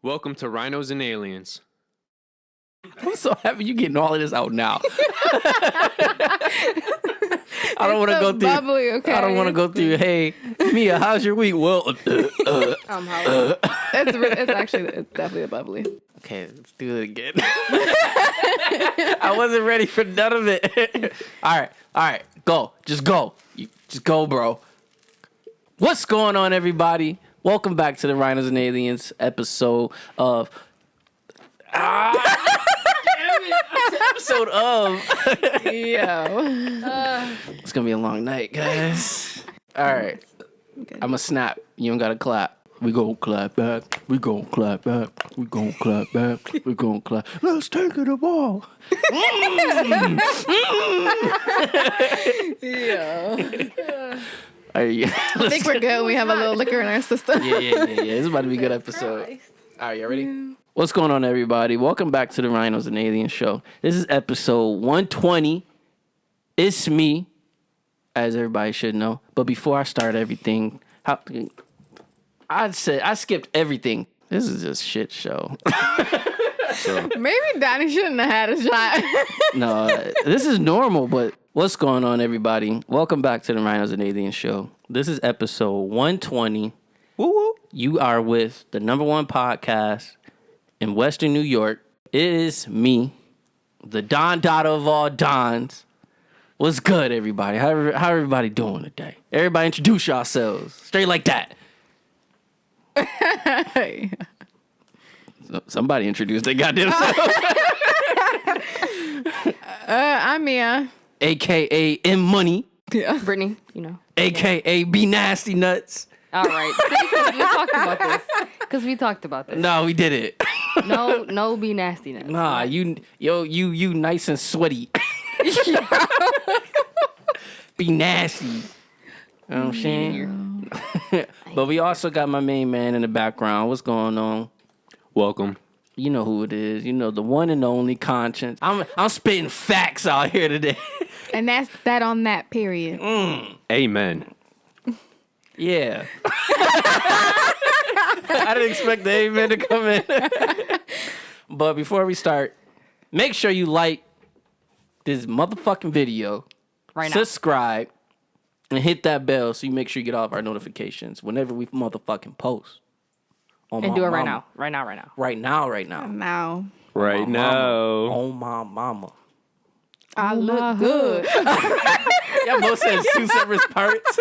Welcome to Rhinos and Aliens. I'm so happy you getting all of this out now. I don't want to go through. Bubbly, okay? I don't want to go through. Hey, Mia, how's your week? Well, I'm hollering. It's definitely a bubbly. okay, let's do it again. I wasn't ready for none of it. All right, go. Just go. Just go, bro. What's going on, everybody? Welcome back to the Rhinos and Aliens episode of. Episode of. It's gonna be a long night, guys. All right, I'm a snap. You don't gotta clap. We gon' clap back. We gon' clap back. We gon' clap back. We gon' clap. Let's take it a ball. I think we're good. We have a little liquor in our system. Yeah. This is about to be a good episode. All right, you ready? What's going on, everybody? Welcome back to the Rhinos and Aliens show. This is episode 120. It's me, as everybody should know. But before I start everything, I skipped everything. This is just shit show. Maybe Donnie shouldn't have had a shot. No, this is normal, but what's going on, everybody? Welcome back to the Rhinos and Aliens show. This is episode 120. Woo-woo. You are with the number one podcast in Western New York. It is me, the Don Dada of all Dons. What's good, everybody? How everybody doing today? Everybody introduce yourselves. Straight like that. Somebody introduced their goddamn self. I'm Mia. A.K.A. M Money. Yeah. Brittany, you know. A.K.A. Be Nasty Nuts. All right. Because we talked about this. No, we did it. No, be nasty now. Nah, you nice and sweaty. Be nasty. You know what I'm saying? But we also got my main man in the background. What's going on? Welcome. You know who it is. You know, the one and only Conscience. I'm spitting facts out here today. And that's that on that period. Amen. Yeah. I didn't expect the amen to come in. But before we start, make sure you like this motherfucking video. Right now. Subscribe. And hit that bell so you make sure you get all of our notifications whenever we motherfucking post. And do it right now. Right now. Now. Right now. Oh my mama. I look good. Y'all both said two separate parts.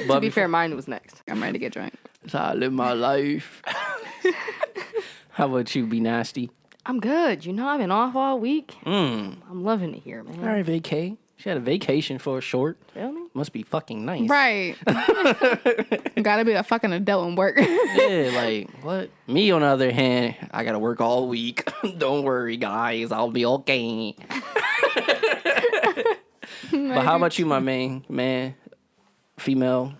To be fair, mine was next. I'm ready to get drunk. That's how I live my life. How about you, Be Nasty? I'm good. You know, I've been off all week. I'm I'm loving it here, man. all right, vacay. She had a vacation for a short. Feel me? Must be fucking nice. Right. Gotta be a fucking adult and work. Yeah, like, what? Me, on the other hand, I gotta work all week. Don't worry, guys. I'll be okay. But how about you, my main man, female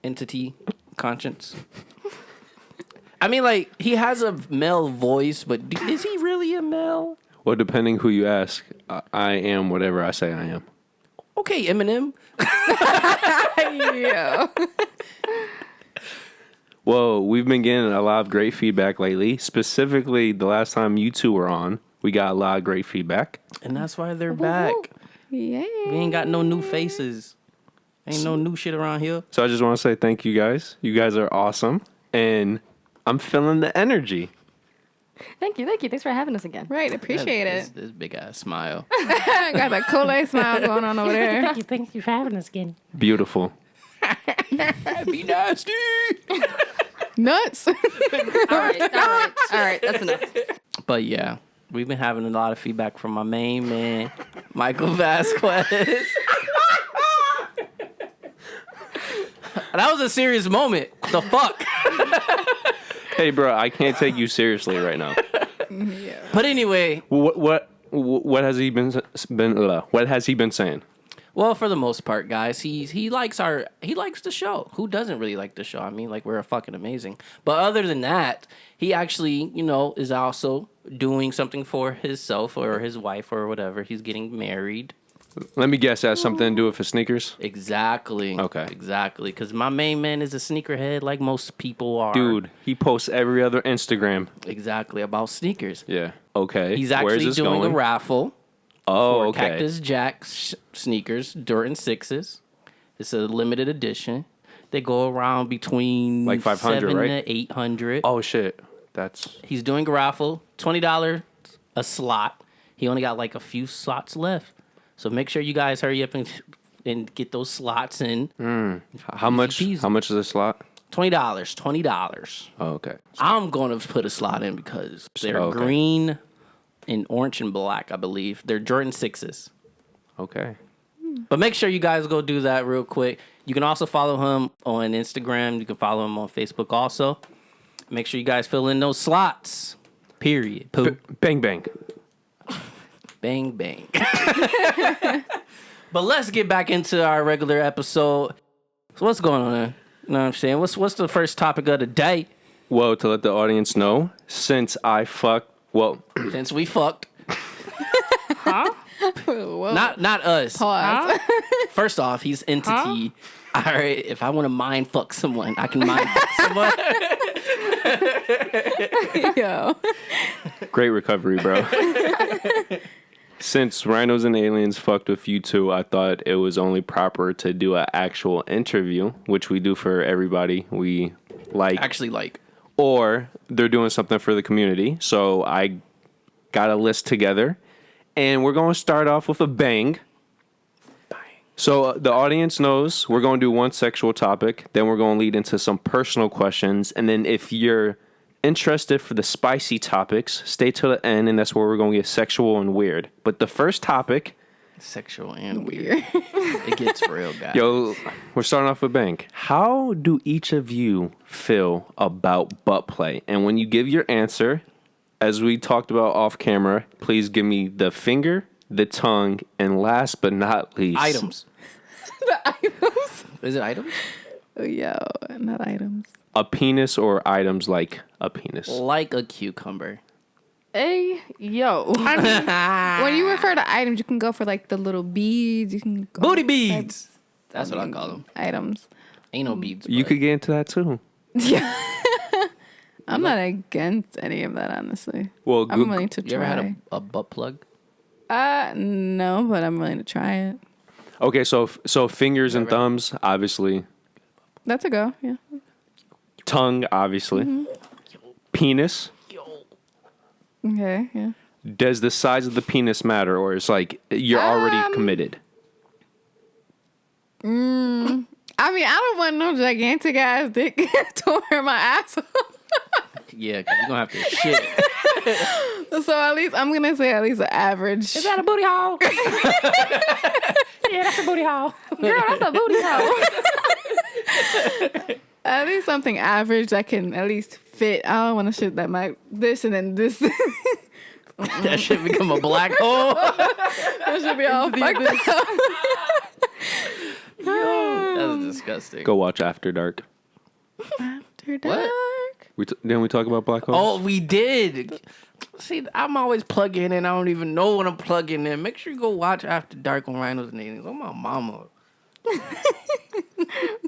entity, Conscience? I mean, like, he has a male voice, but is he really a male? Well, depending who you ask, I am whatever I say I am. Okay, Eminem. Yeah. Whoa, we've been getting a lot of great feedback lately. Specifically, the last time you two were on, we got a lot of great feedback. And that's why they're back. Yeah. We ain't got no new faces. Ain't no new shit around here. So I just want to say thank you guys. You guys are awesome. And I'm feeling the energy. Thank you. Thanks for having us again. Right. Appreciate it. This big ass smile. Got that Kool-Aid smile going on over there. Thank you for having us again. Beautiful. Be nasty. Nuts. All right. That's enough. But yeah, we've been having a lot of feedback from my main man, Michael Vasquez. That was a serious moment. The fuck? Hey, bro, I can't take you seriously right now. Yeah. But anyway, What has he been what has he been saying? well, for the most part, guys, he likes the show. Who doesn't really like the show? I mean, like, we're fucking amazing. But other than that, he actually, is also doing something for himself or his wife or whatever. He's getting married. Let me guess, that has something to do with his sneakers? Exactly. Okay. Exactly. Because my main man is a sneakerhead like most people are. Dude, he posts every other Instagram. Exactly. About sneakers. Yeah. Okay. He's Where's actually this doing going? a raffle Oh, for okay. Cactus Jack sneakers, Jordan 6s. It's a limited edition. They go around between Like 500, 7 right? to 800. Oh, shit. That's... He's doing a raffle, $20 a slot. He only got like a few slots left. So make sure you guys hurry up and get those slots in. How much? peasy. How much is a slot? $20. Oh, okay. I'm going to put a slot in because they're Okay. green and orange and black, I believe. They're Jordan 6s. Okay. But make sure you guys go do that real quick. You can also follow him on Instagram. You can follow him on Facebook also. Make sure you guys fill in those slots. Period. Poop. Bang, bang. Bang, bang. But let's get back into our regular episode. So what's going on there? You know what I'm saying? What's the first topic of the day? Well, to let the audience know, since I fucked... Well, Since we fucked. Whoa. Not us. Pause. First off, he's entity. All right, if I want to mind fuck someone, I can mind fuck someone. Yo. great recovery, bro. Since Rhinos and Aliens fucked with you two, I thought it was only proper to do an actual interview, which we do for everybody we like. Actually, like, Or they're doing something for the community. So I got a list together, and we're going to start off with a bang. So the audience knows we're going to do one sexual topic, then we're going to lead into some personal questions, and then if you're interested for the spicy topics, stay till the end, and that's where we're going to get sexual and weird. But the first topic, sexual and weird. It gets real, guys. yo, we're starting off with bang. How do each of you feel about butt play? And when you give your answer, as we talked about off camera, please give me the finger, the tongue, and last but not least, Items. The items. Is it items? Yo, not items. a penis or items like a penis. Like a cucumber. Hey, yo. When you refer to items, you can go for like the little beads. You can go Booty beads. That's what I call them. items. Ain't no beads. You but- could get into that too. Yeah. I'm not against any of that, honestly. Well, I'm willing to You ever try. had a butt plug? No, but I'm willing to try it. okay, so fingers and thumbs, obviously. That's a go, yeah. Tongue, obviously. Penis. Okay, yeah. Does the size of the penis matter, or it's like you're already committed? I mean, I don't want no gigantic ass dick toward my asshole. Yeah, because you're going to have to shit. So at least I'm gonna say at least an average. Is that a booty hole? Yeah, that's a booty hole. Girl, that's a booty hole. At least something average that can at least fit. I don't want to shit that might this and then this. That should become a black hole. That should be all fucked up. That's disgusting. Go watch After Dark. After dark. Didn't we talk about black holes? Oh, we did. See, I'm always plugging in. I don't even know when I'm plugging in. Make sure you go watch After Dark on Rhinos and Aliens. Oh, my mama.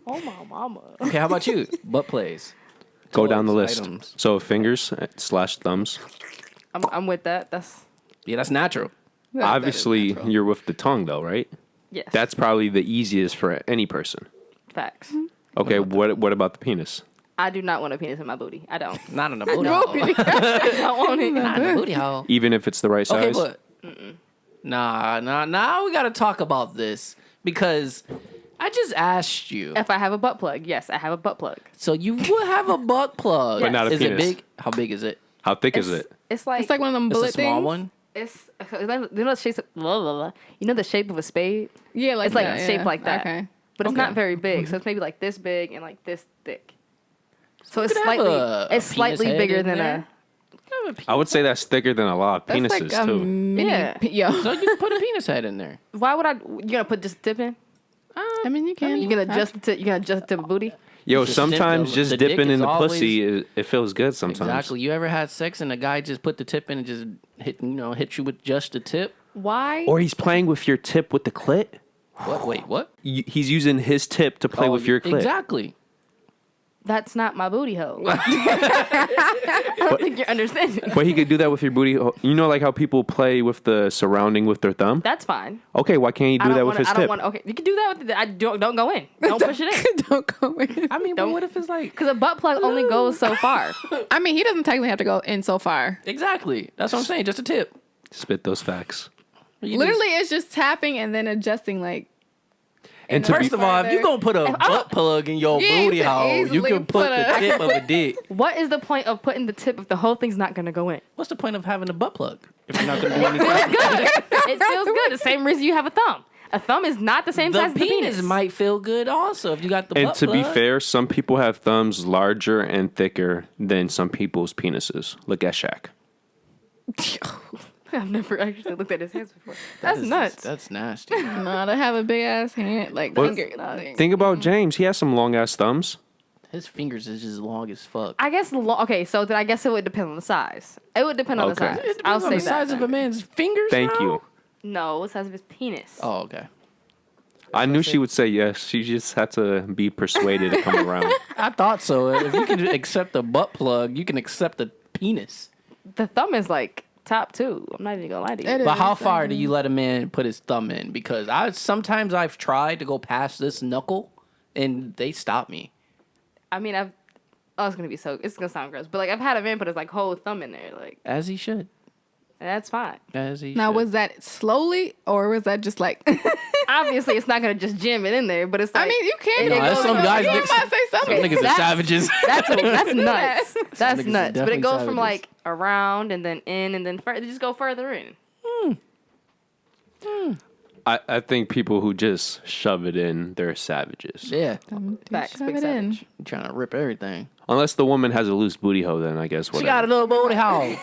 Oh, my mama. Okay, how about you? Butt plays. Go down the Toys, list. items. So fingers / thumbs. I'm with that. That's, Yeah, that's natural. Obviously, you're with the tongue, though, right? yes. That's probably the easiest for any person. facts. Okay, what about the penis? I do not want a penis in my booty. I don't. Not in the booty hole. I don't want it. Not in the booty hole. Even if it's the right Okay, size? but nah, we gotta talk about this because I just asked you. If I have a butt plug, yes, I have a butt plug. So you would have a butt plug, But not a is penis. it big? How big is it? How thick is it? It's like It's like one of them It's bullet a small things. one. It's you know the shape of, blah, blah, blah. You know the shape of a spade, Yeah, like it's like that, shaped yeah. like that. Okay. But it's Okay. not very big, so it's maybe like this big and like this thick. So it's could have slightly a it's slightly penis head bigger in than there. I would say that's thicker than a lot of That's penises, like a too. mini. Yeah. Yo. So you can put a penis head in there. Why would you gonna put just a tip in? I mean, you can. You gonna adjust it to the booty? Yo, Just sometimes dip- just the dick dipping is in the always- pussy, it feels good sometimes. Exactly. You ever had sex and a guy just put the tip in and just hit you with just the tip? Why? Or he's playing with your tip with the clit. What? Wait, what? He's using his tip to play with your clit. Exactly. That's not my booty hole. I don't think you're understanding. But he could do that with your booty. You know, like how people play with the surrounding with their thumb? That's fine. Okay, why can't he do that with his tip? Okay, you can do that with. Don't go in. Don't push it in. Don't go in. I mean, but what if it's like... Because a butt plug only goes so far. I mean, he doesn't technically have to go in so far. Exactly. That's what I'm saying. Just a tip. Spit those facts. Literally, it's just tapping and then adjusting, like. And to First be, of all, if you're going to put a butt plug in your Yeah, booty you can hole, you easily can put put the a- tip of a dick. What is the point of putting the tip if the whole thing's not gonna go in? What's the point of having a butt plug if you're not going to do anything? It feels good. The same reason you have a thumb. A thumb is not the same size The as the penis penis. might feel good also if you got the and butt to be plug. fair, some people have thumbs larger and thicker than some people's penises. Look at Shaq. I've never actually looked at his hands before. That's nuts. That's nasty. No, to have a big ass hand, like What? finger. Like, Think about James. He has some long ass thumbs. His fingers is just long as fuck. I guess okay, so then I guess it would depend on the size. It would depend on the Okay. size. It I'll depends on say the size that. of a man's fingers. Thank now? you. No, the size of his penis. Oh, okay. I knew she would say yes. She just had to be persuaded to come around. I thought so. If you can accept a butt plug, you can accept a penis. The thumb is like top two. I'm not even gonna lie to you. It But is, how I far do mean. you let a man put his thumb in? Because sometimes I've tried to go past this knuckle, and they stop me. I mean, it's gonna be it's gonna sound gross, but like I've had a man put his like whole thumb in there, like, As he should. and that's fine. As he Now, should. was that slowly or was that just like? Obviously, it's not gonna just jam it in there, but it's like, I mean, you can. You know, go there's some slow. guys You that- might say Some something. niggas are That's- savages. that's nuts. That's niggas are nuts. But definitely it goes from savages. like around and then in and then further. Just go further in. I think people who just shove it in, they're savages. Yeah. Facts, Shove big it in. savage. You trying to rip everything. Unless the woman has a loose booty hole, then I guess whatever. She got a little booty hole.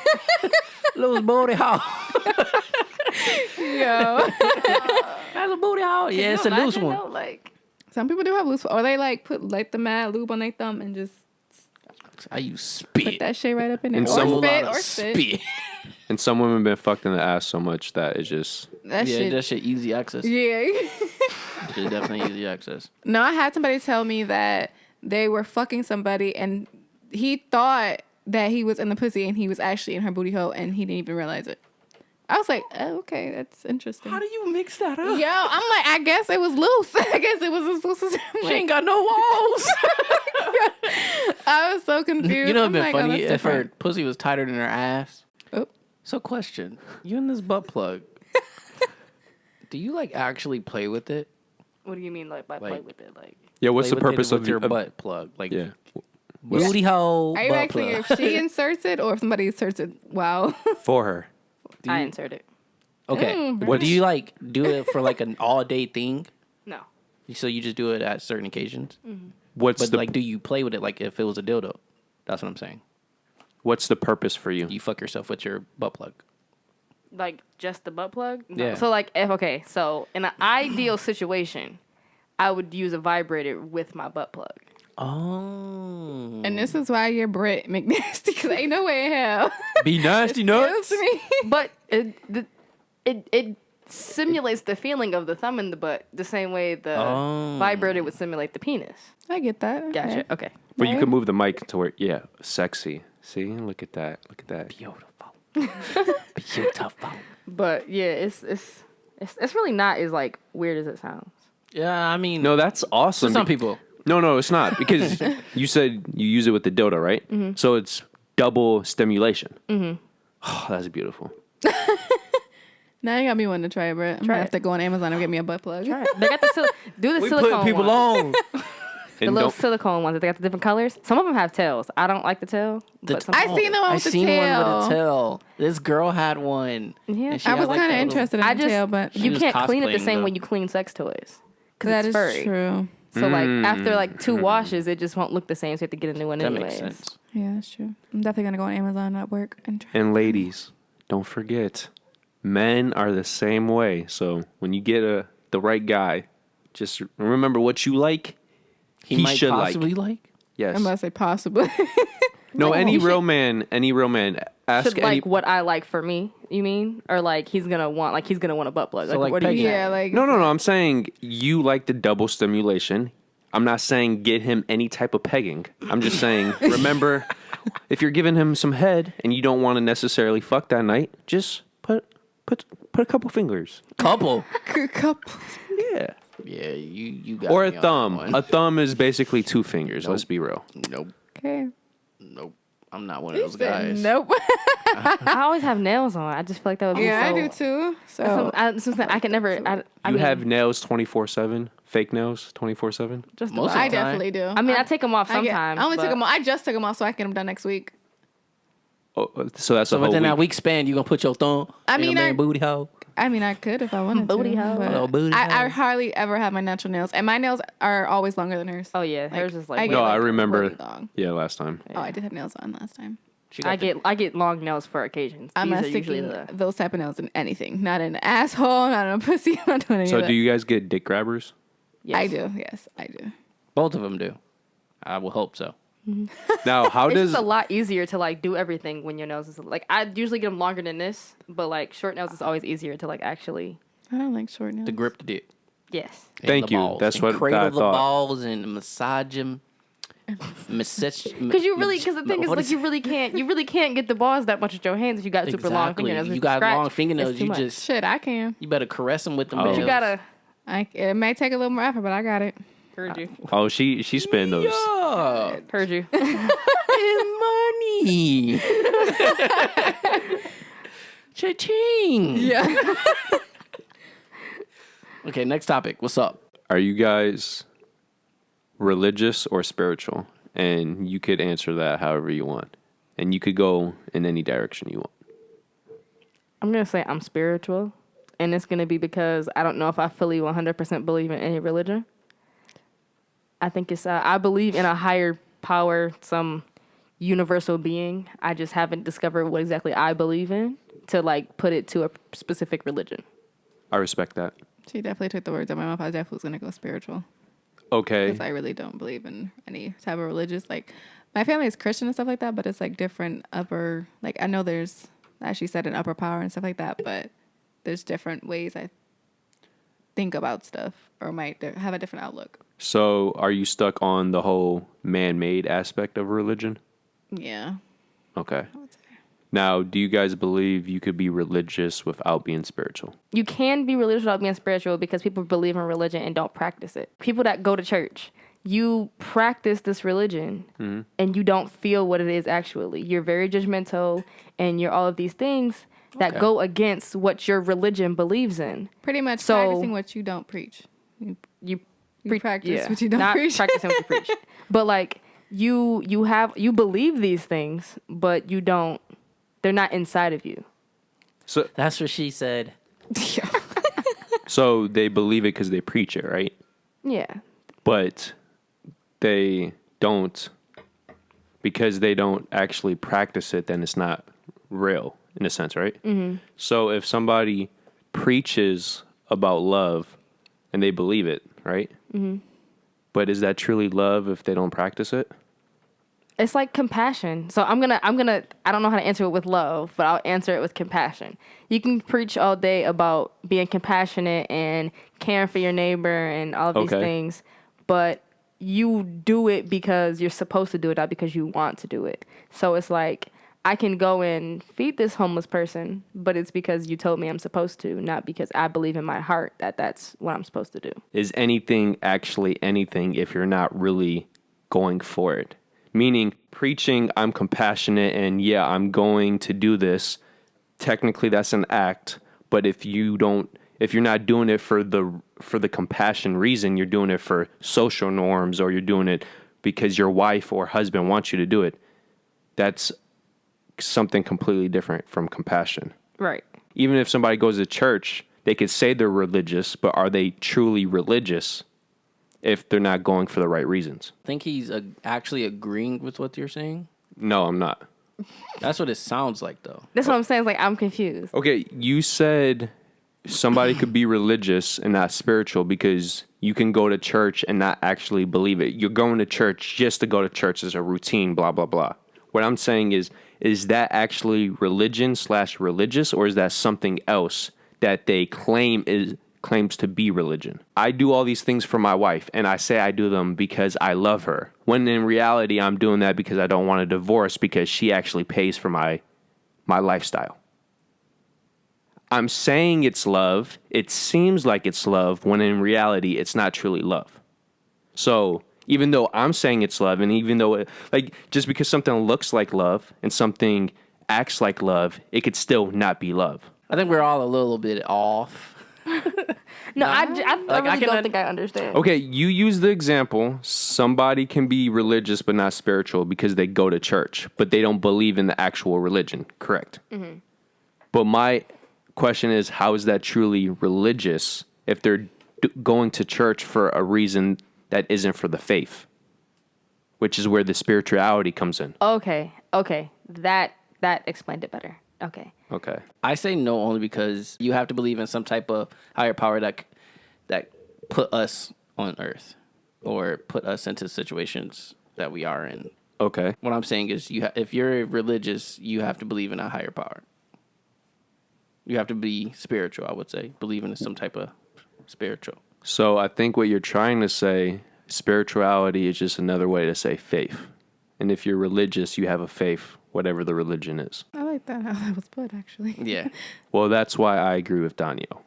Loose booty hole. Yo. That's a booty hole. Yeah, it's a loose one. Though, like, Some people do have loose, or they like put like the mad lube on their thumb and just I use put spit. that shit right up in there. And Or some- spit, or spit. And some women been fucked in the ass so much that it just... That Yeah, shit. that shit easy access. Yeah. Shit definitely easy access. No, I had somebody tell me that they were fucking somebody and he thought that he was in the pussy and he was actually in her booty hole and he didn't even realize it. I was like, oh, okay, that's interesting. How do you mix that up? Yo, I'm like, I guess it was loose. I guess it was as loose as She ain't got no walls. I was so confused. You know, I'm it'd been like, oh, funny that's if her different. pussy was tighter than her ass. Oh. So, question: you and this butt plug, do you like actually play with it? what do you mean, like, by play Like- with it? Like, Yeah, what's Play the with purpose it of with your butt plug? Like, Yeah. booty hole. Are you butt asking plug. if she inserts it or if somebody inserts it? Wow. For her. I insert it. Okay. Mm, Do you like do it for like an all day thing? No. So you just do it at certain occasions? What's But the like, do you play with it like if it was a dildo? That's what I'm saying. What's the purpose for you? You fuck yourself with your butt plug. Like, just the butt plug? No. Yeah. So, like, so in an ideal situation, I would use a vibrator with my butt plug. Oh. And this is why you're Brit McNasty, because ain't no way in hell. Be nasty Excuse me. But it simulates the feeling of the thumb in the butt the same way the Oh. vibrator would simulate the penis. I get that. Gotcha. Okay. Okay. But you Right. can move the mic to where, yeah, sexy. See, look at that. Look at that. Beautiful. Beautiful. But yeah, it's really not as like weird as it sounds. Yeah, I mean, No, that's awesome. to some people. No, it's not. Because you said you use it with the dildo, right? So it's double stimulation. Oh, that's beautiful. Now you got me wanting to try it, Brit. I'm Try gonna it. have to go on Amazon and get me a butt plug. Right. They got the do the silicone ones. on. The And little don't- silicone ones. They got the different colors. Some of them have tails. I don't like the tail. The But some, I seen the one I with the seen tail. one with a tail. This girl had one. Yeah. and she I had, was like, kind of that little- interested in I the just tail, but you was can't clean it the cosplaying, same though. way you clean sex toys. 'Cause that it's is furry. true. So like after like 2 washes, it just won't look the same. So you have to get a new one That anyways. makes sense. Yeah, that's true. I'm definitely gonna go on Amazon at work and try. And ladies, don't forget, men are the same way. So when you get the right guy, just remember what you like. He, He might should possibly like. Yes. I'm gonna say possibly. No, No, any he real man, ask should like what I like for me. You mean, or like he's gonna want a butt plug? So, like, what do you? pegging. Yeah, like No. I'm saying you like the double stimulation. I'm not saying get him any type of pegging. I'm just saying, remember, if you're giving him some head and you don't want to necessarily fuck that night, just put a couple fingers. Couple. couple. Yeah. Yeah, you got Or a me on thumb. that one. A thumb is basically 2 fingers. Let's be real. Nope. Okay. Nope. I'm not one of those guys. Nope. I always have nails on. I just feel like that would be yeah, so. I do too. So I can never. I You mean, have nails 24/7, fake nails 24/7. just Most about. of I the time. definitely do. I mean, I take them off sometimes. I only took but- them off. I just took them off so I can get them done next week. Oh, so that's a So whole within week. that week span, you gonna put your thumb I in mean, a man I- booty hole? I mean, I could if I wanted Booty to. hole. but Little booty I hole. hardly ever have my natural nails, and my nails are always longer than hers. Oh yeah, hers is like. I way get, No, like, I remember. really long. Yeah, last time. Oh, I did have nails on last time. She got I get long nails for occasions. I'm These not are usually sticking those type of nails in anything. Not in an asshole, not in a pussy. I'm not doing any So of that. do you guys get dick grabbers? Yes. I do. Yes, I do. both of them do. I will hope so. Now, how It's does just a lot easier to like do everything when your nails is like. I usually get them longer than this, but like short nails is always easier to like actually. I don't like short nails. To grip the dick. Yes. And Thank the you. balls. That's And what cradle I the thought. balls and massage them. Because Because the thing is like you really can't get the balls that much with your hands if you got super long Exactly. fingernails. You If got scratch, long fingernails. it's too You much. just Shit, I can. you better caress them with them. Oh. nails. You gotta. It may take a little more effort, but I got it. Heard you. Oh, she spin those. Yeah. Heard you. Money. Cha-ching. Yeah. Okay, next topic. What's up? Are you guys religious or spiritual? And you could answer that however you want. And you could go in any direction you want. I'm gonna say I'm spiritual, and it's gonna be because I don't know if I fully 100% believe in any religion. I think it's I believe in a higher power, some universal being. I just haven't discovered what exactly I believe in to like put it to a specific religion. I respect that. She definitely took the words out of my mouth. I definitely was going to go spiritual. Okay. Because I really don't believe in any type of religious. Like, my family is Christian and stuff like that, but it's like different upper, like, I know there's, as she said, an upper power and stuff like that, but there's different ways I think about stuff or might have a different outlook. So are you stuck on the whole man-made aspect of religion? Yeah. Okay. Now, do you guys believe you could be religious without being spiritual? You can be religious without being spiritual because people believe in religion and don't practice it. People that go to church, you practice this religion and you don't feel what it is actually. You're very judgmental and you're all of these things that Okay. go against what your religion believes in. Pretty much So- practicing what you don't preach. You practice what you don't not preach. practicing what you preach. But like you believe these things, but you don't. They're not inside of you. So, That's what she said. so they believe it because they preach it, right? Yeah. But they don't, because they don't actually practice it, then it's not real in a sense, right? Mm-hmm. So if somebody preaches about love and they believe it, right? Mm-hmm. But is that truly love if they don't practice it? It's like compassion. So I don't know how to answer it with love, but I'll answer it with compassion. You can preach all day about being compassionate and caring for your neighbor and all of these Okay. things, but you do it because you're supposed to do it, not because you want to do it. So it's like, I can go and feed this homeless person, but it's because you told me I'm supposed to, not because I believe in my heart that that's what I'm supposed to do. Is anything actually anything if you're not really going for it? Meaning, preaching, I'm compassionate and yeah, I'm going to do this. Technically, that's an act. But if you're not doing it for the compassion reason, you're doing it for social norms, or you're doing it because your wife or husband wants you to do it. That's something completely different from compassion. Right. Even if somebody goes to church, they could say they're religious, but are they truly religious if they're not going for the right reasons? I think he's actually agreeing with what you're saying. No, I'm not. That's what it sounds like, though. That's what I'm saying. It's like, I'm confused. Okay, you said somebody could be religious and not spiritual because you can go to church and not actually believe it. You're going to church just to go to church as a routine, blah, blah, blah. What I'm saying is, is that actually religion/religious, or is that something else that they claims to be religion? I do all these things for my wife, and I say I do them because I love her, when in reality I'm doing that because I don't want a divorce, because she actually pays for my lifestyle. I'm saying it's love. It seems like it's love, when in reality it's not truly love. So even though I'm saying it's love, and even though just because something looks like love and something acts like love, it could still not be love. I think we're all a little bit off. No, I really don't think I understand. Okay, you use the example, somebody can be religious but not spiritual because they go to church, but they don't believe in the actual religion, correct? Mm-hmm. But my question is, how is that truly religious if they're going to church for a reason that isn't for the faith, which is where the spirituality comes in? Okay. That explained it better. Okay. I say no only because you have to believe in some type of higher power that put us on Earth or put us into situations that we are in. Okay. What I'm saying is, if you're religious, you have to believe in a higher power. You have to be spiritual, I would say. Believe in some type of spiritual. So I think what you're trying to say, spirituality is just another way to say faith. And if you're religious, you have a faith, whatever the religion is. I like that, how that was put, actually. Yeah. Well, that's why I agree with Donyhal.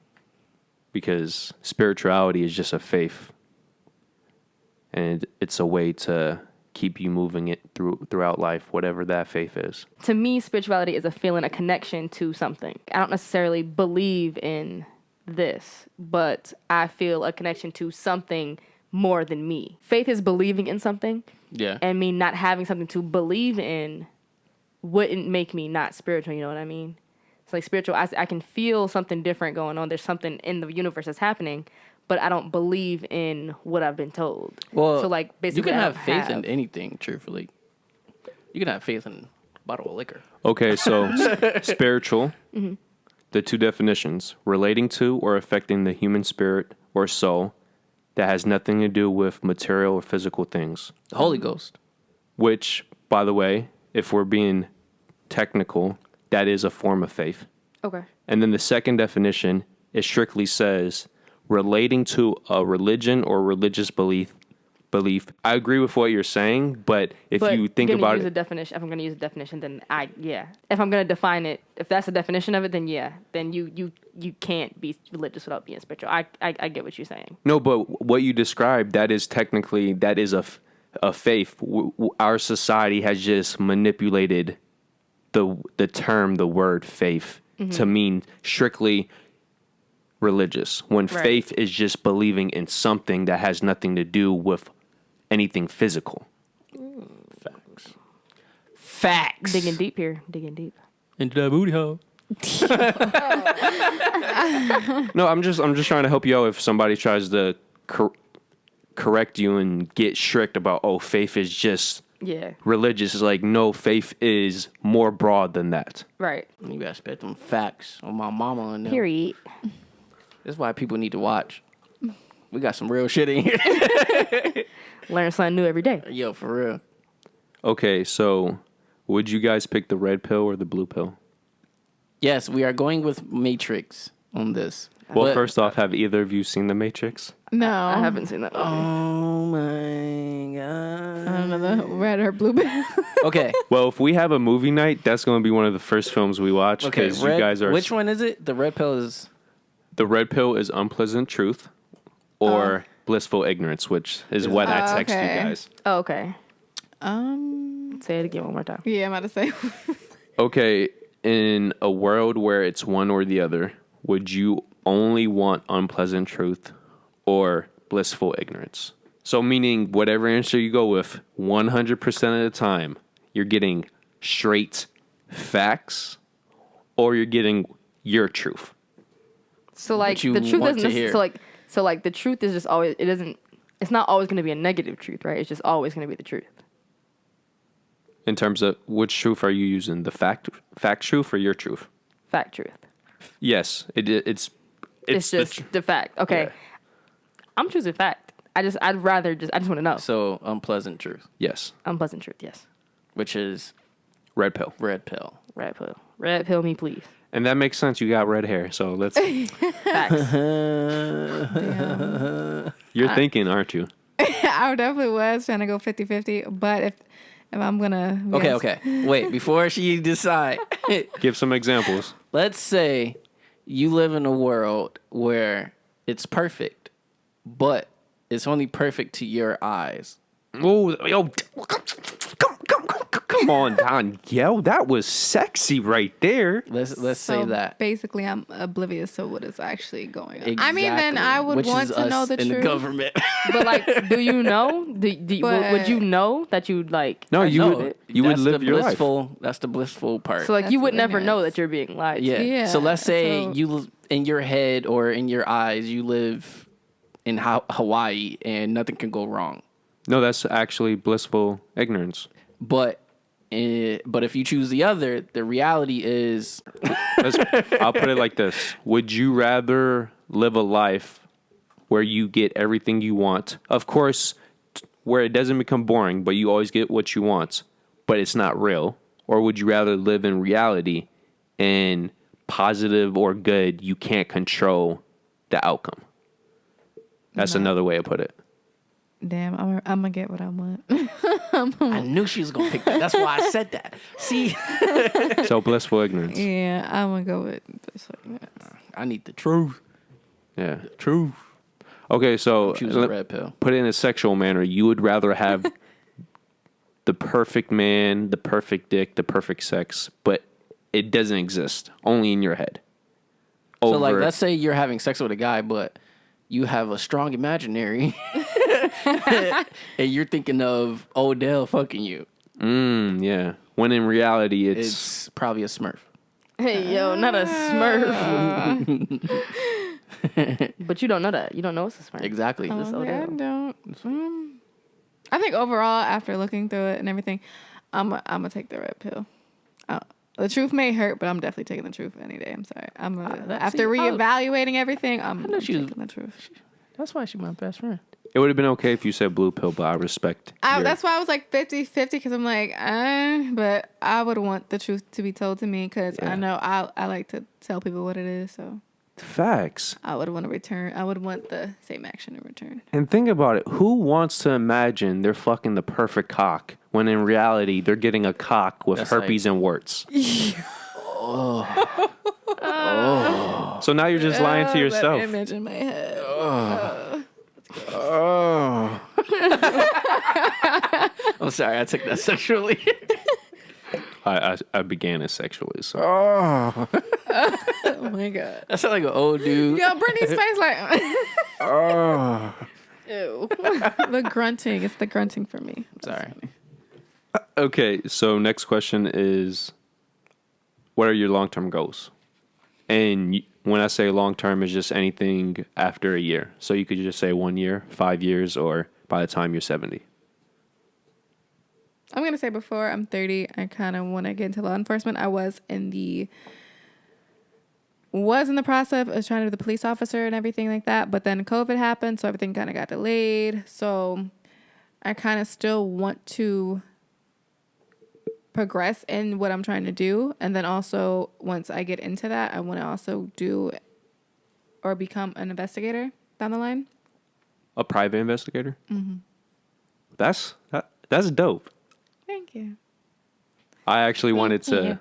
Because spirituality is just a faith. And it's a way to keep you moving it throughout life, whatever that faith is. To me, spirituality is a feeling, a connection to something. I don't necessarily believe in this, but I feel a connection to something more than me. Faith is believing in something. Yeah. And me not having something to believe in wouldn't make me not spiritual, you know what I mean? It's like spiritual, I can feel something different going on. There's something in the universe that's happening, but I don't believe in what I've been told. Well, so like basically, you can have faith in anything, truthfully. You can have faith in a bottle of liquor. Okay, so spiritual, the two definitions, relating to or affecting the human spirit or soul that has nothing to do with material or physical things. The Holy Ghost. Which, by the way, if we're being technical, that is a form of faith. Okay. And then the second definition, it strictly says relating to a religion or religious belief. I agree with what you're saying, but if you think about it, if I'm going to use a definition, then if I'm going to define it, if that's the definition of it, then then you can't be religious without being spiritual. I get what you're saying. No, but what you described, that is a faith. Our society has just manipulated the word faith to mean strictly religious, when faith is just believing in something that has nothing to do with anything physical. Facts. Digging deep here. Digging deep. Into that booty hole. No, I'm just trying to help you out if somebody tries to correct you and get strict about, faith is just religious. It's like, no, faith is more broad than that. Right. You gotta spit them facts on my mama and them. Period. That's why people need to watch. We got some real shit in here. Learn something new every day. Yo, for real. Okay, so would you guys pick the red pill or the blue pill? Yes, we are going with Matrix on this. Well, first off, have either of you seen The Matrix? No. I haven't seen that movie. Oh my god. I don't know, the red or blue pill. Okay. Well, if we have a movie night, that's going to be one of the first films we watch. Okay, you guys are. Which one is it? The red pill is... The red pill is unpleasant truth or blissful ignorance, which is what I text you guys. Oh, okay. Say it again one more time. Yeah, I'm about to say. Okay, in a world where it's one or the other, would you only want unpleasant truth or blissful ignorance? So meaning whatever answer you go with, 100% of the time, you're getting straight facts or you're getting your truth. So like you the truth want isn't to hear. so like the truth is just always it's not always going to be a negative truth, right? It's just always going to be the truth. In terms of which truth are you using, the fact truth or your truth? Fact truth. Yes, it's just the fact. Okay. Yeah. I'm choosing fact. I just want to know. So, unpleasant truth. Yes. Unpleasant truth, yes. Which is... Red pill. Red pill. Red pill. Red pill me, please. And that makes sense. You got red hair, so let's. Facts. You're thinking, aren't you? I definitely was trying to go 50-50, but if I'm gonna Okay. Wait, before she decide, Give some examples. let's say you live in a world where it's perfect, but it's only perfect to your eyes. Oh, yo, come on, Don. Yo, that was sexy right there. Let's So say that. basically, I'm oblivious to what is actually going on. I mean, then I would Which want is to know us the in truth. the government. But like, do you know? But- Would you know that you like? No, you No, would. You would that's live the your life. blissful. That's the blissful part. So like, you That's would never know ignorance. that you're being lied. Yeah. Yeah, So let's say so- you in your head or in your eyes, you live in Hawaii and nothing can go wrong. No, that's actually blissful ignorance. But if you choose the other, the reality is I'll put it like this. Would you rather live a life where you get everything you want? Of course, where it doesn't become boring, but you always get what you want, but it's not real? Or would you rather live in reality and positive or good, you can't control the outcome? That's another way to put it. Damn, I'm gonna get what I want. I knew she was gonna pick that. That's why I said that. See, So blissful ignorance. Yeah, I'm gonna go with this. I need the truth. Yeah. True. Okay, so Choose a red pill. put it in a sexual manner. You would rather have the perfect man, the perfect dick, the perfect sex, but it doesn't exist. Only in your head. So like, let's say you're having sex with a guy, but you have a strong imaginary, and you're thinking of Odell fucking you. Yeah. When in reality, It's probably a Smurf. Hey, yo, not a Smurf. But you don't know that. You don't know it's a Smurf. Exactly. Just Okay, I Odell. don't. I think overall, after looking through it and everything, I'm gonna take the red pill. The truth may hurt, but I'm definitely taking the truth any day. I'm sorry. After reevaluating everything, I'm taking the truth. That's why she's my best friend. it would have been okay if you said blue pill, but I respect. That's why I was like 50-50 because I'm like, but I would want the truth to be told to me because I know I like to tell people what it is. So Facts. I would want to return. I would want the same action in return. And think about it. Who wants to imagine they're fucking the perfect cock when in reality they're getting a cock with That's herpes and warts? So now you're just lying to yourself. That image in my head. I'm sorry, I took that sexually. I began as sexually, so. Oh my god. That sounds like an old dude. Yo, Brittany's face like. Ew. The grunting. It's the grunting for me. Sorry. Okay, so next question is, what are your long-term goals? And when I say long-term, it's just anything after a year. So you could just say 1 year, 5 years, or by the time you're 70. I'm gonna say before I'm 30, I kind of want to get into law enforcement. I was in the process of trying to be the police officer and everything like that, but then COVID happened, so everything kind of got delayed. So I kind of still want to progress in what I'm trying to do, and then also once I get into that, I want to also do or become an investigator down the line. A private investigator? Mm-hmm. That's dope. Thank you. I actually wanted to.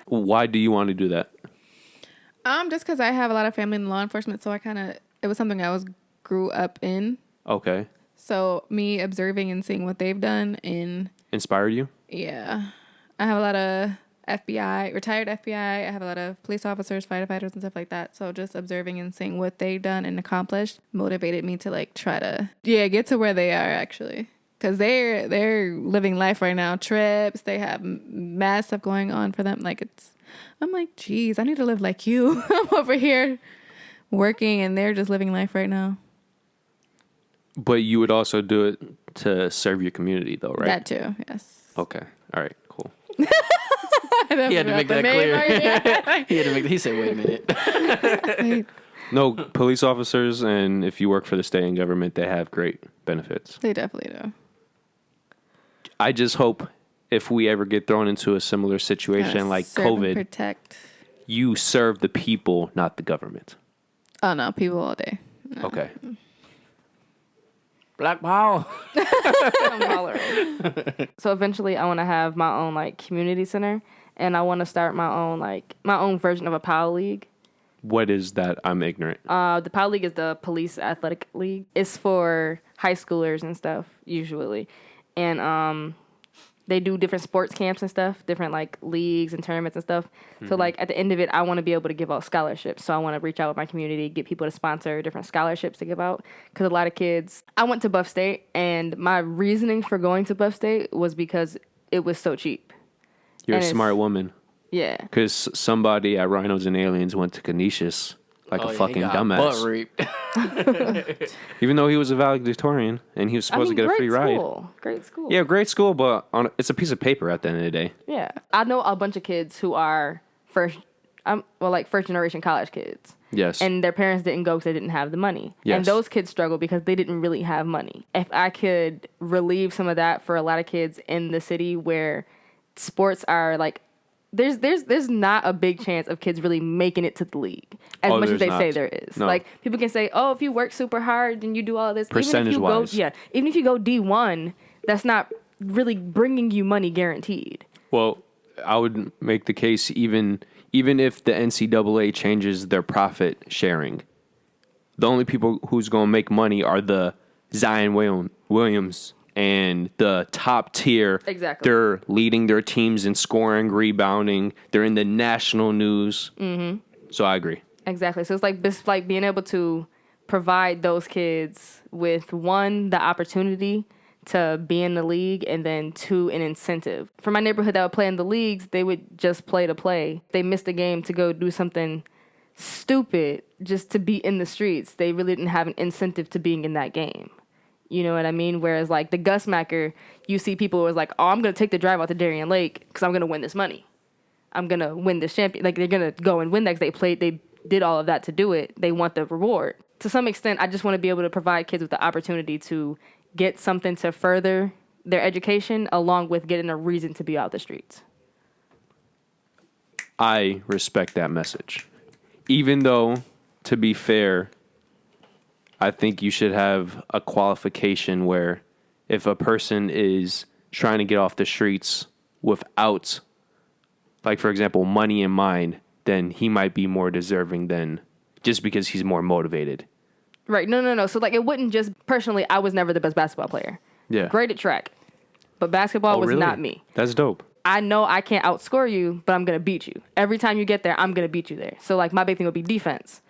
Why do you want to do that? Just because I have a lot of family in law enforcement, so it was something I grew up in. Okay. So me observing and seeing what they've done Inspired you? I have a lot of retired FBI. I have a lot of police officers, firefighters and stuff like that. So just observing and seeing what they've done and accomplished motivated me to like try to, get to where they are actually. Cause they're living life right now. Trips, they have mad stuff going on for them. I'm like, geez, I need to live like you. I'm over here working and they're just living life right now. But you would also do it to serve your community, though, right? That too, yes. Okay. All right. Cool. He had to make that clear. He said, wait a minute. No, police officers, and if you work for the state and government, they have great benefits. They definitely do. I just hope if we ever get thrown into a similar situation like Serve and COVID, protect. you serve the people, not the government. Oh no, people all day. No. Okay. Black power. So eventually, I want to have my own like community center, and I want to start my own version of a power league. What is that? I'm ignorant. The power league is the police athletic league. It's for high schoolers and stuff usually, and they do different sports camps and stuff, different like leagues and tournaments and stuff. So like at the end of it, I want to be able to give out scholarships. So I want to reach out with my community, get people to sponsor different scholarships to give out. Because a lot of kids, I went to Buff State, and my reasoning for going to Buff State was because it was so cheap. You're and a smart woman. Yeah. Because somebody at Rhinos and Aliens went to Canisius like a fucking dumbass. Butt raped. Even though he was a valedictorian and he was supposed to get a free ride. Great school. Yeah, great school, but it's a piece of paper at the end of the day. Yeah. I know a bunch of kids who are first generation college kids. Yes. And their parents didn't go because they didn't have the money. Yes. And those kids struggle because they didn't really have money. If I could relieve some of that for a lot of kids in the city where sports are like, there's not a big chance of kids really making it to the league as much as they say there is. No. Like people can say, oh, if you work super hard and you do all of this, Percentage-wise. Even if you go D1, that's not really bringing you money guaranteed. Well, I would make the case even if the NCAA changes their profit sharing, the only people who's going to make money are the Zion Williams and the top tier. Exactly. They're leading their teams in scoring, rebounding. They're in the national news. Mm-hmm. So I agree. Exactly. So it's like being able to provide those kids with, one, the opportunity to be in the league, and then two, an incentive. For my neighborhood that would play in the leagues, they would just play to play. They missed a game to go do something stupid just to be in the streets. They really didn't have an incentive to being in that game. You know what I mean? Whereas like the Gus Macker, you see people who was like, oh, I'm going to take the drive out to Darien Lake because I'm going to win this money. I'm going to win this champion. Like they're going to go and win that because they did all of that to do it. They want the reward. To some extent, I just want to be able to provide kids with the opportunity to get something to further their education along with getting a reason to be out the streets. I respect that message. Even though, to be fair, I think you should have a qualification where if a person is trying to get off the streets without, like, for example, money in mind, then he might be more deserving than just because he's more motivated. Right. No. So, like, it wouldn't just... Personally, I was never the best basketball player. Yeah. Great at track. But basketball was really? not me. That's dope. I know I can't outscore you, but I'm going to beat you. Every time you get there, I'm going to beat you there. So, like, my big thing would be defense.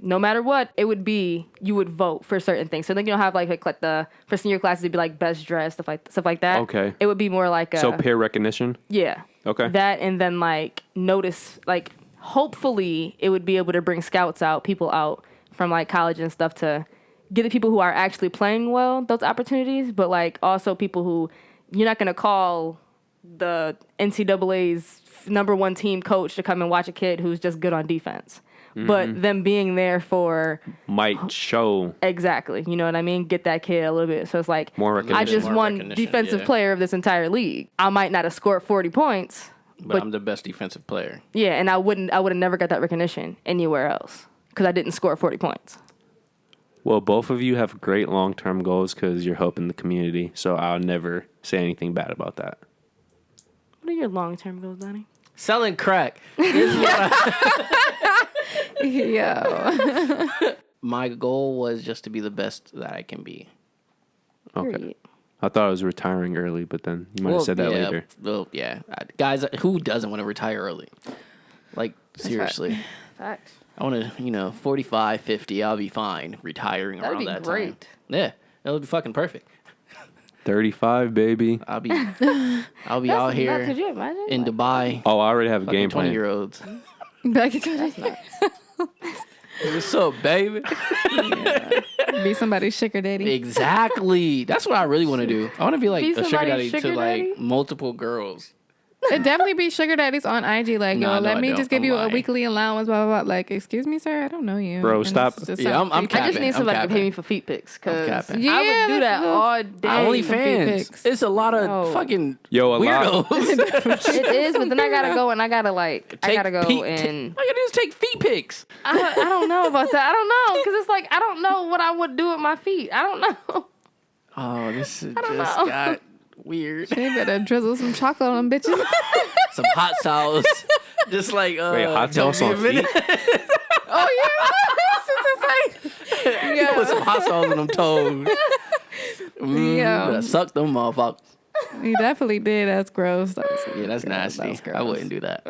No matter what, it would be, you would vote for certain things. So then you'll have like the, for senior classes, it'd be like best dressed, stuff like that. Okay. It would be more like So peer recognition? Yeah. Okay. That, and then like notice, like hopefully it would be able to bring scouts out, people out from like college and stuff to get the people who are actually playing well those opportunities, but like also people who you're not going to call the NCAA's #1 team coach to come and watch a kid who's just good on defense. Mm-hmm. But them being there for... Might show. Exactly. You know what I mean? Get that kid a little bit. So it's like, more recognition. I just won defensive player of this entire league. I might not have scored 40 points. But I'm the best defensive player. Yeah, and I would have never got that recognition anywhere else. Because I didn't score 40 points. Well, both of you have great long-term goals because you're helping the community. So I'll never say anything bad about that. What are your long-term goals, Donnie? Selling crack. Yo. My goal was just to be the best that I can be. Okay. Period. I thought I was retiring early, but then you might have said that later. Well, yeah. Guys, who doesn't want to retire early? Like, seriously. Facts. I want to, 45, 50, I'll be fine retiring That'd around be that great. time. Yeah, that would be fucking perfect. 35, baby. I'll be out here Could you imagine? in Dubai. Oh, I already have a game plan. 20-year-olds. Back into it. What's up, baby? Be somebody's sugar daddy. Exactly. That's what I really want to do. I want to be like Be a sugar somebody's daddy sugar to daddy? like multiple girls. It definitely be sugar daddies on IG. Like, Nah, yo, no, let I me don't. just give I'm you a lying. weekly allowance, blah, blah, blah. Like, excuse me, sir, I don't know you. Bro, And stop. it's just Yeah, something I'm creepy. I just capping. need somebody to capping. pay me for feet pics because capping. Yeah, I would do let's that go. all day. Only OnlyFans. pics. It's a lot of No. fucking Yo, a lot. weirdos. It is, but then I gotta go and I gotta like I gotta go and all you gotta do is take feet pics. I don't know about that. I don't know because it's like I don't know what I would do with my feet. I don't know. Oh, this is don't just know. got weird. They better drizzle some chocolate on them bitches. Some hot sauce. Just like Wait, hot don't sauce on give it- feet? Oh, yeah. Put some hot sauce on them toes. Yeah. Gotta suck them motherfuckers. He definitely did. That's gross. Yeah, that's nasty. That's gross. I wouldn't do that.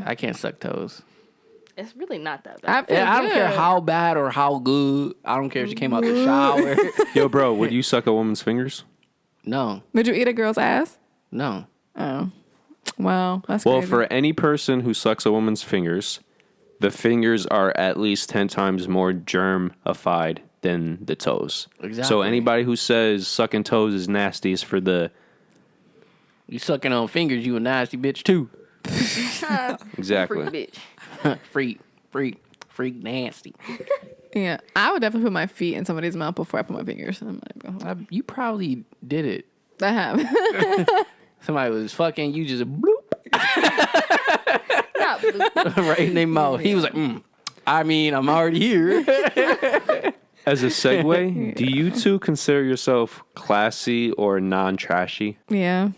I can't suck toes. It's really not that I bad. feel Yeah, I don't care good. how bad or how good. I don't care if she came out the shower. Yo, bro, would you suck a woman's fingers? No, Would you eat a girl's ass? no. Oh. Wow. That's Well, crazy. for any person who sucks a woman's fingers, the fingers are at least 10 times more germified than the toes. So Exactly. anybody who says sucking toes is nasty is for the... You sucking on fingers, you a nasty bitch too. Exactly. Freak bitch. freak, nasty. Yeah. I would definitely put my feet in somebody's mouth before I put my fingers. I'm not even gonna hold. You probably did it. I have. Somebody was fucking, you just bloop Not blue. right in their mouth. He was like, I mean, I'm already here. As a segue, do you two consider yourself classy or non-trashy? Yeah.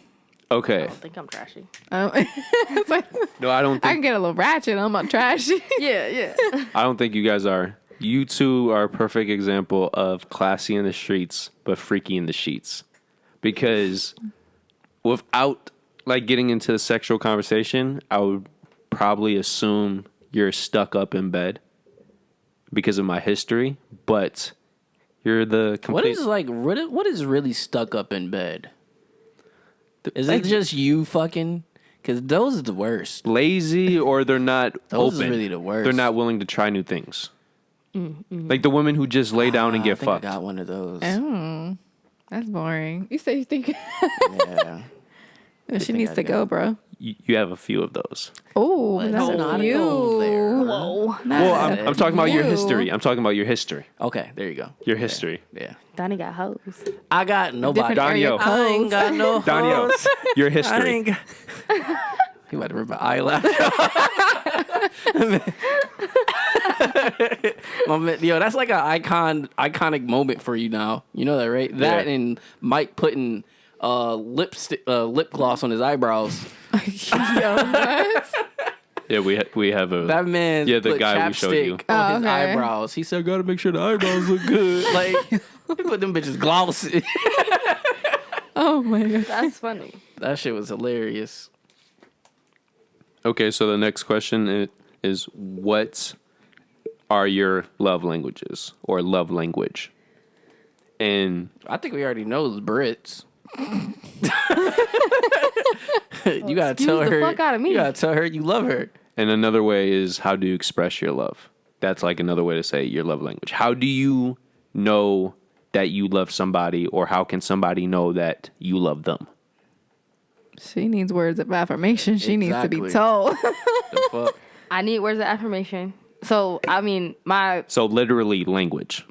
Okay. I think I'm trashy. It's like, No, I don't I think can get a little ratchet. I'm not trashy. Yeah. I don't think you guys are. You two are a perfect example of classy in the streets but freaky in the sheets. Because without like getting into the sexual conversation, I would probably assume you're stuck up in bed because of my history, but you're the complete... What is really stuck up in bed? Is it just you fucking? Because those are the worst. lazy, or they're not Those open. is really the worst. They're not willing to try new things. Like the women who just lay down and I get think fucked. I got one of those. Oh. That's boring. You say you think Yeah. she think needs I to got go, bro. You have a few of those. Oh, Let's that's not you. go there. Whoa. Well, I'm talking about your You. history. I'm talking about your history. Okay, there you go. Your history. Yeah. Donnie got hoes. I got nobody. Different area Donyhal. I ain't got no Donyhal, hoes. your I history. ain't got... You about to rip my eyelash. My man, yo, that's like an iconic moment for you now. You know that, right? That Yeah. and Mike putting lip gloss on his eyebrows. Yo, what? Yeah, we have a... That man, Yeah, the put guy we showed you. chapstick on his Oh, okay. eyebrows. He said, "Gotta make sure the eyebrows look good." Like he put them bitches glossy. Oh my god. That's funny. That shit was hilarious. Okay, so the next question is what are your love languages or love language? And I think we already know the Brits. You gotta excuse tell the her. fuck out of me. You gotta tell her you love her. another way is how do you express your love? That's like another way to say your love language. How do you know that you love somebody, or how can somebody know that you love them? She needs words of affirmation. She needs to be Exactly. told. The fuck? I need words of affirmation. So, I mean, my So literally language.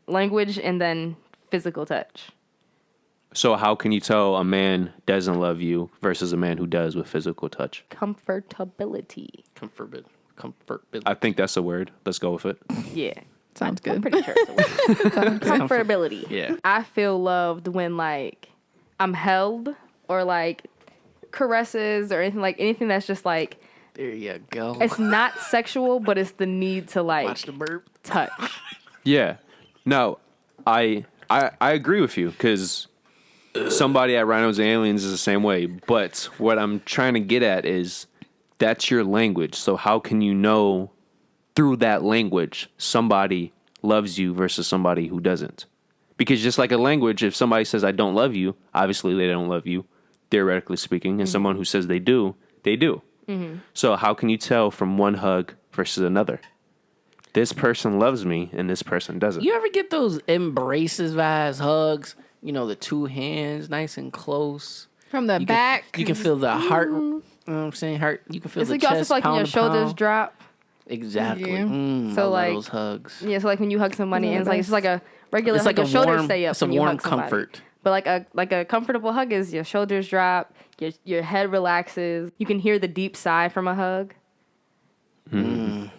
language and then physical touch. So how can you tell a man doesn't love you versus a man who does with physical touch? Comfortability. Comfort. I think that's a word. Let's go with it. Yeah. Sounds I'm good. pretty sure it's a word. Comfortability. Yeah. I feel loved when, like, I'm held or, like, caresses or anything that's just, like, There you go. it's not sexual, but it's the need to, like, Watch the burp. touch. Yeah. No, I agree with you because somebody at Rhinos Aliens is the same way. But what I'm trying to get at is that's your language. So how can you know through that language somebody loves you versus somebody who doesn't? Because just like a language, if somebody says I don't love you, obviously they don't love you, theoretically speaking. And someone who says they do, they do. So how can you tell from one hug versus another? This person loves me and this person doesn't. You ever get those embraces vibes, hugs? You know, the two hands nice and close. From the back. You can feel the heart. You know what I'm saying? Heart. You can feel It's the like you also chest feel like when your pound to shoulders pound. drop. Exactly. Yeah. So So, I like- love those hugs. Yeah, so like when you hug somebody, and it's like a regular It's hug. like a Your shoulders warm. stay up. It's a when you warm hug somebody. comfort. But like a comfortable hug is your shoulders drop, your head relaxes. You can hear the deep sigh from a hug. I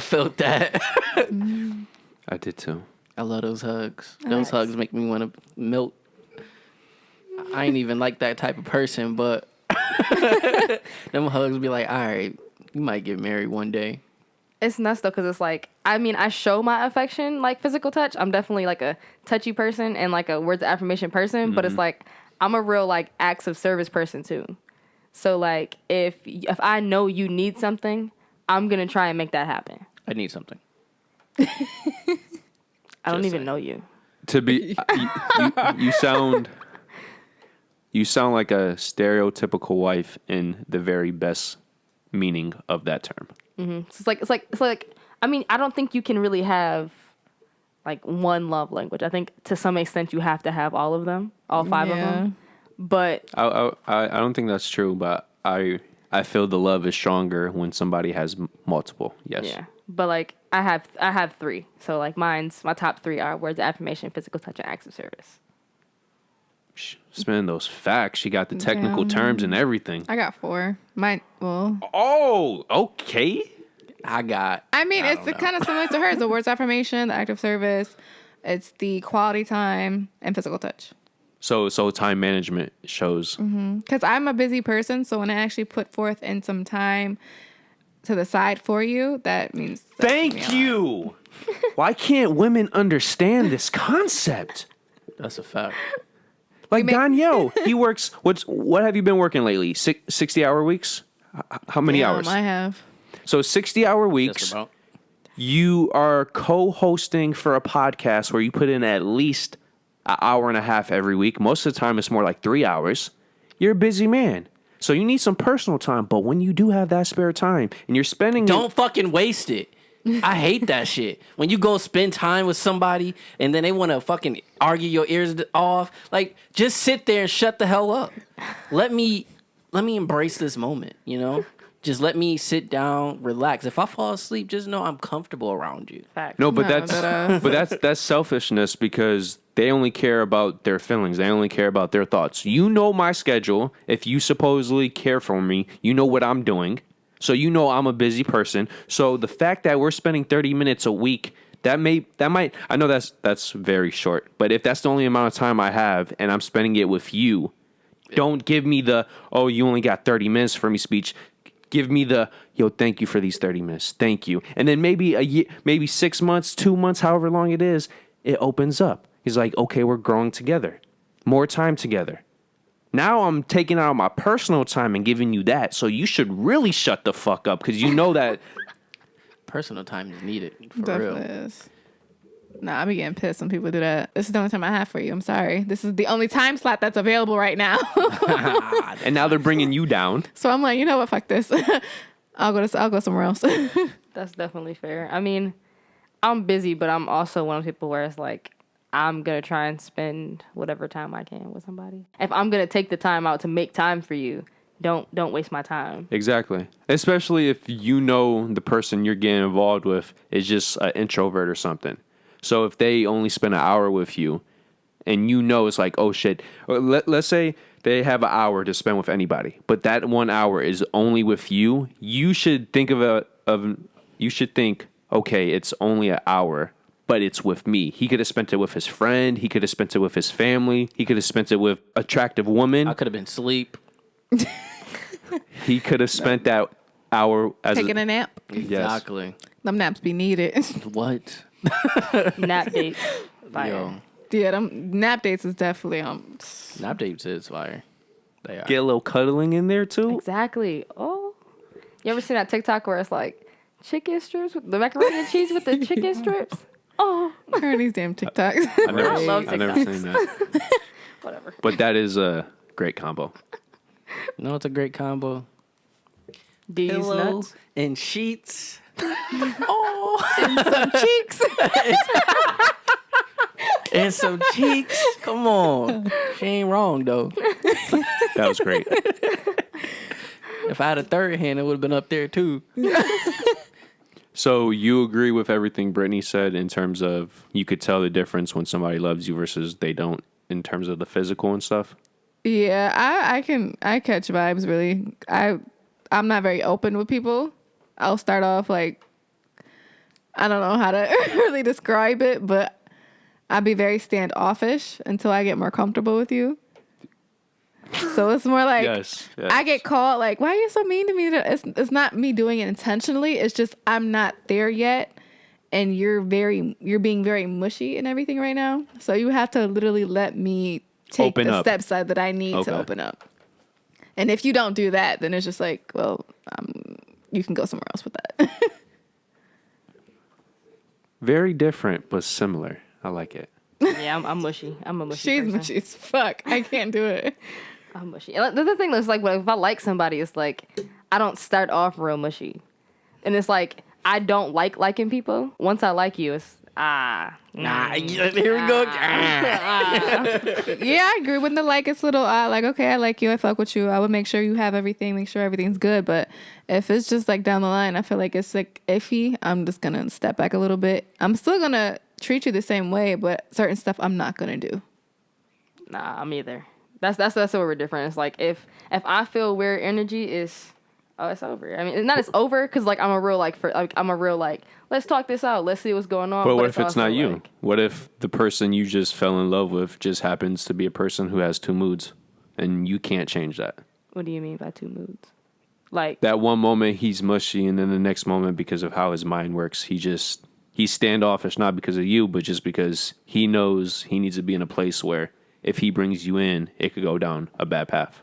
felt that. I did too. I love those hugs. Nice. Those hugs make me want to melt. I ain't even like that type of person, but them hugs be like, all right, you might get married one day. It's nuts though, because it's like, I mean, I show my affection like physical touch. I'm definitely like a touchy person and like a words of affirmation person, but it's like I'm a real like acts of service person too. So like if I know you need something, I'm gonna try and make that happen. I need something. I don't Just even saying. know you. To be, you sound like a stereotypical wife in the very best meaning of that term. It's like I mean, I don't think you can really have like one love language. I think to some extent you have to have all of them, all five of them. But I don't think that's true, but I feel the love is stronger when somebody has multiple. Yes. yeah, but like I have three. So like my top three are words of affirmation, physical touch, and acts of service. Spinning those facts. She got the technical terms and everything. I got 4. Oh, okay. I mean, it's don't know. kind of similar to hers. The words affirmation, the act of service, it's the quality time and physical touch. So time management shows. Because I'm a busy person, so when I actually put forth in some time to the side for you, that means... Thank you. Why can't women understand this concept? That's a fact. Like Donyhal, he works. What have you been working lately? 60-hour weeks? How many hours? I have. So 60-hour Just weeks. about. You are co-hosting for a podcast where you put in at least an hour and a half every week. Most of the time, it's more like 3 hours. You're a busy man. So you need some personal time. But when you do have that spare time and you're spending Don't fucking waste it. I hate that shit. When you go spend time with somebody and then they want to fucking argue your ears off, like just sit there and shut the hell up. Let me embrace this moment, you know? Just let me sit down, relax. If I fall asleep, just know I'm comfortable around you. Fact. No, but No, that's selfishness because they only care about their feelings. They only care about their thoughts. You know my schedule. If you supposedly care for me, you know what I'm doing. So you know I'm a busy person. So the fact that we're spending 30 minutes a week, that might I know that's very short, but if that's the only amount of time I have and I'm spending it with you, don't give me the you only got 30 minutes for me speech. Give me the thank you for these 30 minutes. Thank you. And then maybe a year, maybe 6 months, 2 months, however long it is, it opens up. He's like, okay, we're growing together. More time together. Now I'm taking out my personal time and giving you that. So you should really shut the fuck up because you know that. Personal time is needed, for Definitely real. is. Nah, I be getting pissed when people do that. This is the only time I have for you. I'm sorry. This is the only time slot that's available right now. And now they're bringing you down. So I'm like, you know what? Fuck this. I'll go somewhere else. That's definitely fair. I mean, I'm busy, but I'm also one of those people where it's like, I'm going to try and spend whatever time I can with somebody. If I'm going to take the time out to make time for you, don't waste my time. Exactly. Especially if you know the person you're getting involved with is just an introvert or something. So if they only spend an hour with you and you know it's like, oh shit, let's say they have an hour to spend with anybody, but that 1 hour is only with you, you should think okay, it's only an hour, but it's with me. He could have spent it with his friend. He could have spent it with his family. He could have spent it with attractive woman. I could have been asleep. He could have spent that hour as Taking a nap. Yes. Exactly. Them naps be needed. What? Nap dates. Fire. Yo, Yeah, them nap dates is definitely nap dates is fire. They are. Get a little cuddling in there too. Exactly. Oh, you ever seen that TikTok where it's like chicken strips with the macaroni and cheese with the chicken strips? Oh, her these damn TikToks. I love never TikToks. seen that. whatever. But that is a great combo. No, it's a great combo. These Pillow nuts. and sheets. Cheeks. and some cheeks. Come on. She ain't wrong, though. That was great. If I had a third hand, it would have been up there, too. So you agree with everything Brittany said in terms of you could tell the difference when somebody loves you versus they don't in terms of the physical and stuff? Yeah, I catch vibes really. I'm not very open with people. I'll start off like, I don't know how to really describe it, but I'll be very standoffish until I get more comfortable with you. So it's more like, Yes. I get called like, why are you so mean to me? It's not me doing it intentionally. It's just I'm not there yet, and you're being very mushy and everything right now. So you have to literally let me take Open the up. steps that I need Okay. to open up. And if you don't do that, then it's just like, well, you can go somewhere else with that. Very different, but similar. I like it. Yeah, I'm mushy. I'm a mushy She's person. mushy as fuck. I can't do it. I'm mushy. And the thing is, like, if I like somebody, it's like, I don't start off real mushy. And it's like, I don't like liking people. Once I like you, it's, Nah, here we go. Yeah, I agree. When the like it's little odd, like, okay, I like you, I fuck with you, I would make sure you have everything, make sure everything's good. But if it's just like down the line, I feel like it's like iffy, I'm just gonna step back a little bit. I'm still gonna treat you the same way, but certain stuff I'm not gonna do. nah, I'm either. That's where we're different. It's like, if I feel weird energy, is, oh, it's over. I mean, it's not it's over, because like I'm a real let's talk this out, let's see what's going on. But what if it's also not you? like- What if the person you just fell in love with just happens to be a person who has two moods and you can't change that? What do you mean by two moods? Like, That one moment he's mushy, and then the next moment, because of how his mind works, he's standoffish, not because of you, but just because he knows he needs to be in a place where if he brings you in, it could go down a bad path.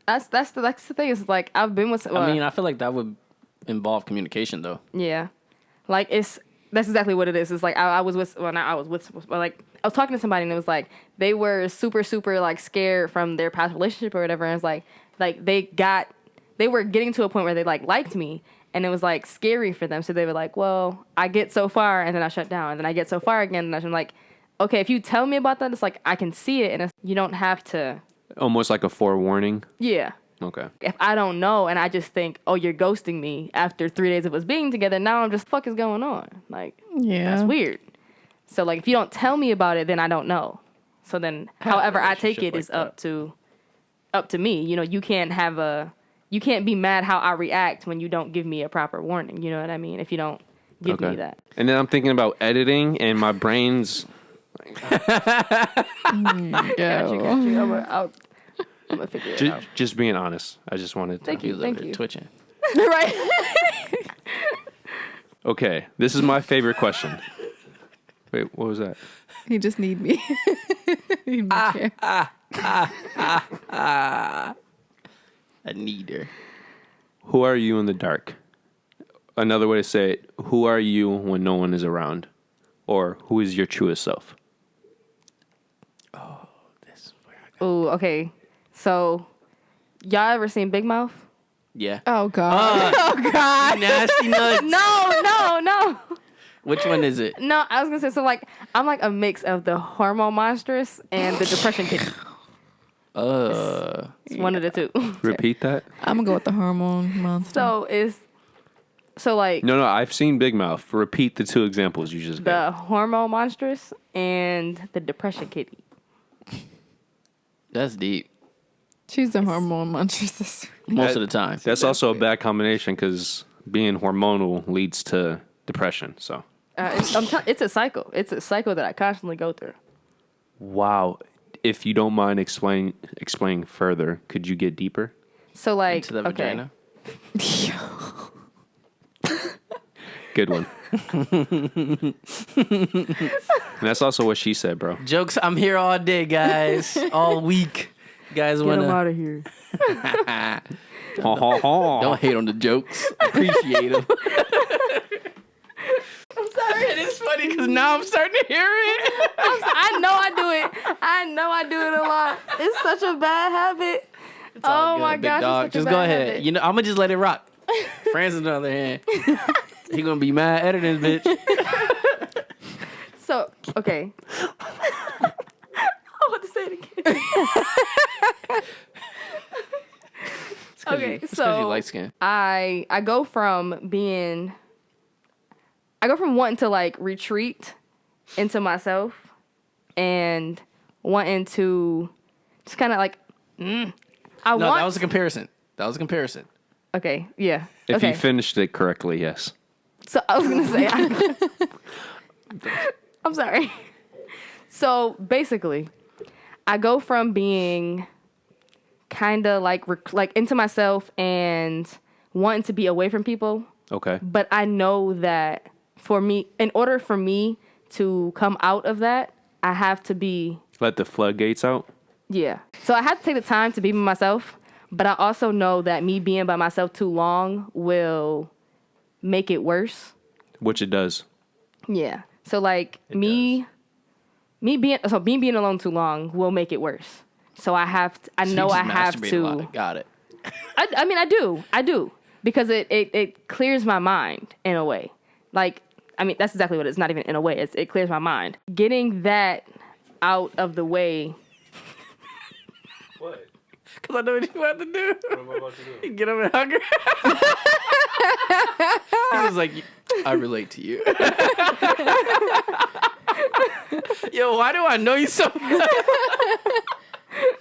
that's the thing. Is like, I've been with. I mean, I feel like that would involve communication, though. Yeah, like that's exactly what it is. It's like I was with like I was talking to somebody, and it was like they were super like scared from their past relationship or whatever, and it's like they were getting to a point where they like liked me, and it was like scary for them. So they were like, well, I get so far and then I shut down, and then I get so far again, and I'm like, okay, if you tell me about that, it's like I can see it, and you don't have to. Almost like a forewarning. Yeah. Okay. If I don't know and I just think, oh, you're ghosting me after 3 days of us being together, now I'm just, fuck is going on? Like, Yeah. that's weird. So, like, if you don't tell me about it, then I don't know. So then, however I take it is up to me. You know, you can't be mad how I react when you don't give me a proper warning. You know what I mean? If you don't give me that. And then I'm thinking about editing, and my brain's Got you. I'm gonna figure it out. just being honest. I just wanted to. Thank you. Twitching. Right. Okay, this is my favorite question. Wait, what was that? He just need me. Need my chair. I need her. Who are you in the dark? Another way to say it, who are you when no one is around? Or who is your truest self? This is where I go. Ooh, okay. So, y'all ever seen Big Mouth? Yeah. Oh God. Oh God. Nasty nuts. No. Which one is it? No, I was gonna say, so like, I'm like a mix of the hormone monstrous and the depression kid. It's one of the two. Repeat that? I'm gonna go with the hormone monster. So like No, I've seen Big Mouth. Repeat the two examples you just gave. the hormone monstrous and the depression kitty. That's deep. She's the hormone monster. Most of the time. That's also a bad combination because being hormonal leads to depression. So, It's a cycle. It's a cycle that I constantly go through. wow. If you don't mind explaining further, could you get deeper? So like, To the vagina. Good one. And that's also what she said, bro. Jokes. I'm here all day, guys. All week. You guys Get him wanna out of here. don't hate on the jokes. Appreciate them. I'm sorry. It's funny because now I'm starting to hear it. I know I do it a lot. It's such a bad habit. All Oh good, my big gosh, dog. it's such a Just go bad ahead. habit. You know, I'm gonna just let it rock. Francis, on the other hand, he gonna be mad editing this bitch. So, okay. Especially light skin. I go from wanting to like retreat into myself and wanting to just kind of like That was a comparison. Okay, yeah. If okay. you finished it correctly, yes. So I was gonna say, I'm sorry. So basically, I go from being kind of like into myself and wanting to be away from people. Okay. But I know that for me, in order for me to come out of that, I have to be Let the floodgates out. Yeah. So I have to take the time to be with myself, but I also know that me being by myself too long will make it worse. Which it does. Yeah. So like me being alone too long will make it worse. So I have to, I know I have to. Got it. I mean, I do because it clears my mind in a way. Like, I mean, that's exactly what it's not even in a way. It clears my mind. Getting that out of the way. What? Because I know what you about to do. What am I about to do? Get up and hug her. He was like, I relate to you. Yo, why do I know you so much?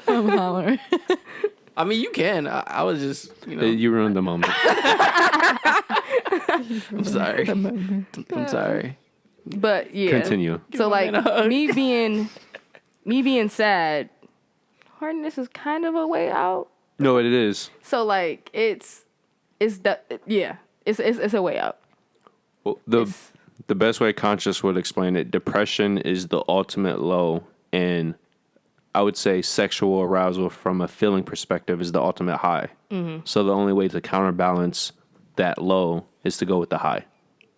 I'm hollering. I mean, you can. I was just, You ruined the moment. I'm sorry. I'm sorry. But yeah. Continue. So like me being sad, hardness is kind of a way out. No, it is. So like it's a way out. Well, the best way Conscious would explain it, depression is the ultimate low, and I would say sexual arousal from a feeling perspective is the ultimate high. Mm-hmm. So the only way to counterbalance that low is to go with the high.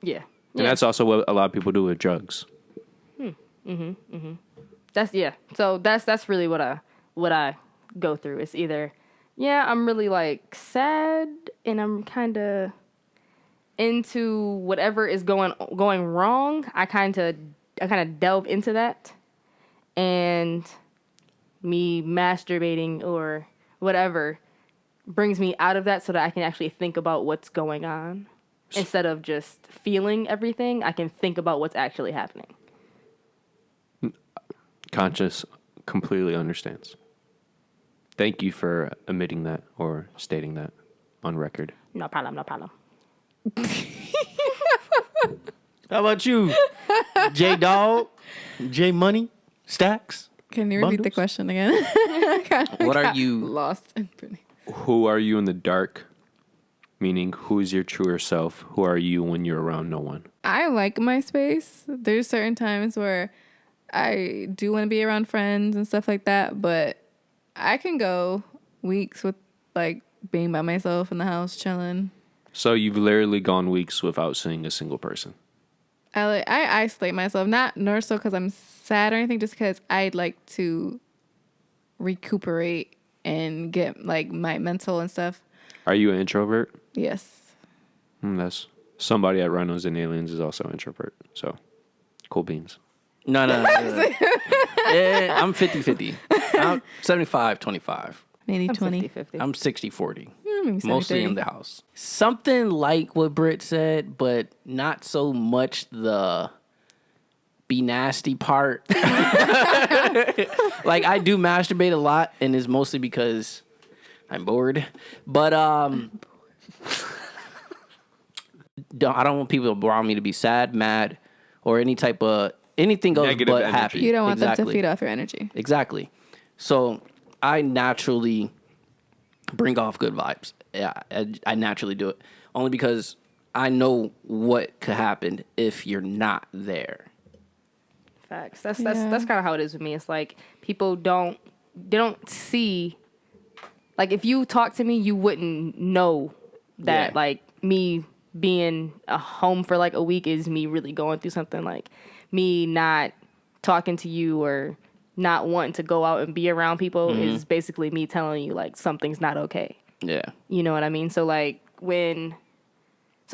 Yeah. And that's also what a lot of people do with drugs. So that's really what I go through. It's either I'm really like sad and I'm kind of into whatever is going wrong. I kind of delve into that, and me masturbating or whatever brings me out of that so that I can actually think about what's going on. Instead of just feeling everything, I can think about what's actually happening. Conscious completely understands. Thank you for admitting that or stating that on record. No problem. How about you? J Dog? J Money? Stacks? Can you repeat the Bundles? question again? What are you? Lost in Brittany. Who are you in the dark? Meaning, who's your truer self? Who are you when you're around no one? I like my space. There's certain times where I do want to be around friends and stuff like that, but I can go weeks with like being by myself in the house chilling. So you've literally gone weeks without seeing a single person. I isolate myself, not nor so because I'm sad or anything, just because I'd like to recuperate and get like my mental and stuff. Are you an introvert? Yes. That's somebody at Rhinos and Aliens is also an introvert. So, cool beans. No. I'm 50-50. I'm 75-25. Maybe I'm 20. 50-50. I'm 60-40. Maybe 70, Mostly 30. in the house. Something like what Brit said, but not so much the be nasty part. Like, I do masturbate a lot, and it's mostly because I'm bored. But I don't want people around me to be sad, mad, or anything else Negative but energy. happy. You don't want them to Exactly. feed off your energy. Exactly. So I naturally bring off good vibes. Yeah, I naturally do it. Only because I know what could happen if you're not there. Facts. That's kind of how it is with me. It's like people don't see. Like if you talk to me, you wouldn't know that Yeah. like me being home for like a week is me really going through something. Like me not talking to you or not wanting to go out and be around people is basically me telling you like something's not okay. Yeah. You know what I mean? So like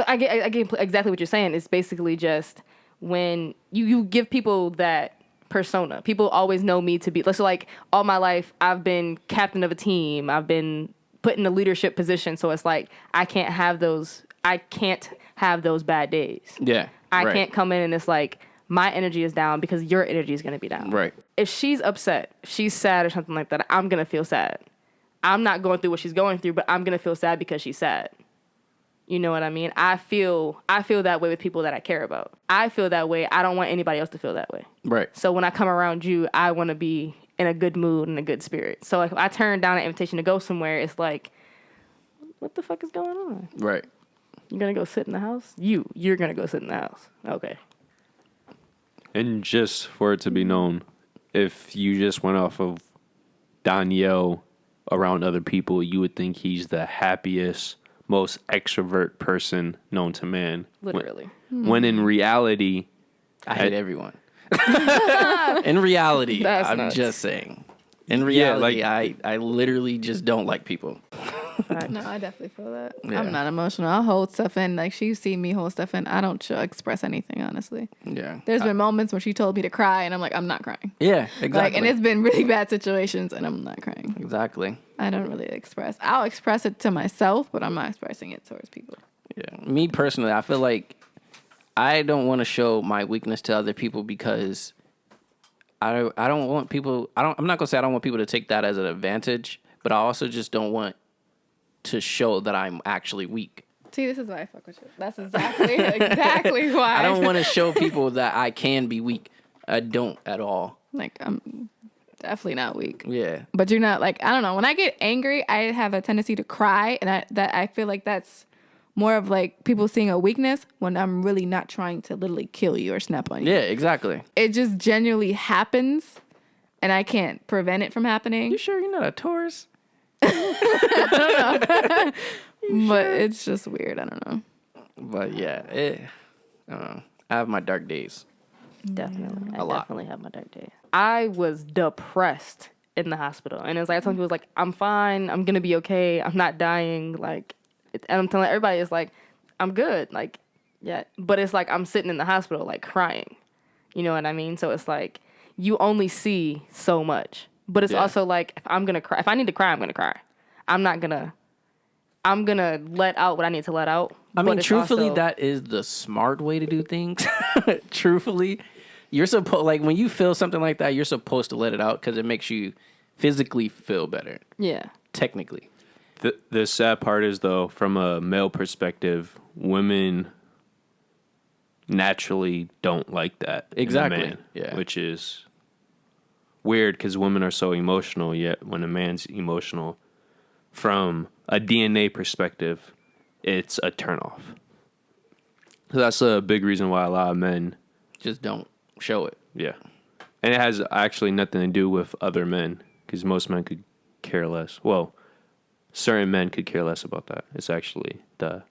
I get exactly what you're saying. It's basically just when you give people that persona. People always know me to be so like all my life I've been captain of a team. I've been put in a leadership position. So it's like, I can't have those bad days. Yeah. I right. can't come in and it's like, my energy is down because your energy is going to be down. Right. If she's upset, she's sad or something like that, I'm going to feel sad. I'm not going through what she's going through, but I'm going to feel sad because she's sad. You know what I mean? I feel that way with people that I care about. I feel that way. I don't want anybody else to feel that way. Right. So when I come around you, I want to be in a good mood and a good spirit. So if I turn down an invitation to go somewhere, it's like, what the fuck is going on? Right. You're going to go sit in the house? You're going to go sit in the house. Okay. And just for it to be known, if you just went off of Donyhal around other people, you would think he's the happiest, most extrovert person known to man. Literally. When in reality, I hate everyone. In reality, That's I'm nuts. just saying. In reality, I literally just don't like people. No, I definitely feel that. Yeah. I'm not emotional. I'll hold stuff in. Like, she's seen me hold stuff in. I don't express anything, honestly. Yeah. There's been moments when she told me to cry, and I'm like, I'm not crying. Yeah, exactly. Like, and it's been really bad situations, and I'm not crying. Exactly. I don't really express. I'll express it to myself, but I'm not expressing it towards people. Yeah. Me personally, I feel like I don't want to show my weakness to other people because I don't want people. I'm not gonna say I don't want people to take that as an advantage, but I also just don't want to show that I'm actually weak. See, this is why I fuck with you. That's exactly why. I don't want to show people that I can be weak. I don't at all. Like, I'm definitely not weak. Yeah. But you're not, like, I don't know. When I get angry, I have a tendency to cry, and I feel like that's more of like people seeing a weakness when I'm really not trying to literally kill you or snap on you. Yeah, exactly. It just genuinely happens, and I can't prevent it from happening. You sure you're not a Taurus? But it's just weird. I don't know. But yeah, I don't know. I have my dark days. Definitely. A lot. Definitely have my dark days. I was depressed in the hospital. And it's like, I told people, like, I'm fine. I'm going to be okay. I'm not dying. Like, and I'm telling everybody, it's like, I'm good. Like, yeah. But it's like, I'm sitting in the hospital, like, crying. You know what I mean? So it's like, you only see so much. But it's also like, if I'm going to cry, if I need to cry, I'm going to cry. I'm going to let out what I need to let out. I mean, But it's truthfully, also- that is the smart way to do things. Truthfully, you're supposed, like, when you feel something like that, you're supposed to let it out because it makes you physically feel better. Yeah. Technically. the sad part is, though, from a male perspective, women naturally don't like that. in a Exactly, man, yeah. Which is weird because women are so emotional, yet when a man's emotional, from a DNA perspective, it's a turnoff. So that's a big reason why a lot of men, Just don't show it. yeah. And it has actually nothing to do with other men because most men could care less. Well, certain men could care less about that. It's actually the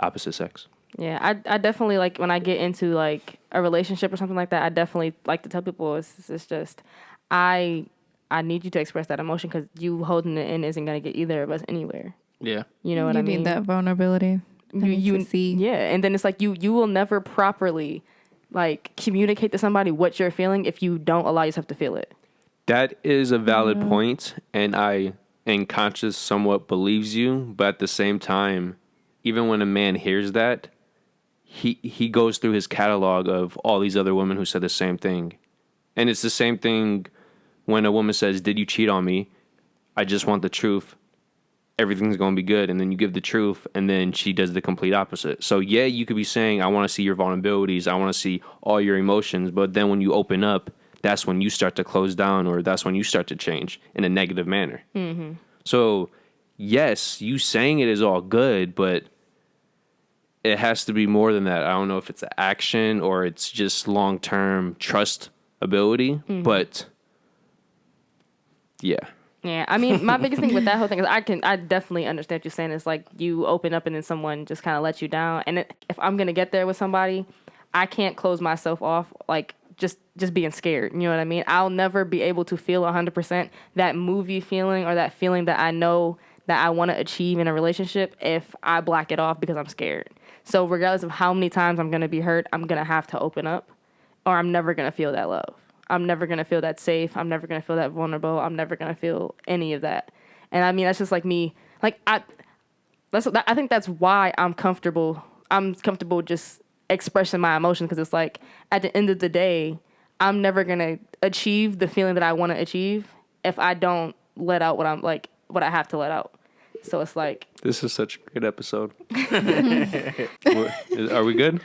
opposite sex. Yeah, I definitely, like, when I get into, like, a relationship or something like that, I definitely like to tell people it's just, I need you to express that emotion because you holding it in isn't going to get either of us anywhere. Yeah. You know what I mean? You need that vulnerability. You see. Yeah, and then it's like you will never properly, like, communicate to somebody what you're feeling if you don't allow yourself to feel it. That is a valid point, and I, in conscious, somewhat believes you. But at the same time, even when a man hears that, he goes through his catalog of all these other women who said the same thing. And it's the same thing when a woman says, "Did you cheat on me? I just want the truth. Everything's going to be good." And then you give the truth, and then she does the complete opposite. So, yeah, you could be saying, "I want to see your vulnerabilities. I want to see all your emotions." But then when you open up, that's when you start to close down, or that's when you start to change in a negative manner. Mm-hmm. So, yes, you saying it is all good, but it has to be more than that. I don't know if it's an action or it's just long-term trust ability, but yeah. Yeah, I mean, my biggest thing with that whole thing is I definitely understand what you're saying. It's like you open up and then someone just kind of lets you down. And if I'm going to get there with somebody, I can't close myself off, like, just being scared. You know what I mean? I'll never be able to feel 100% that movie feeling or that feeling that I know that I want to achieve in a relationship if I black it off because I'm scared. So regardless of how many times I'm going to be hurt, I'm going to have to open up or I'm never going to feel that love. I'm never going to feel that safe. I'm never going to feel that vulnerable. I'm never going to feel any of that. And I mean, that's just like me like I think that's why I'm comfortable just expressing my emotions, because it's like at the end of the day, I'm never gonna achieve the feeling that I want to achieve if I don't let out what I have to let out. So it's like, This is such a great episode. Are we good?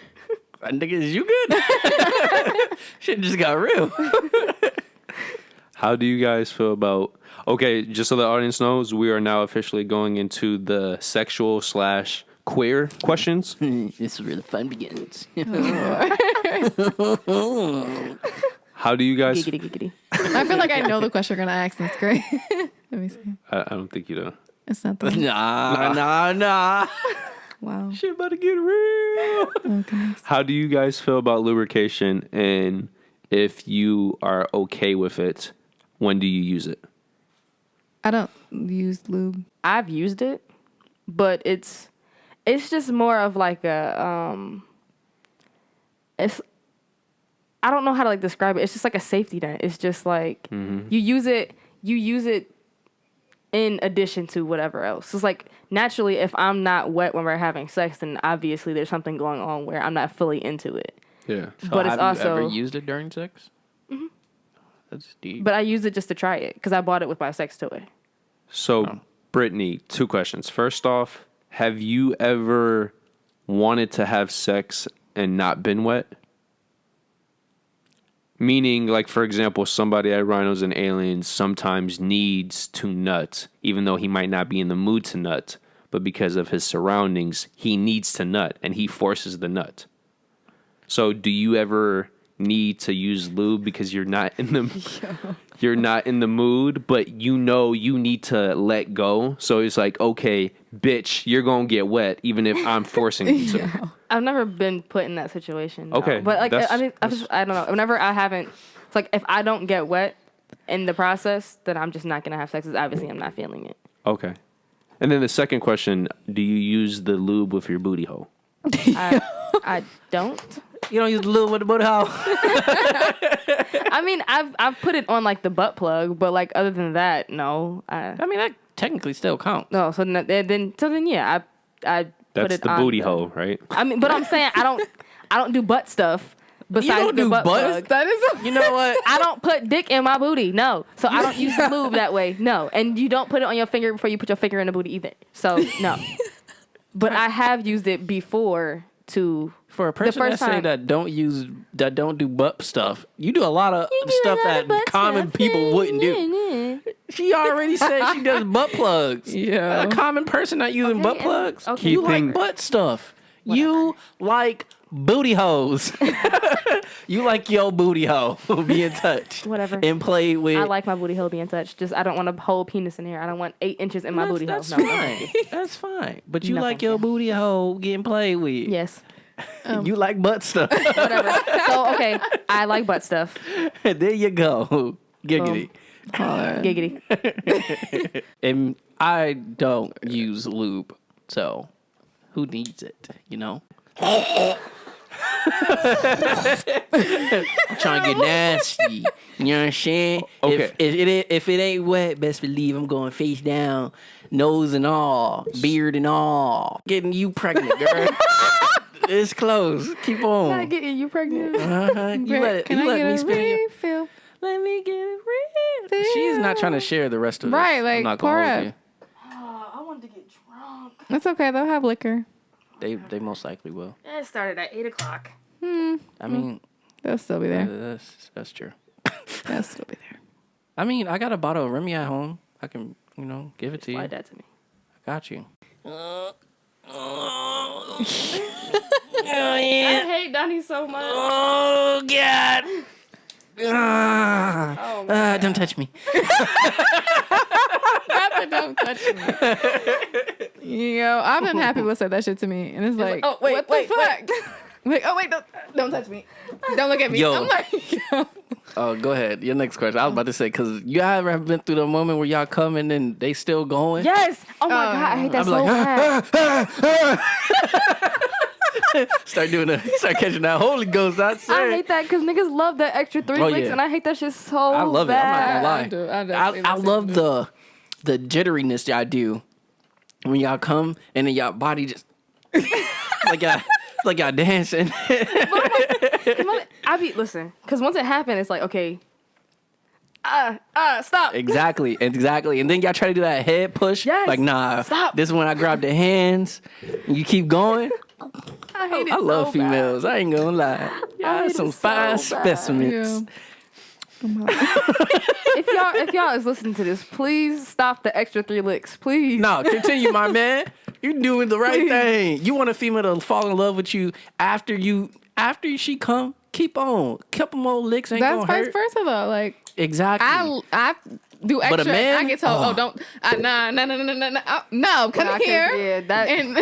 I think is you good? Shit just got real. How do you guys feel about... Okay, just so the audience knows, we are now officially going into the sexual / queer questions. This is where the fun begins. How do you guys... giggity giggity. I feel like I know the question you're gonna ask. That's great. Let me see. I don't think you do. It's not the Nah. wow. Shit about to get real. Okay. How do you guys feel about lubrication, and if you are okay with it, when do you use it? I don't use lube. I've used it, but it's just more of like a it's, I don't know how to like describe it. It's just like a safety net. It's just like you use it in addition to whatever else. It's like naturally, if I'm not wet when we're having sex, then obviously there's something going on where I'm not fully into it. Yeah. So But it's have also- you ever used it during sex? Mm-hmm. That's deep. But I used it just to try it because I bought it with my sex toy. So, Brittany, 2 questions. First off, have you ever wanted to have sex and not been wet? Meaning, like, for example, somebody at Rhinos and Aliens sometimes needs to nut, even though he might not be in the mood to nut. But because of his surroundings, he needs to nut, and he forces the nut. So, do you ever need to use lube because you're not in the mood, but you know you need to let go? So it's like, okay, bitch, you're gonna get wet, even if I'm forcing you to. I've never been put in that situation. No. Okay, But like, that's- I mean, I don't know. Whenever I haven't, it's like if I don't get wet in the process, then I'm just not gonna have sex. 'Cause obviously, I'm not feeling it. Okay. And then the second question, do you use the lube with your booty hole? I don't. You don't use the lube with the booty hole? I mean, I've put it on like the butt plug, but like other than that, no. I mean, that technically still counts. No. So then yeah, I put That's it the on booty hole, right? I mean, but I'm saying I don't do butt stuff besides don't the do butt butt? plug. That is. You know what? I don't put dick in my booty. No. So I don't use lube that way. No. And you don't put it on your finger before you put your finger in the booty either. So no. But I have used it before to. For a person that first say time- that don't do butt stuff, you do a lot of stuff that common people wouldn't do. She already said she does butt plugs. Yeah. A common person not using butt and- plugs. okay. You Keeping- like butt stuff. You like booty holes. You like your booty hole being touched. Whatever. And played with. I like my booty hole being touched. Just I don't want a whole penis in here. I don't want 8 inches in my booty hole. That's No. fine. That's fine. But you No, like thank your you. booty hole getting played with. Yes. You like butt stuff. Whatever. So okay, I like butt stuff. There you go. Giggity. Giggity. And I don't use lube, so who needs it, you know? I'm trying to get nasty. You know what I'm saying? Okay. If it ain't wet, best believe I'm going face down, nose and all, beard and all. Getting you pregnant, girl. It's close. Keep on. Not getting you pregnant. You let Can I me get a spin your... refill? Let me get it real. She's not trying to share the rest of this. Right, I'm like, not gonna pour hold up. you. I wanted to get drunk. That's okay. They'll have liquor. They most likely will. It started at 8:00. I mean, They'll still be there. that's true. They'll still be there. I mean, I got a bottle of Remy at home. I can, give it to you. Slide that to me. I got you. I hate Donnie so much. Oh God! Don't touch me. Don't touch me. Yo, I've been happy with said that shit to me, and it's like, oh, wait, what wait, the fuck? Like, oh wait, don't touch me. Don't look at me. Yo. I'm like, yo. Oh, go ahead. Your next question. I was about to say, because you ever have been through the moment where y'all come and then they still going? Yes. Oh my God, I hate that so bad. Start catching that Holy Ghost. I hate that because niggas love that extra 3 Oh, licks, yeah. and I hate that shit so I love it. I'm not bad. gonna lie. I I love the jitteriness that I do when y'all come and then y'all body just like y'all dancing. Listen, because once it happened, it's like, okay, stop. Exactly. And then y'all try to do that head push. Yes. Like, nah, Stop. this is when I grab the hands and you keep going. I hate it I love so females. I ain't gonna lie. Y'all hate some it so fine bad. specimens. If y'all is listening to this, please stop the extra 3 licks, please. No, continue, my man. You're doing the right thing. You want a female to fall in love with you after she come? Keep on. Couple more licks ain't That's gonna vice hurt. versa though. Like Exactly. I do extra. But a man- I get told, oh. don't. No, come here. Yeah, that. And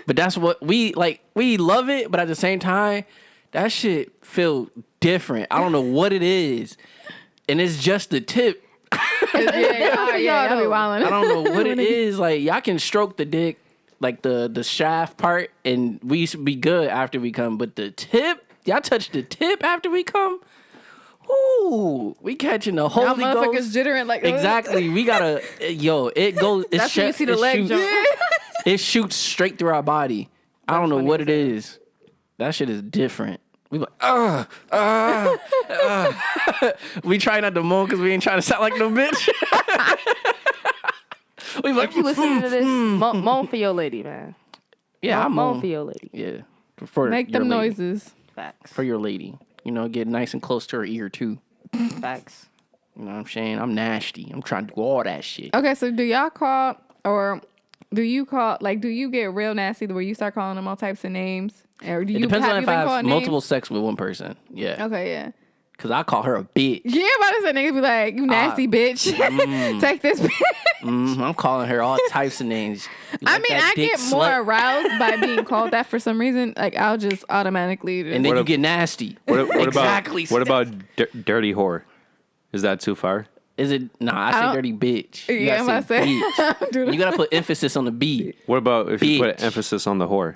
But that's what we like. We love it, but at the same time, that shit feel different. I don't know what it is, and it's just the tip. y'all be wilding. I don't know what it is. Like y'all can stroke the dick, like the shaft part, and we should be good after we come. But the tip, y'all touch the tip after we come. Ooh, we catching the Y'all Holy motherfuckers Ghost. jittering like Exactly. We gotta, it goes. That's when you see the leg jump. It shoots straight through our body. I don't know funny what as it hell. is. That shit is different. We like, we try not to moan because we ain't trying to sound like no bitch. We like, If you listening to this, moan for your lady, man. yeah, I'm moan on for your lady. Yeah, for Make your them lady. noises. Facts. For your lady. You know, get nice and close to her ear too. Facts. You know what I'm saying? I'm nasty. I'm trying to do all that shit. Okay, so do y'all call or do you get real nasty where you start calling them all types of names? Or do It you depends have on you if been I have calling multiple names? sex with one person. Yeah. Okay, yeah. Because I call her a bitch. Yeah, about to say niggas be like, you nasty bitch. Take this bitch. I'm calling her all types of names. You I like mean, that I dick get more slut? aroused by being called that for some reason. Like, I'll just automatically just... And then What you if- get nasty. What Exactly. about dirty whore? Is that too far? Is it? Nah, I say don't- dirty bitch. You Yeah, I'm gotta about to say. bitch. Do You gotta put emphasis on the B. What about if you put Bitch. emphasis on the whore?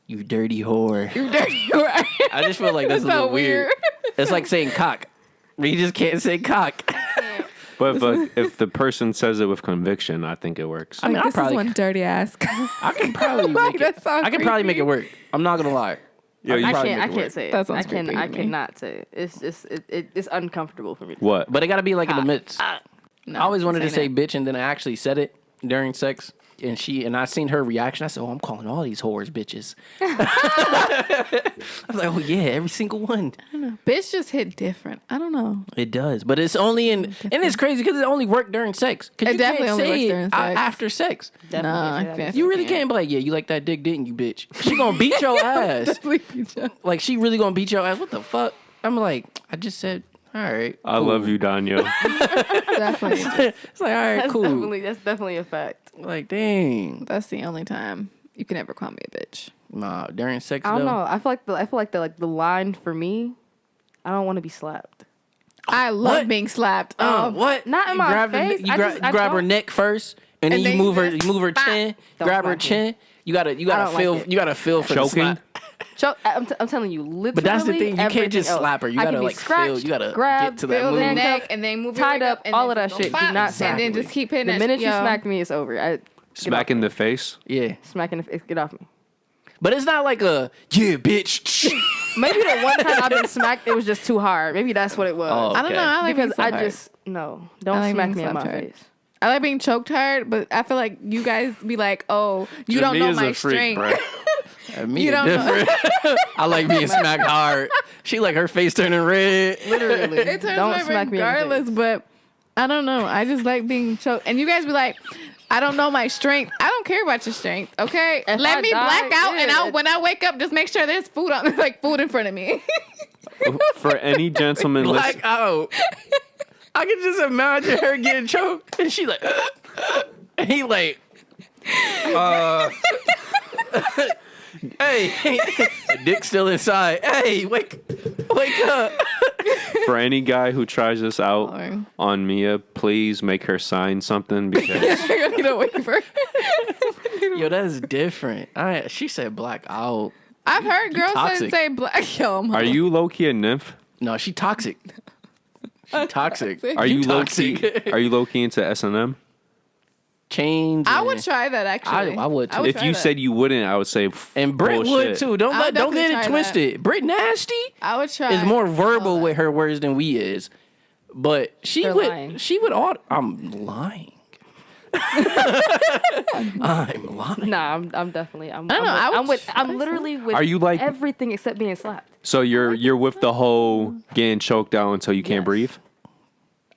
You dirty whore. you dirty. Right? I just feel like that's a so little weird. weird. It's like saying cock. But you just can't say cock. But if the person says it with conviction, I think it works. I mean, Like, I this probably, is one dirty ass. I can probably Like, make that it. sounds I can probably make it creepy. work. I'm not gonna lie. Yo, I you- can I probably can't. make I it work. can't say it. That sounds creepy to I me. cannot say it. It's just. It's uncomfortable for me. What? But it gotta be like in the midst. No, I always wanted to say that. bitch, and then I actually said it during sex. And I seen her reaction. I said, "Oh, I'm calling all these whores bitches." I was like, "Oh yeah, every single one." Bitch just hit different. I don't know. It does, but it's only in, and it's crazy because it only worked during sex. Because It you definitely can't only say works it during sex. after sex. Definitely Nah, can't say I that. can't. You really can't be like, "Yeah, you like that dick, didn't you, bitch?" She gonna beat your ass. Like she really gonna beat your ass. What the fuck? I'm like, I just said, all right. I love you, Daniel. Definitely. It's like, all right, That's cool. that's definitely a fact. Like, dang. That's the only time you can ever call me a bitch. Nah, during sex I don't though. know. I feel like the line for me. I don't want to be slapped. I love What? being slapped. What? not in You my grab the- face. you I grab, just- you I grab her don't- neck first, and then And you then move her. just You move her bop. chin. Don't Grab her slap me. chin. You gotta don't like feel. it. You gotta feel for the Choking? slap. I'm telling you, literally. But that's the thing. You can't everything just else. slap her. You I gotta can be like feel. scratched, You gotta grab, get to that Feel move. the handcuffed, neck and then move your tied leg up, and all then of that just go shit. Do bop. not slap And then me. just keep hitting The that minute you yo. smack me, it's over. Smack in the face. Yeah, Smacking the get off me. but it's not like a bitch. Maybe the one time I've been smacked, it was just too hard. Maybe that's what it was. Oh, I don't know. I like because being I slapped just no. I Don't like smack being me in my slapped hard. face. I like being choked hard, but I feel like you guys be like, oh, you don't know Jamea's my a freak, strength. bruh. Me You don't know. different. I like being smacked hard. She like her face turning red. Literally, It turns don't red smack me in the regardless, face. but I don't know. I just like being choked. And you guys be like, I don't know my strength. I don't care about your strength, okay? If Let I me die, black out, and yeah. when I wake up, just make sure there's food on, like food in front of me. For any gentleman Black listening, out. I can just imagine her getting choked, and she like, and he like, hey, dick's still inside. Hey, wake up. for any guy who tries this out Sorry. on Mia, please make her sign something because You're gonna need a waiver. Yo, that's different. She said black out. I've heard girls toxic. say black. Yo, I'm are you low key a nymph? No, she toxic. She toxic. Are you low key? toxic? Are you low key into S&M? chains. I and- would try that actually. I would too. would If try you that. said you wouldn't, I would say And Brit would bullshit. too. Don't I would get definitely it try twisted. Brit nasty I would try. is more verbal all with her words than we is. But They're lying. she would I'm lying. I'm lying. Nah, I'm definitely. I'm. I don't know, I'm, I would I'm with. try I'm literally with. Are you like- everything except being slapped? So you're with the whole getting choked out until you can't Yes. breathe?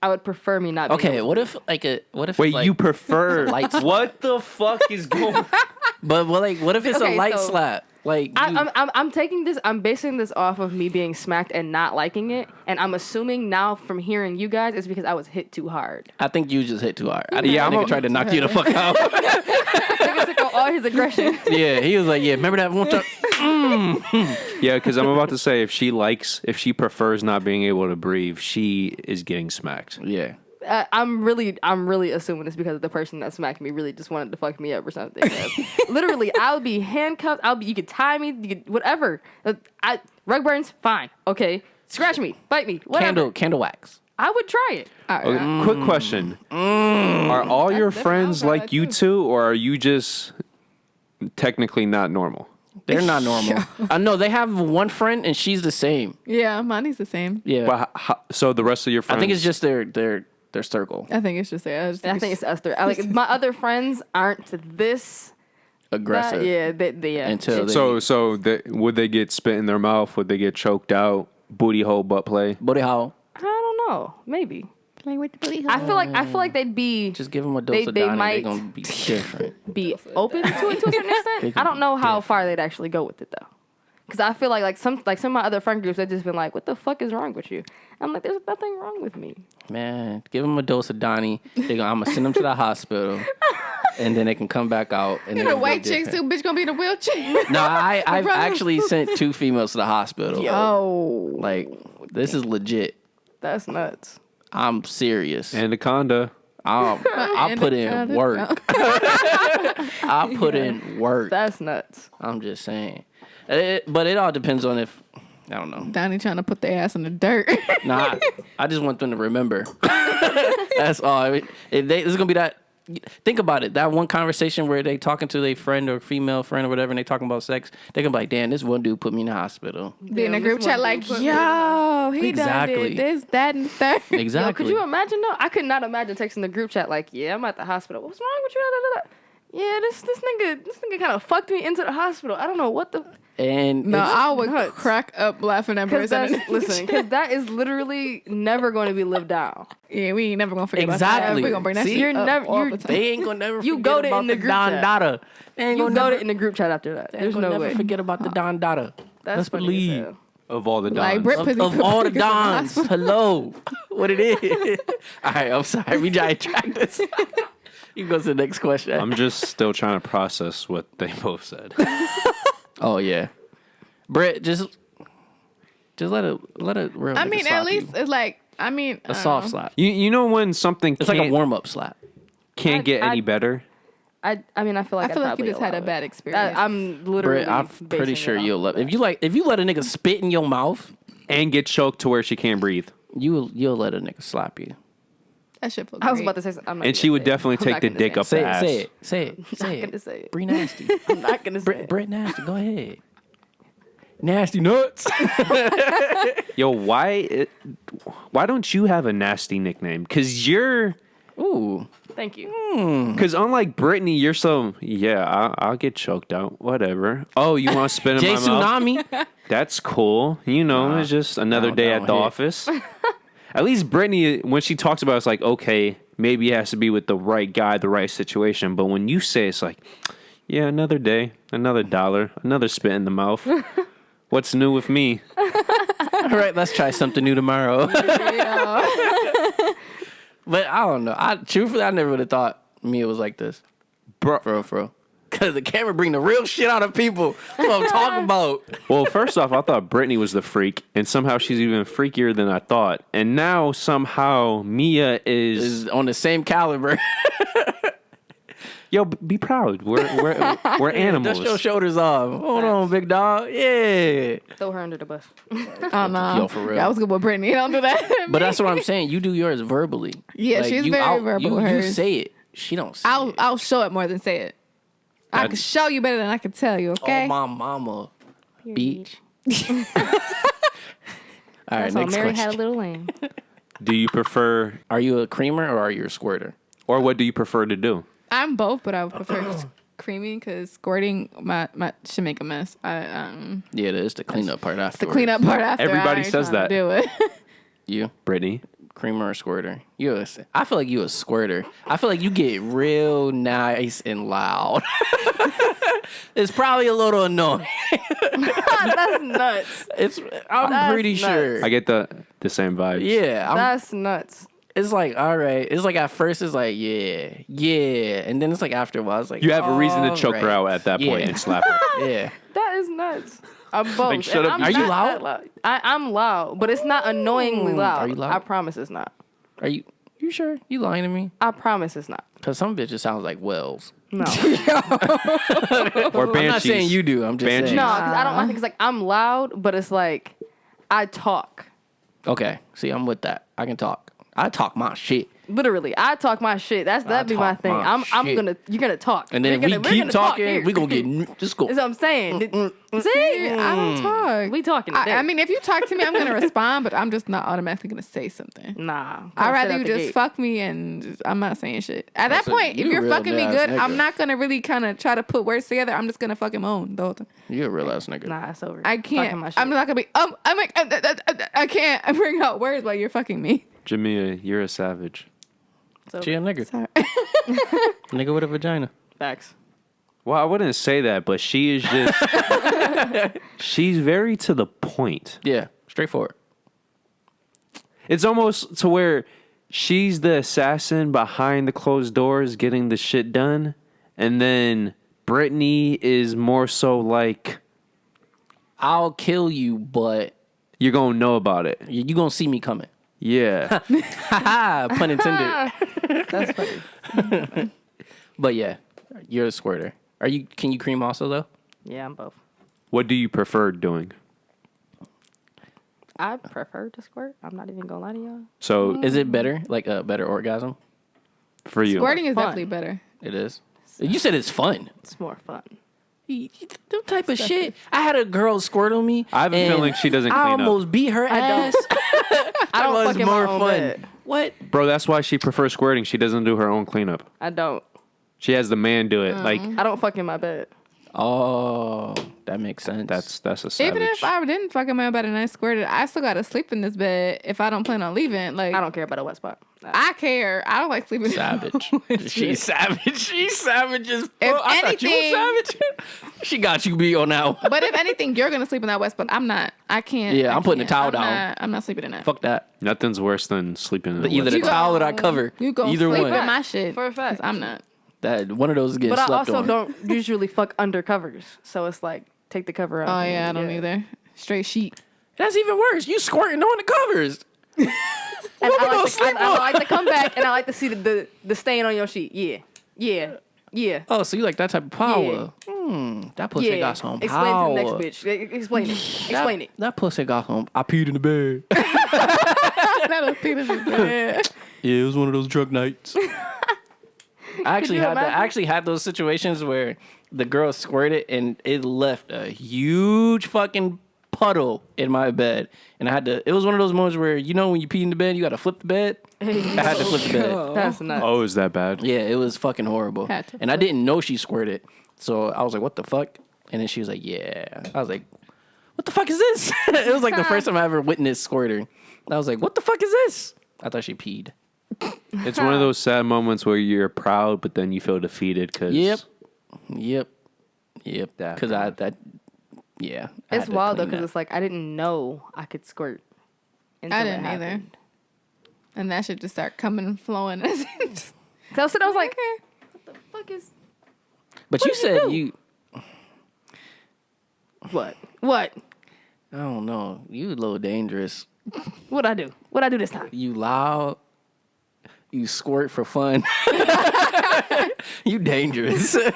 I would prefer me not. Okay, being what if it's Wait, like, you prefer light slap. what the fuck is going? But like, what if it's Okay, a light so- slap? Like, you- I'm taking this. I'm basing this off of me being smacked and not liking it, and I'm assuming now from hearing you guys it's because I was hit too hard. I think you just hit too hard. I Yeah, think I'm nigga tried to knock you the fuck out. Nigga took out all his aggression. Yeah, he was like, yeah, remember that one time? Yeah, because I'm about to say if she prefers not being able to breathe, she is getting smacked. Yeah. I'm really assuming it's because the person that smacked me really just wanted to fuck me up or something. Literally, I'll be handcuffed. You could tie me, you could whatever. Rug burns, fine, okay. Scratch me, bite me, whatever. Candle wax. I would try it. All right. Okay, quick question: Are all your That's friends different. like you two, or are you just technically not normal? They're not normal. I know they have one friend and she's the same. Yeah, money's the same. Yeah. But so the rest of your friends? I think it's just their circle. I think it's just I think it's us three. My other friends aren't this Aggressive. yeah, yeah. Until they would they get spit in their mouth? Would they get choked out? Booty hole, butt play? Booty hole. I don't know. Maybe. play with the booty I feel like they'd be Just give them a dose They- of they Donnie. might- They're gonna be different. be open to it to a certain extent. I don't know how far they'd actually go with it though. Because I feel like some of my other friend groups, they've just been like, what the fuck is wrong with you? I'm like, there's nothing wrong with me. Man, give them a dose of Donnie. I'm gonna send them to the hospital, and then they can come back out. And You they're know, gonna be white chicks different. too, bitch gonna be in a wheelchair. No, I've brother. actually sent 2 females to the hospital. Oh. Like, this is legit. That's nuts. I'm serious. Anaconda. I put in work. I put in work. That's nuts. I'm just saying. But it all depends on if, I don't know. Donnie trying to put their ass in the dirt. Nah, I just want them to remember. That's all. It's going to be that. Think about it. That one conversation where they talking to their friend or female friend or whatever, and they talking about sex. They can be like, damn, this one dude put me in the hospital. Be in a Damn, group this chat one like, dude put me- yo, he Exactly. done did this, that, and the third. Exactly. Yo, could you imagine though? I could not imagine texting the group chat like, yeah, I'm at the hospital. What's wrong with you? Da, da, da, da. Yeah, this nigga kind of fucked me into the hospital. I don't know what the. And No, it's- I would nuts. crack up laughing at Because Brit. that is literally never going to be lived down. Yeah, we ain't never gonna forget about Exactly. that. We gonna bring that See, shit you're up never- all you're- the time. they ain't gonna never You forget go to about in the the group Don chat. Dada. They ain't You gonna go never, to in the group chat after that. they There's ain't gonna no never way. forget about the Don Dada. That's Let's funny as believe. hell. Of all the Like dons. Brit Of, pussy of put all the niggas in the Dons. hospital. Hello. What it is. All right, I'm sorry. We try to track this. You go to the next question. I'm just still trying to process what they both said. Oh, yeah. Britt, just let it real I nigga mean, slap at least you. it's like, A soft slap. You know when something It's like a can't, warm-up slap. can't get any better? I mean, I feel like I feel I'd like you probably just had a allow bad it. experience. I'm literally. Britt, I'm pretty basing sure it off you'll of love that. if you let a nigga spit in your mouth, And get choked to where she can't breathe. you'll let a nigga slap you. that shit feels I was great. about to say something. I'm not And gonna she would say it. definitely I'm take not the gonna dick say up it. the ass. Say it. I'm not gonna say it. Bree nasty. I'm not gonna say it. Brett nasty. Go ahead. Nasty nuts. Yo, why don't you have a nasty nickname? Because Ooh. Thank you. unlike Brittany, you're so, I'll get choked out. Whatever. Oh, you want to spit in Jay my mouth? Tsunami. That's cool. You know, it's just another day at the down here. office. At least Brittany, when she talks about it, it's like, okay, maybe it has to be with the right guy, the right situation. But when you say it's like, yeah, another day, another dollar, another spit in the mouth. What's new with me? All right, let's try something new tomorrow. But I don't know. Truthfully, I never would have thought Mia was like this. Bro. For real. Because the camera bring the real shit out of people. That's what I'm talking about. Well, first off, I thought Brittany was the freak, and somehow she's even freakier than I thought. And now somehow Mia is Is on the same caliber. yo. Be proud. We're animals. Dust your shoulders off. Hold on, big dog. Yeah. Throw her under the bus. Oh no, Yo, for real. Yeah, I was good with Brittany. Don't do that. But that's what I'm saying. You do yours verbally. Yeah, she's very verbal with You hers. say it. She don't see it. I'll show it more than say it. I can show you better than I can tell you. Okay. Oh, my mama. Beach. All right, That's how next Mary question. had a little lamb. Do you prefer, Are you a creamer or are you a squirter? or what do you prefer to do? I'm both, but I would prefer creamy because squirting my should make a mess. Yeah, it is the cleanup part after. The cleanup part after. Everybody I ain't says trying to that. Do it. You, Brittany? creamer or squirter? I feel like you a squirter. I feel like you get real nice and loud. It's probably a little annoying. That's nuts. I'm That's pretty nuts. sure. I get the same vibes. Yeah, That's nuts. it's like, all right. It's like at first it's like, yeah. And then it's like after a while, it's like, You have a reason to all choke her right. out at that point Yeah. and slap her. Yeah. That is nuts. I'm both. Like, shut And up, I'm you Are you not loud? that I'm loud, but it's not annoyingly loud. Are you loud? I promise it's not. Are you sure? You lying to me? I promise it's not. Because some bitches sounds like Wells. No. Or I'm banshees. not saying you do. I'm just Banshees. saying. No, 'cause I don't mind because like I'm loud, but it's like I talk. Okay. See, I'm with that. I can talk. I talk my shit. Literally, I talk my shit. That'd be my talk thing. my shit. You're gonna talk. And then We're if we we're keep gonna talk talking, here. we gonna get just go. That's what I'm saying. See, I don't talk. we talking today. I mean, if you talk to me, I'm gonna respond, but I'm just not automatically gonna say something. nah. I'd rather you just fuck me and I'm not saying shit. At that So point, if you a you're real fucking me ass good, nigga. I'm not gonna really kind of try to put words together. I'm just gonna fucking moan the whole time. You a real ass nigga. Nah, it's over. I Talking can't. my shit. I'm not gonna be. I'm like. I can't bring out words while you're fucking me. Jamea, you're a savage. It's over. She a nigga. Sorry. Nigga with a vagina. Facts. Well, I wouldn't say that, but she is just... she's very to the point. Yeah. Straightforward. It's almost to where she's the assassin behind the closed doors getting the shit done. And then Brittany is more so like, I'll kill you, but you're going to know about it. you gonna see me coming. Yeah. Haha, pun intended. That's funny. But yeah, you're a squirter. Can you cream also though? Yeah, I'm both. What do you prefer doing? I prefer to squirt. I'm not even gonna lie to y'all. So Is it better? Like a better orgasm? for you, Squirting is Fun. definitely better. It is. You said it's fun. It's more fun. That type of shit. I had a girl squirt on me. I have a and feeling she doesn't I clean up. almost beat her ass. I don't was fuck in more my own fun. bed. What? Bro, that's why she prefers squirting. She doesn't do her own cleanup. I don't. She has the man do it. Like, I don't fuck in my bed. Oh, that makes sense. that's a savage. Even if I didn't fucking my bed and I squirted, I still gotta sleep in this bed if I don't plan on leaving. Like I don't care about a wet spot. I care. I don't like sleeping. savage. with She's savage. She's savage as fuck. If I thought you anything- was savage. She got you beat on that one. But if anything, you're gonna sleep in that wet spot. I'm not. I can't. Yeah, I I'm putting the can't. towel I'm down. not- I'm not sleeping in that. Fuck that. Nothing's worse than sleeping in a Either wet the You spot. towel that I gon- cover. You gonna Either sleep one. in my shit For a fact. 'cause I'm not. That one of those gets But I slept also on. don't usually fuck under covers. So it's like take the cover out. Oh yeah, I don't either. Straight sheet. That's even worse. You squirting on the covers. And What we I gonna like, sleep I on? like to come back and I like to see the stain on your sheet. Yeah. Oh, so you like that type of power? That pussy got some Explain power. to the next bitch. Explain it. Explain it. That pussy got some. I peed in the bed. That'll fit in the bed. Yeah, it was one of those drug nights. I actually you had that. imagine? I actually had those situations where the girl squirted and it left a huge fucking puddle in my bed, and I had to. It was one of those moments where when you pee in the bed, you got to flip the bed. I had to flip the bed. That's nuts. Oh, is that bad? Yeah, it was fucking horrible. Had to And I didn't know she squirted, so I was like, "What the fuck?" And then she was like, "Yeah." I was like, "What the fuck is this?" It was like the first time I ever witnessed squirting. I was like, "What the fuck is this?" I thought she peed. It's one of those sad moments where you're proud, but then you feel defeated because Yep. That Because I had It's to wild though clean because that. it's like I didn't know I could squirt. Until I it didn't either. happened. And that should just start coming and flowing. So I was like, what the fuck is But what you did you said do? you. what? What? I don't know. You a little dangerous. What'd I do? What'd I do this time? You loud. You squirt for fun. You dangerous. I Don't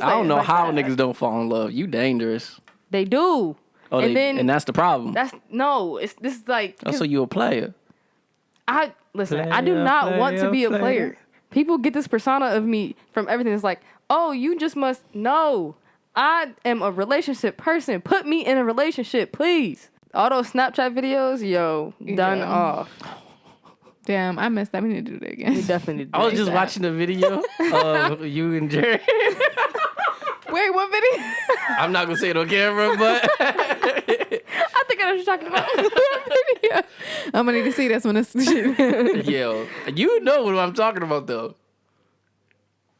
say don't it know like how that. niggas don't fall in love. You dangerous. They do. Oh, And then- and that's the problem. That's no. This is like Oh, so you a player. I do not want to be a player. People get this persona of me from everything. It's like, oh, you just must know. I am a relationship person. Put me in a relationship, please. All those Snapchat videos, yo, done off. Damn, I missed that. We need to do that again. We definitely did. I was just watching the video of you and Jerry. Wait, what video? I'm not gonna say it on camera, but I think I know what you're talking about. Video. I'm gonna need to see this one. yo, you know what I'm talking about though.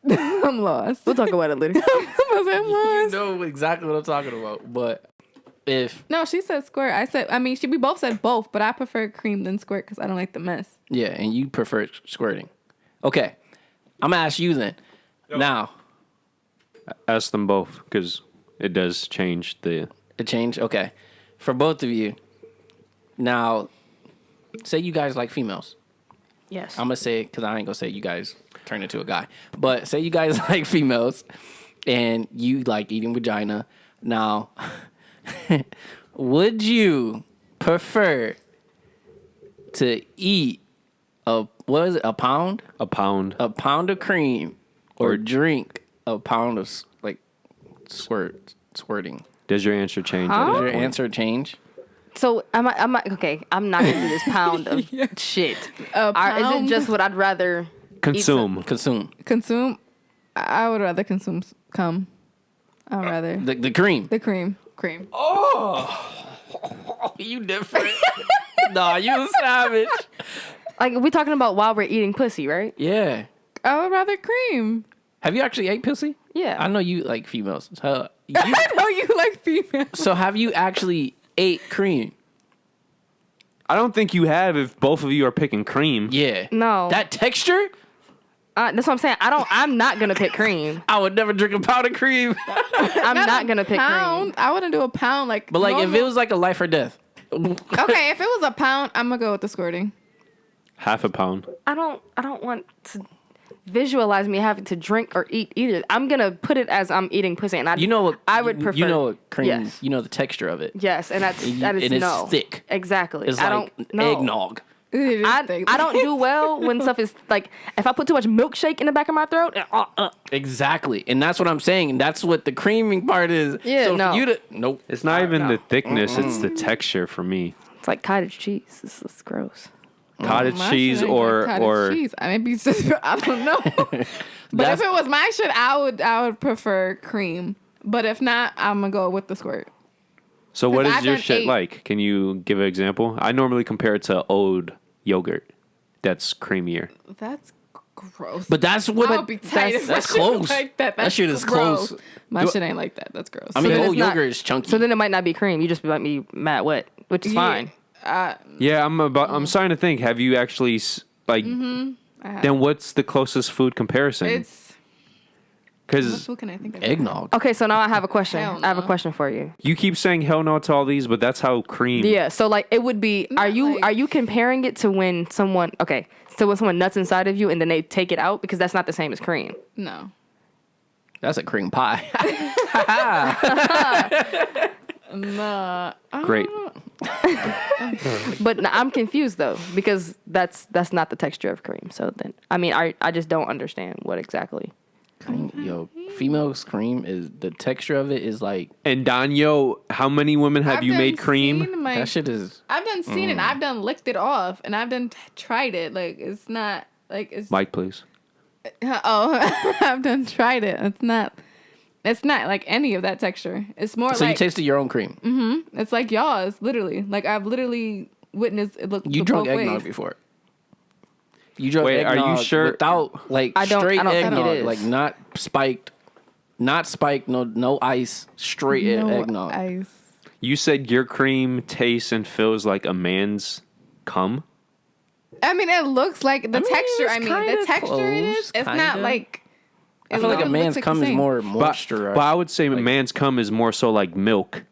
I'm lost. We'll talk about it later. I'm You lost. know exactly what I'm talking about. But if No, she said squirt. We both said both, but I prefer cream than squirt because I don't like the mess. yeah, and you prefer squirting, okay, I'm gonna ask you then. Now, Ask them both because it does change the. it changed. Okay, for both of you. Now, say you guys like females. Yes. I'm gonna say it because I ain't gonna say you guys turn into a guy. But say you guys like females, and you like eating vagina. Now, would you prefer to eat a pound A pound. of cream, or drink a pound of like squirting? Does your answer change? Huh? at Does that your point? answer change? So okay, I'm not gonna do this pound of shit. Is it pound? just what I'd rather Consume. Consume Consume. I would rather consume cum. I would rather the cream. the cream. Cream. You different. Nah, you a savage. Like, we talking about while we're eating pussy, right? Yeah. I would rather cream. Have you actually ate pussy? Yeah. I know you like females. I know you like female. So have you actually ate cream? I don't think you have if both of you are picking cream. Yeah. No. That texture? That's what I'm saying. I'm not gonna pick cream. I would never drink a pound of cream. I'm not gonna pick Pound. cream. I wouldn't do a pound like. But like if it normal. was like a life or death. Okay, if it was a pound, I'm gonna go with the squirting. Half a pound. I don't want to visualize me having to drink or eat either. I'm gonna put it as I'm eating pussy, and You know what I would prefer. You know what cream Yes. you know the texture of it. Yes, and that is and it's no. thick. Exactly. It's I like don't know. eggnog. I don't do well when stuff is like, if I put too much milkshake in the back of my throat. Exactly. And that's what I'm saying. And that's what the creaming part is. Yeah, so no. for you to nope. It's not even no. the thickness; it's the texture for me. It's like cottage cheese. It's gross. Cottage My cheese shit ain't or like cottage cheese. I maybe it's just, I don't know. But That's- if it was my shit, I would prefer cream. But if not, I'm gonna go with the squirt. So what 'Cause is I've your done shit 8. like? Can you give an example? I normally compare it to old yogurt. That's creamier. That's gross. But that's what I would be tight if that's my shit was close. like that. That That's shit is gross. close. My Do- shit ain't like that. That's gross. I mean, then old it's not- yogurt is chunky. So then it might not be cream. You just might be mad wet, which is fine. Yeah, I'm starting to think. Have you actually then what's the closest food comparison? It's what Because food can I think of? eggnog. Okay, so now I have a question. Hell I have a no. question for you. you keep saying hell no to all these, but that's how cream. Yeah, so like it would be. Not Are like- you comparing it to when someone? Okay, so when someone nuts inside of you and then they take it out, because that's not the same as cream. No. That's a cream pie. Nah. Great. But I'm confused though, because that's not the texture of cream. So then, I mean, I just don't understand what exactly. Yo, female cream is the texture of it is like And Danyo, how many women have I've you done made cream? seen my- that shit is I've done seen it. I've done licked it off, and I've done tried it. Like it's not like it's. Mike, please. Oh, I've done tried it. It's not. It's not like any of that texture. It's more so you like tasted your own cream. it's like y'all's. Literally, like I've literally witnessed it look. You both drunk eggnog ways. before. You drunk Wait, are you eggnog sure- without like I don't straight think it eggnog, is. like not spiked, no ice, straight No eggnog. ice. You said your cream tastes and feels like a man's cum. I mean, it looks like the texture. it's I mean, kinda the texture it is. close, It's not kinda. like. I feel like a it man's looks like cum the is same. more But, moisture. but I would say man's cum is more so like milk,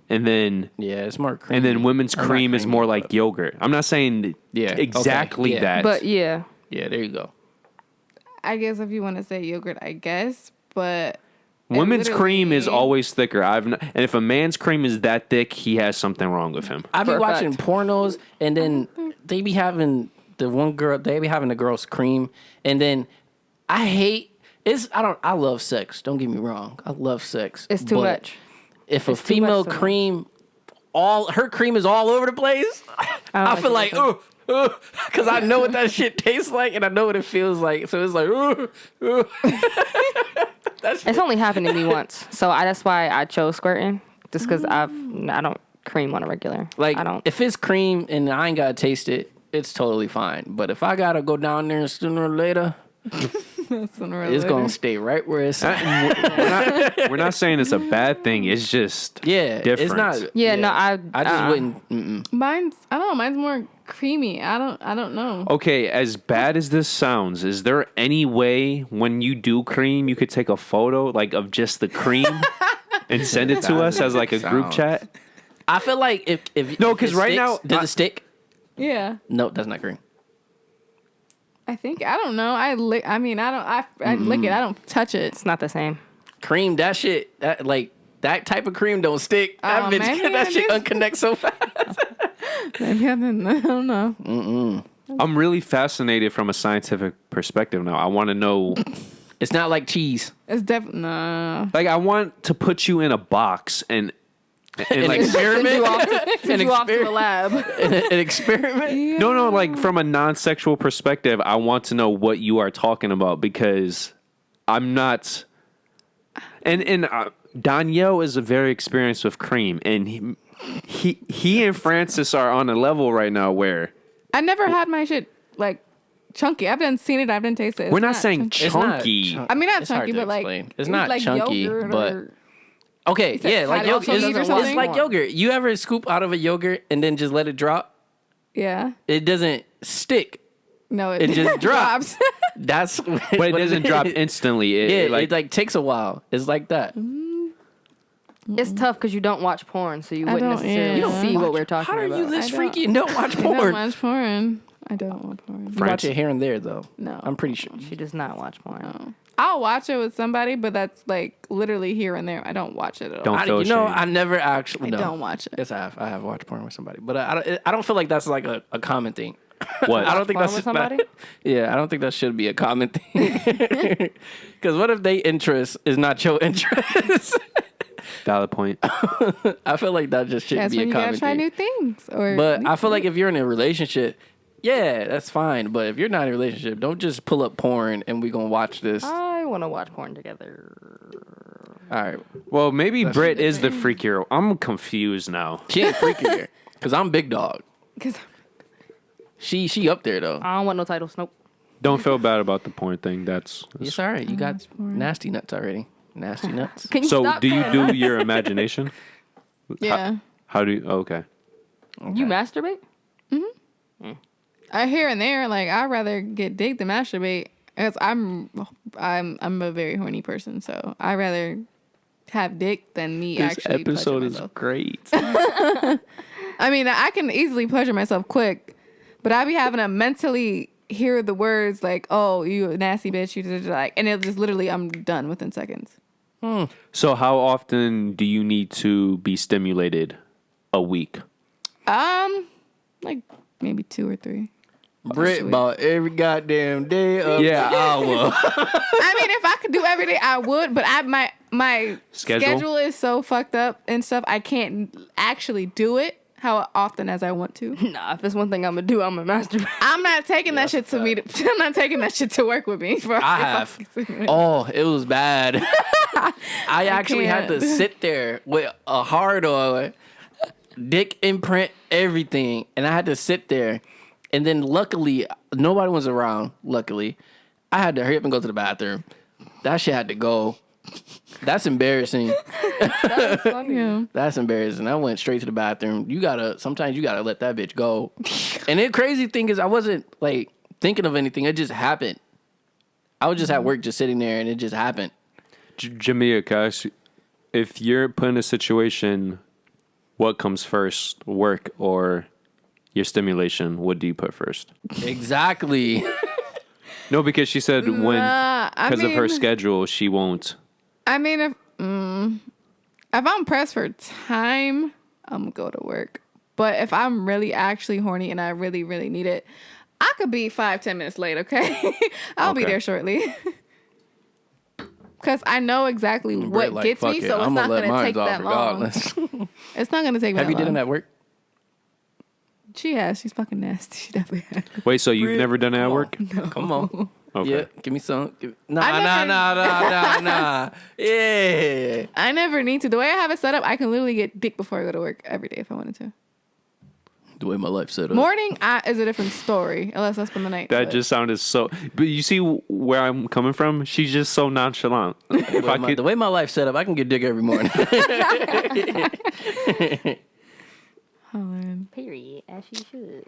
and then yeah, it's more creamy. and then women's Or not cream is creamy, more but- like yogurt. I'm not saying Yeah, okay, exactly yeah. that. But yeah, Yeah, there you go. I guess if you want to say yogurt, I guess, but it women's cream is literally- always thicker. And if a man's cream is that thick, he has something wrong with him. I be For a watching fact. pornos and then they be having the one girl, they be having the girls scream, and then I love sex. Don't get me wrong, I love sex. It's too but much. If a It's too female much. cream, her cream is all over the place, I feel like because I know what that shit tastes like and I know what it feels like. So it's like It's only happened to me once, so that's why I chose squirting. Just because I don't cream on a regular. like I don't. if it's cream and I ain't gotta taste it, it's totally fine. But if I gotta go down there sooner or later, it's gonna stay right where it's at. We're not saying it's a bad thing. It's just Yeah, different. it's not. Yeah, no, I just wouldn't. Mm-mm. I don't know. Mine's more creamy. I don't know. Okay, as bad as this sounds, is there any way when you do cream you could take a photo like of just the cream and send it to us as like a group chat? I feel like if No, 'cause it right sticks, now- does it stick? Yeah. No, that's not cream. I don't know. I lick it. I don't touch it. It's not the same. Cream, that shit, that type of cream don't stick. That Oh, bitch, maybe that it shit is. unconnect so fast. Maybe I don't know. I'm really fascinated from a scientific perspective now. I want to know, It's not like cheese. It's definitely no. like, I want to put you in a box and like, Experiment. Send you off to the lab. An experiment. no, like from a non-sexual perspective, I want to know what you are talking about because I'm not. And Donyhal is very experienced with cream, and he and Francis are on a level right now where I never had my shit like chunky. I've done seen it. I've done tasted it. we're It's not saying chunky. It's not chunky. chunk- I mean, not It's hard chunky, to but like explain. It's not like chunky, yogurt but or- okay, said yeah, like cattle yogurt. cheese or It's something? like yogurt. You ever scoop out of a yogurt and then just let it drop? yeah. It doesn't stick. No, It just drops. That's But it doesn't drop instantly. It like takes a while. It's like that. It's tough because you don't watch porn, so you I wouldn't don't- necessarily yeah. see what we're talking How are about. you this I don't- freaky and don't watch I don't porn? watch porn. I don't watch porn. You watch it here and there though. No. I'm pretty sure. She does not watch porn. I'll watch it with somebody, but that's like literally here and there. I don't watch it at all. Don't feel You know, ashamed. I never actually. I No. don't watch it. Yes, I have. I have watched porn with somebody, but I don't feel like that's like a common thing. What? I don't think Porn that's with somebody? Yeah, I don't think that should be a common thing. Because what if they interest is not your interest? Valid point. I feel like that just shouldn't That's be when a you common gotta try thing. new things. Or But I feel like if you're in a relationship, yeah, that's fine. But if you're not in a relationship, don't just pull up porn and we gonna watch this. I want to watch porn together. All right, Well, maybe Brit is the freakier. I'm confused now. she ain't freaky here because I'm big dog. 'cause She up there though. I don't want no titles. Nope. Don't feel bad about the porn thing. That's It's all right. You got nasty nuts already. Nasty nuts. Can you so. stop Do you saying do that? your imagination? yeah. How do you? Okay. You masturbate? I here and there, like I'd rather get dick than masturbate. Because I'm a very horny person, so I'd rather have dick than me This actually episode pleasure is myself. great. I mean, I can easily pleasure myself quick, but I be having to mentally hear the words like, "Oh, you a nasty bitch," like, and it just literally I'm done within seconds. So, how often do you need to be stimulated a week? Like maybe 2 or 3. Brit about every goddamn day of the hour. I mean, if I could do every day, I would. But my Schedule? schedule is so fucked up and stuff. I can't actually do it how often as I want to. Nah, if it's one thing I'm gonna do, I'm gonna masturbate. I'm not taking that shit to me. I'm not taking that shit to work with me. I have. Oh, it was bad. I actually had to can't. sit there with a hard on, dick imprint, everything, and I had to sit there. And then luckily, nobody was around. Luckily, I had to hurry up and go to the bathroom. That shit had to go. That's embarrassing. Yeah. That's embarrassing. I went straight to the bathroom. Sometimes you gotta let that bitch go. And the crazy thing is, I wasn't like thinking of anything. It just happened. I was just at work, just sitting there, and it just happened. Jamea, guys, if you're put in a situation, what comes first, work or your stimulation? What do you put first? Exactly. No, because she said when I because of her mean- schedule, she won't. I mean, if I'm pressed for time, I'm gonna go to work. But if I'm really actually horny and I really, really need it, I could be 5-10 minutes late, okay? I'll be Okay. there shortly. Because I know exactly what Brit, like, gets fuck me, it. so it's I'm not gonna going let to mine take off that long. regardless. It's not going to take me Have that you did long. it at work? She has. She's fucking nasty. She definitely has. Wait, so you've never done it at work? Come on. Okay. Yeah, give me some. Nah. Yeah. I never need to. The way I have it set up, I can literally get dick before I go to work every day if I wanted to. The way my life set up. Morning is a different story, unless I spend the night. That but- just sounded so. But you see where I'm coming from? She's just so nonchalant. If I could, The way my life set up, I can get dick every morning. Hold on. Period. As she should.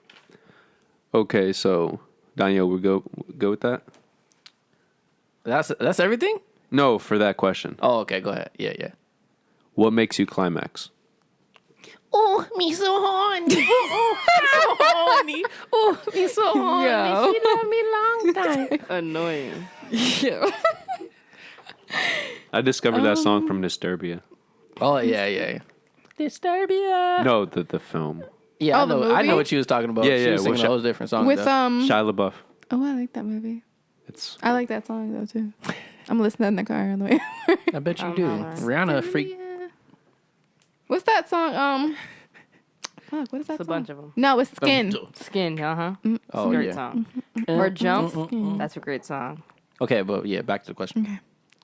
okay, so Daniel, we go with that. That's everything? No, for that question. Oh, okay. Go ahead. Yeah. What makes you climax? Oh, me so horny. Oh, me so horny. Oh, me so horny. Yo. She love me long time. Annoying. Yo. I discovered that song from Disturbia. Oh, yeah. Disturbia. No, the film. Yeah, Oh, I the know. I know movie? what she was talking about. Yeah, She yeah, was singing with all those different songs. With though. Shia LaBeouf. Oh, I like that movie. It's I like that song though too. I'm listening in the car on the way. I bet you I'm do. not Rihanna freak. What's that song? Fuck, what is that It's a song? bunch of them. No, it's Skin. Skin, uh-huh. Oh, Great yeah. song. Or Jump. Mm. That's a great song. Okay, but yeah, back to the question.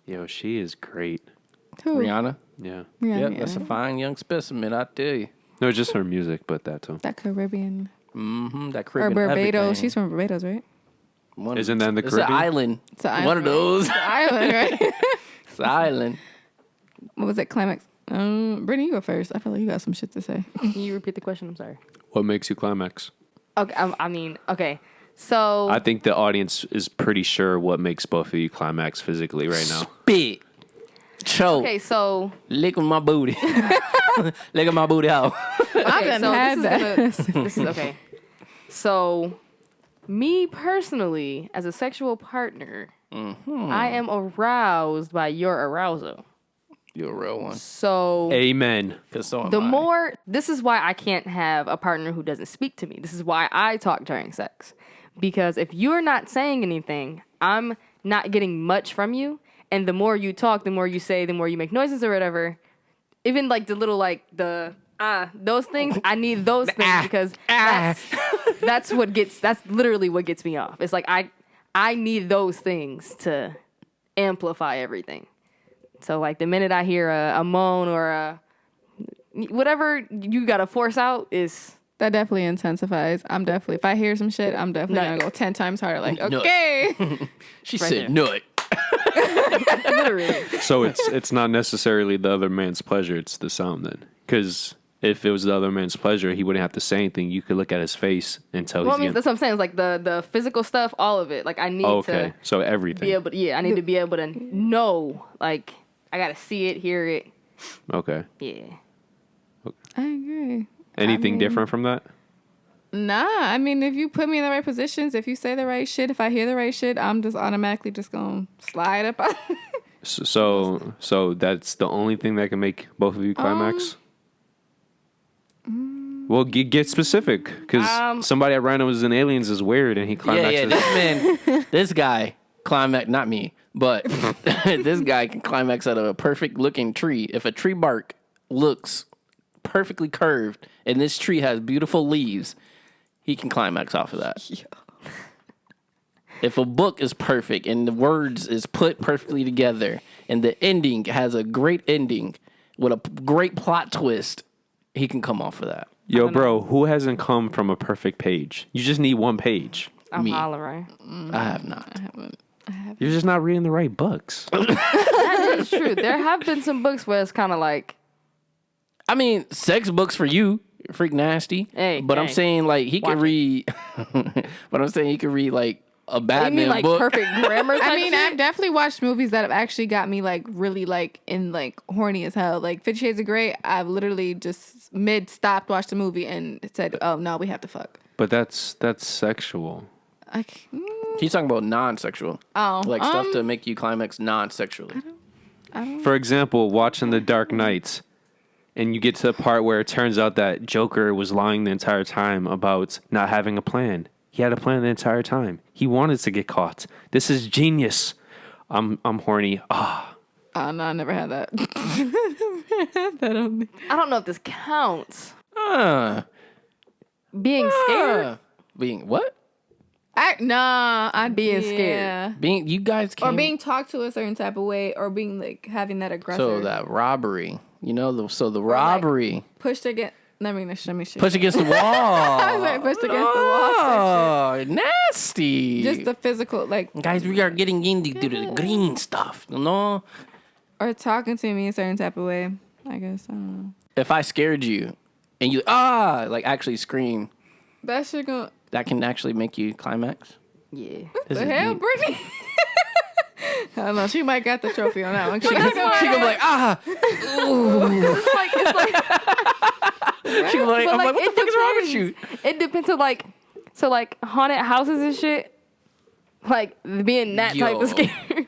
yo, she is great. Who? Rihanna. Yeah. Rihanna, Yep, that's a fine young specimen, I tell you. No, just her music, but that too. that Caribbean Mm-hmm. That or Caribbean Barbados. everything. She's from Barbados, right? One, Isn't that in the it's an Caribbean? island. It's an One of island. those. It's an island, right? It's an island. What was it? Climax. Brittany, you go first. I feel like you got some shit to say. Can you repeat the question? I'm sorry. What makes you climax? Okay, I mean, okay. So I think the audience is pretty sure what makes both of you climax physically right now. Spit. Choke. okay, so Lick on my booty. Lick on my booty out. I okay, done so had that. this is okay. So, me personally, as a sexual partner, I am aroused by your arousal. You're a real one. So, Amen. Cause so am the I. more, this is why I can't have a partner who doesn't speak to me. This is why I talk during sex. Because if you're not saying anything, I'm not getting much from you. And the more you talk, the more you say, the more you make noises or whatever. Even like the little like those things, I need those things because that's literally what gets me off. It's like I need those things to amplify everything. So like the minute I hear a moan or a whatever you gotta force out is That definitely intensifies. I'm definitely, if I hear some shit, I'm definitely Nut. gonna go 10 times harder. Like, Nut. okay. She Right said there. nut. literally. So it's not necessarily the other man's pleasure, it's the sound then. Because if it was the other man's pleasure, he wouldn't have to say anything. You could look at his face and tell Well, I he's mean, getting... that's what I'm saying. It's like the physical stuff, all of it. Like I need Okay, to so everything. be able to, I need to be able to know. Like I gotta see it, hear it. Okay. Yeah. I agree. Anything mean- different from that? Nah, I mean, if you put me in the right positions, if you say the right shit, if I hear the right shit, I'm just automatically just gonna slide up. So that's the only thing that can make both of you climax? Well, get specific, because somebody at Rhinos and Aliens is weird, and he climaxes. This man, this guy climax, not me, but this guy can climax out of a perfect looking tree. If a tree bark looks perfectly curved and this tree has beautiful leaves, he can climax off of that. If a book is perfect and the words is put perfectly together and the ending has a great ending with a great plot twist, he can come off of that. Yo, bro, who hasn't come from a perfect page? You just need one page. I'm Me. hollering. I have not. You're just not reading the right books. That is true. There have been some books where it's kind of like, I mean, sex books for you, freak nasty. Hey, but I'm hey. saying like he Watch can it. read. But I'm saying he can read like a you Batman mean like book. perfect grammar? I type mean, shit? I've definitely watched movies that have actually got me like really like in like horny as hell. Like 50 Shades of Grey, I've literally just stopped, watched the movie, and said, "Oh no, we have to fuck." But that's sexual. Like, He's talking about non-sexual, like stuff to make you climax non-sexually. For example, watching The Dark Knight, and you get to the part where it turns out that Joker was lying the entire time about not having a plan. He had a plan the entire time. He wanted to get caught. This is genius. I'm horny. Ah. Oh, no, I never had that. Never had that on me. I don't know if this counts. Uh, Being scared. Being what? I'd Being scared. Being you guys came. Or being talked to a certain type of way, or being like having that aggressive. So that robbery, the robbery pushed against. Let me shit. pushed against the wall. I was like pushed against the wall. Oh, nasty! Just the physical, like, guys, we are getting into the green stuff, or talking to me a certain type of way. I guess I don't know. If I scared you and you like actually scream, That shit going. that can actually make you climax. Yeah. This The is hell, deep. Brittany? I don't know. She might got the trophy on that one. She gonna be like, It's like She gonna be like, But, I'm like, what the it fuck is wrong with depends. you? It depends on like haunted houses and shit. Like being that type Yo. of scared.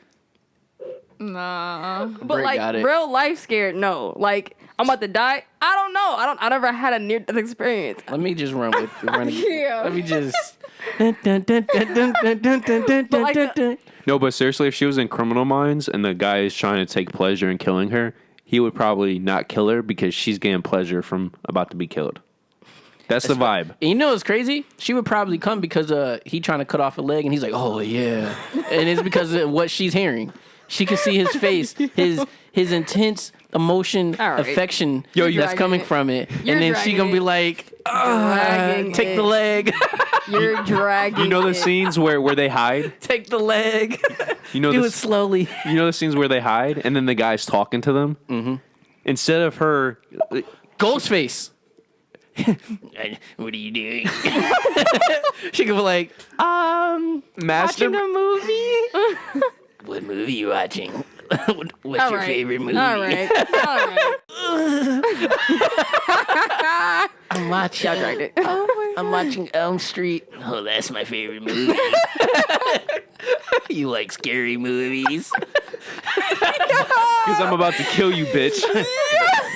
Nah. But Brit like got it. real life scared, no. Like I'm about to die. I don't know. I never had a near death experience. Let me just run. Yeah. Let me just. No, but seriously, if she was in Criminal Minds and the guy is trying to take pleasure in killing her, he would probably not kill her because she's getting pleasure from about to be killed. That's the vibe. And you know what's crazy? She would probably come because he trying to cut off a leg, and he's like, "Oh yeah," and it's because of what she's hearing. She can see his face, his intense emotion, right. affection Yo, you- that's coming from it, You're and then she dragging gonna be it. like, Dragging "Take the it. leg, You're dragging. You know the it. scenes where they hide? take the leg, You know do the it slowly." You know the scenes where they hide and then the guy's talking to them? Mm-hmm. Instead of her... Ghostface. What are you doing? She could be like, Master... watching a movie. What movie you watching? What's All your right. favorite movie? All right. All right. I'm watching. Y'all dragged it. I'm watching Elm Street. Oh, that's my favorite movie. You like scary movies? Because I'm about to kill you, bitch.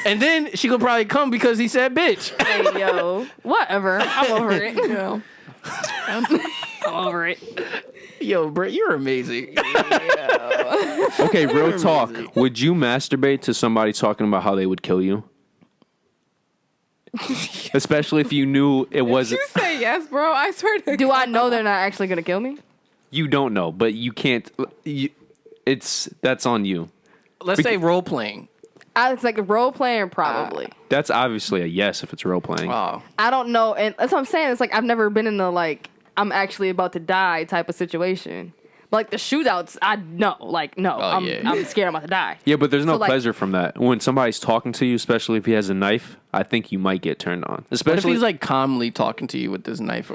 And then she could probably come because he said bitch. Hey, yo. Whatever. I'm over it. Yo. I'm over it. Yo, Brit, you're amazing. Okay, real talk. Would you masturbate to somebody talking about how they would kill you? Especially if you knew it wasn't... You say yes, bro. I swear to Do God. I know they're not actually gonna kill me? You don't know, but you can't... That's on you. Let's say role playing. It's like role playing, probably. That's obviously a yes if it's role playing. Oh, I don't know, and that's what I'm saying. It's like I've never been in the like I'm actually about to die type of situation. But like the shootouts, I know, like no, I'm scared I'm about to die. Yeah, but there's no So, like- pleasure from that. When somebody's talking to you, especially if he has a knife, I think you might get turned on. what if Especially he's like calmly talking to you with this knife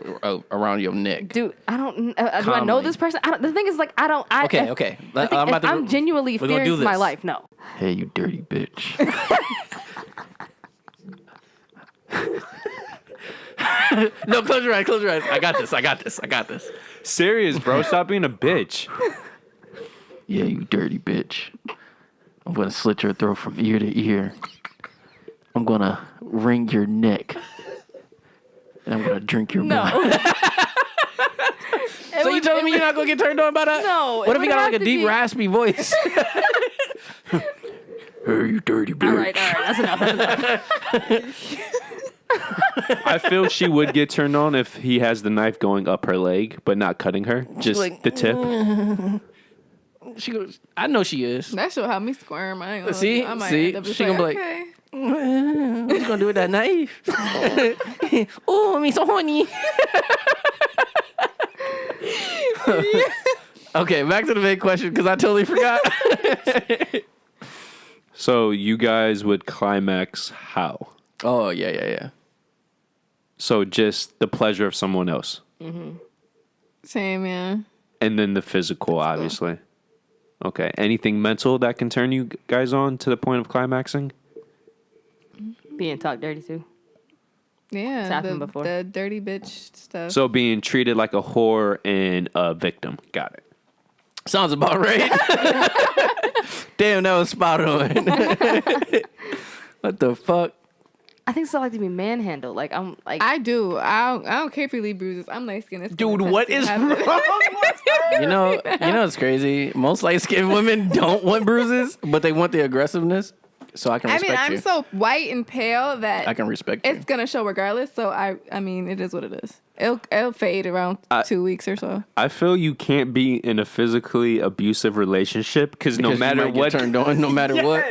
around your neck? Dude, I don't. Do I know Calmly. this person? The thing is, like, I don't. Okay. I think if I'm genuinely we're gonna fearing do for my this. life. No. Hey, you dirty bitch. No, close your eyes. Close your eyes. I got this. serious, bro. Stop being a bitch. Yeah, you dirty bitch. I'm gonna slit your throat from ear to ear. I'm gonna wring your neck. And I'm gonna drink your blood. So you telling me you're not gonna get turned on by that? No, What it if he would got like have a to deep, be- raspy voice? Hey, you dirty bitch. All right. That's enough. That's enough. I feel she would get turned on if he has the knife going up her leg, but not cutting her. Just like, the tip. She goes, I know she is. That should help me squirm. I ain't gonna, See? I might See? end up just She gonna be like, okay. What you gonna do with that knife? Oh, me so horny. Okay, back to the main question because I totally forgot. So you guys would climax how? Oh, yeah. So just the pleasure of someone else. Same, yeah. And then the physical, obviously. Okay. Anything mental that can turn you guys on to the point of climaxing? Being talked dirty too. Yeah, happened before. the dirty bitch stuff. So being treated like a whore and a victim. Got it. Sounds about right. Damn, that was spot on. What the fuck? I think so. I like to be manhandled. Like I'm like I do. I don't care if you leave bruises. I'm light skinned. Dude, what is wrong? You know it's crazy. Most light skinned women don't want bruises, but they want the aggressiveness. So I can respect you. I'm so white and pale that I can respect you. it's gonna show regardless. So I mean, it is what it is. It'll fade around 2 weeks or so. I feel you can't be in a physically abusive relationship because no Because you matter might get what, turned on, no matter what.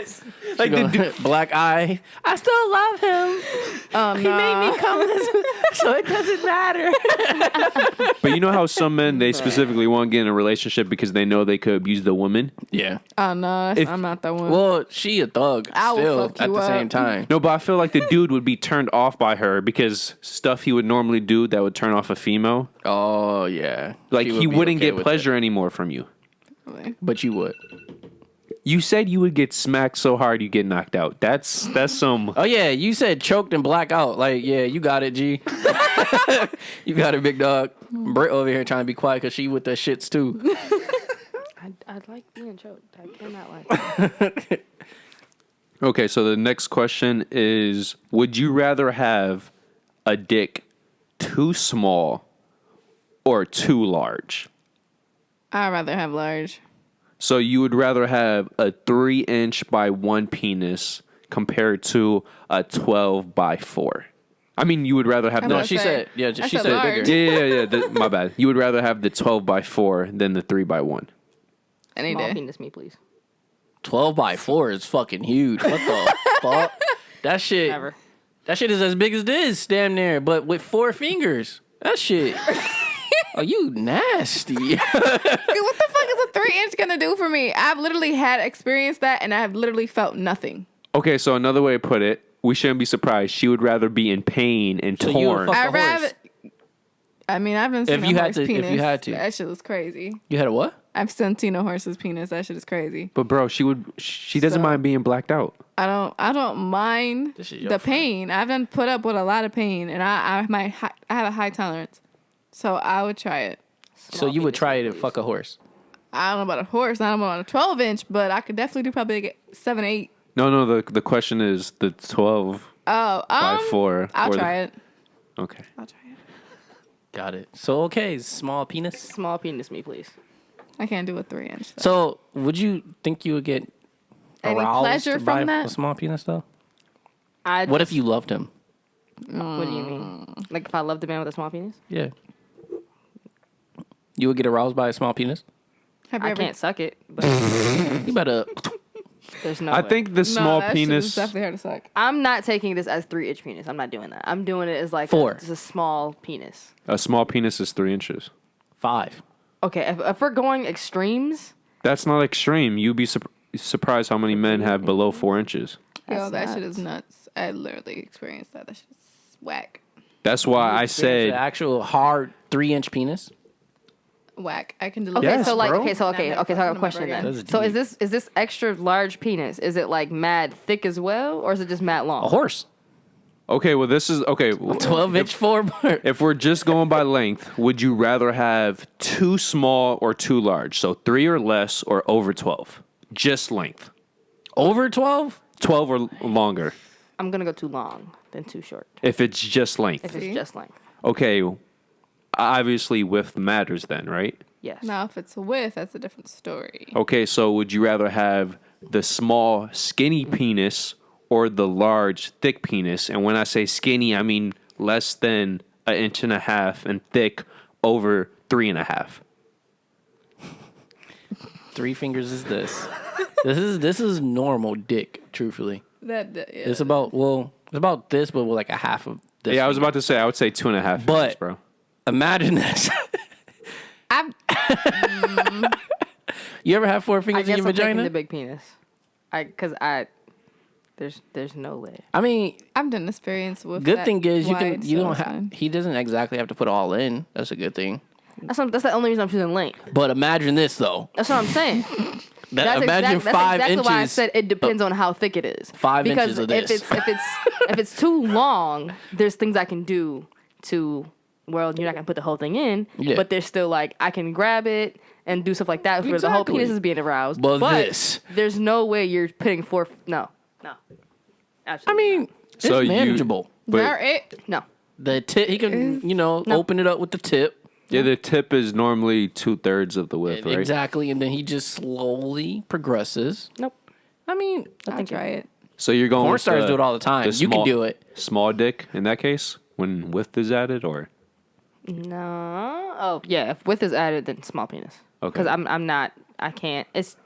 like the dude, Black eye. I still love him. He made me come this, so it doesn't matter. but you know how some men they specifically want to get in a relationship because they know they could abuse the woman. Yeah. Oh no, I'm not that one. Well, she a thug I will still fuck at you the up. same time. No, but I feel like the dude would be turned off by her because stuff he would normally do that would turn off a female. Oh yeah. Like She would he be wouldn't okay get with pleasure anymore from you. it. But you would. You said you would get smacked so hard you get knocked out. That's some. Oh yeah, you said choked and black out. Like, yeah, you got it, G. You got it, big dog. Brit over here trying to be quiet because she with the shits too. I like being choked. I cannot like. Okay, so the next question is: would you rather have a dick too small or too large? I'd rather have large. So you would rather have a 3-inch by 1 penis compared to a 12 by 4. I mean, you would rather have I'm No, gonna she say- said, yeah, I she said said large. bigger. Yeah. My bad. You would rather have the 12 by 4 than the 3 by 1. Any Small day. penis, me please. 12 by 4 is fucking huge. What the fuck? That shit. Never. That shit is as big as this, damn near, but with 4 fingers. That shit. Oh, you nasty. Dude, what the fuck is a 3-inch gonna do for me? I've literally had experienced that, and I have literally felt nothing. Okay, so another way to put it, we shouldn't be surprised. She would rather be in pain and So you would torn. fuck- I'd a rather. horse. I mean, I've been seeing you a had horse to- if you penis. had to. That shit was crazy. You had a what? I've seen a horse's penis. That shit is crazy. But bro, she doesn't So- mind being blacked out. I don't mind This is your the friend. pain. I've been put up with a lot of pain, and I have a high tolerance, so I would try it. So you would try to fuck a horse. I don't know about a horse. I don't know about a 12-inch, but I could definitely do probably like 7, 8. No. The question is the 12 Oh, by 4. I'll or the- try it. Okay. I'll try it. Got it. So, okay, small penis. Small penis, me please. I can't do a 3-inch. Though. So, would you think you would get Any aroused pleasure by from that? a small penis, though? I What if you loved him? What do you mean? Like if I loved a man with a small penis? Yeah. You would get aroused by a small penis? Have you I ever? can't suck it, but You better. there's no I way. think the small that shit is penis. definitely hard to suck. I'm not taking this as 3-inch penis. I'm not doing that. I'm doing it as like 4. just a small penis. A small penis is 3 inches. 5. Okay, if we're going extremes, That's not extreme. You'd be surprised how many men have below 4 inches. Yo, That's that shit nuts. is nuts. I literally experienced that. That shit is whack. That's why I The said actual hard 3-inch penis? Whack. I can do. okay, Yes, so like bro. okay, so okay, Nah, okay. So I have a question never then. again. So That's is this extra large penis? Is it like mad thick as well, or is it just mad long? A horse. okay. Well, this is okay. 12-inch 4-bar. If we're just going by length, would you rather have too small or too large? So 3 or less or over 12? Just length. Over 12? 12 or longer I'm gonna go too long than too short. if it's just length. If See? it's just length, Okay. Obviously, width matters then, right? yes. Now, if it's a width, that's a different story. Okay, so would you rather have the small, skinny penis or the large, thick penis? And when I say skinny, I mean less than 1.5 inches and thick over 3.5. 3 fingers is this. This is normal dick, truthfully. Yeah. It's about this, but with like a half of this. Yeah, I was finger. about to say, I would say 2.5 But- inches, bro. Imagine this. I've You ever have 4 I fingers in guess your I'm taking vagina? the big penis. There's no way. I mean, I've done experience with. good that thing is you wide, can you so don't it's have. fine. He doesn't exactly have to put it all in. That's a good thing. That's the only reason I'm choosing length. But imagine this though. That's what I'm saying. Imagine 5 that's inches. why I said it depends on how thick it is. 5 because inches of if this. if it's too long, there's things I can do to. Well, you're not gonna put the whole thing in, Yeah. but there's still like I can grab it and do stuff like that where the whole Exactly. penis is being aroused. But this. there's no way you're putting 4. No, I absolutely. mean, It's manageable. But No. The tip, he can, open it up with the tip. yeah, the tip is normally 2/3 of the width, right? Exactly, and then he just slowly progresses. Nope. I mean, I'll try it. So you're going porn with stars do it all the time. You can do it. Small dick in that case when width is added, or No. Oh, yeah. If width is added, then small penis. Okay. Because I'm not. I can't. It's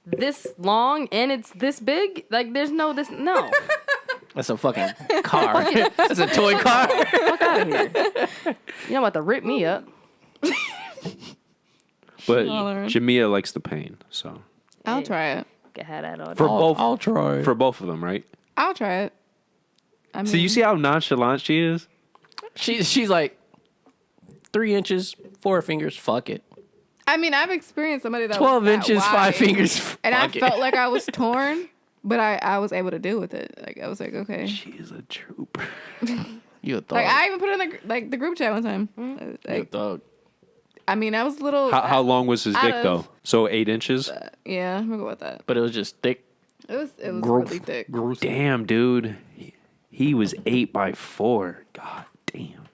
this long and it's this big. Like there's no. That's a fucking car. That's a toy car. Fuck out of here. You're about to rip me up. but Smaller. Jamea likes the pain, so I'll try it. Get had that all for day. both I'll try. for both of them, right? I'll try it. I mean, So you see how nonchalant she is? She's like 3 inches, 4 fingers. Fuck it. I mean, I've experienced somebody that 12 was that inches, wide, 5 fingers. and I Fuck it. felt like I was torn, but I was able to deal with it. Like I was like, okay. She is a trooper. You a thug. Like I even put it in the group chat one time. You a Like, thug. I mean, I was a little. How long was his out dick of- though? So 8 inches. Yeah, I'm gonna go with that. But it was just thick. It was Growth. really thick. Growth. Damn, dude. He was 8x4. God damn.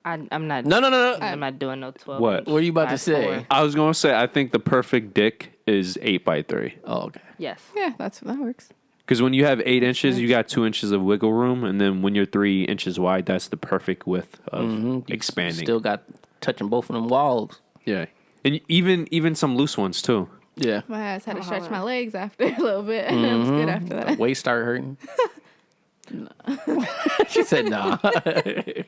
I'm not. No. I'm not doing no 12. What? What are you about to 5'4". say? I was gonna say I think the perfect dick is 8x3. Oh, okay. Yes. Yeah, that works. Because when you have 8 inches, you got 2 inches of wiggle room, and then when you're 3 inches wide, that's the perfect width of expanding. Still got touching both of them walls. Yeah, and even some loose ones too. Yeah. My ass had to stretch my legs after a little bit, and it was good after that. Waist started hurting. She said nah.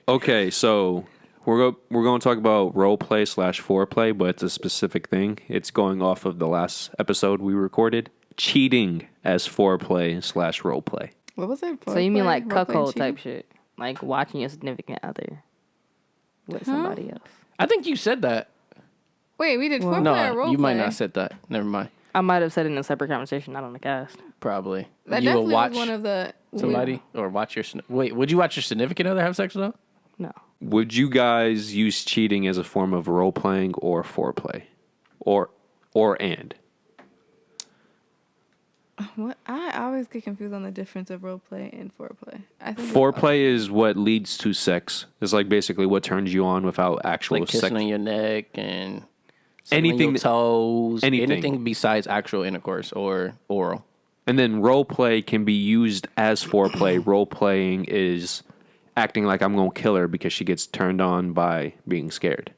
Okay, so we're going to talk about role play / foreplay, but it's a specific thing. It's going off of the last episode we recorded. Cheating as foreplay / role play. What was it? So you mean like Foreplay, role-play, cuckold cheating? type shit? Like watching your significant other with somebody else? I think you said that. Wait, we did foreplay or No, role you might play? not have said that. Never mind. I might have said it in a separate conversation, not on the cast. Probably. That you definitely will watch was one of the somebody or watch your. Wait, would you watch your significant other have sex with them? No. Would you guys use cheating as a form of role playing or foreplay, or and? What? I always get confused on the difference of role play and foreplay. I think Foreplay is what leads to sex. It's like basically what turns you on without actual Like sex. kissing on your neck and Anything on that- your toes, anything. anything besides actual intercourse or oral. And then role play can be used as foreplay. Role playing is acting like I'm going to kill her because she gets turned on by being scared.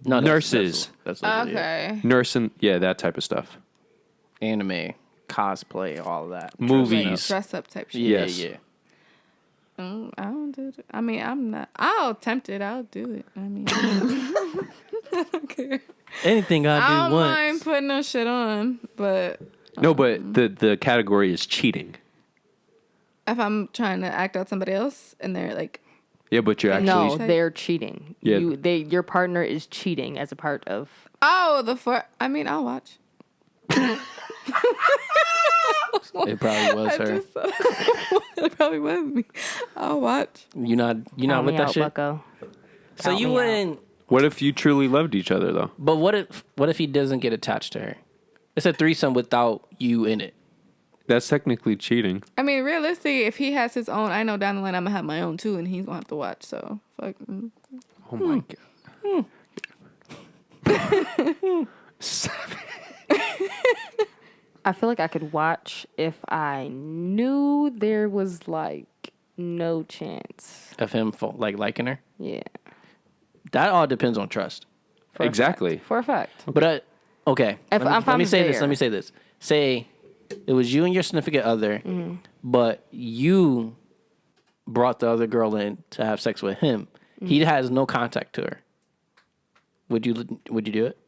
No, Nurses. That's literally it. Okay. Nursing, yeah, that type of stuff. Anime, cosplay, all of that. Movies. Dress up type shit. Yeah, Yes. yeah. I don't do it. I mean, I'm not. I'll attempt it. I'll do it. I mean, I don't care. Anything I I don't do mind once. putting no shit on, but No, but the category is cheating. if I'm trying to act out somebody else and they're like, Yeah, but you're actually No, they're cheating. Yeah. Your partner is cheating as a part of. oh, I mean, I'll watch. It probably was I her. just said it probably was me. I'll watch. You not Count with me that out, shit. Bucko. So Count you me out. wouldn't. What if you truly loved each other though? But what if he doesn't get attached to her? It's a threesome without you in it. That's technically cheating. I mean, realistically, if he has his own, I know down the line I'm gonna have my own too, and he's gonna have to watch. So fuck. Oh my god. I feel like I could watch if I knew there was like no chance. Of him liking her. Yeah. That all depends on trust. For a Exactly. fact. For a fact. But okay. If let I'm me say this. there. Let me say this. Say it was you and your significant other, but you brought the other girl in to have sex with him. He has no contact to her. Would you do it?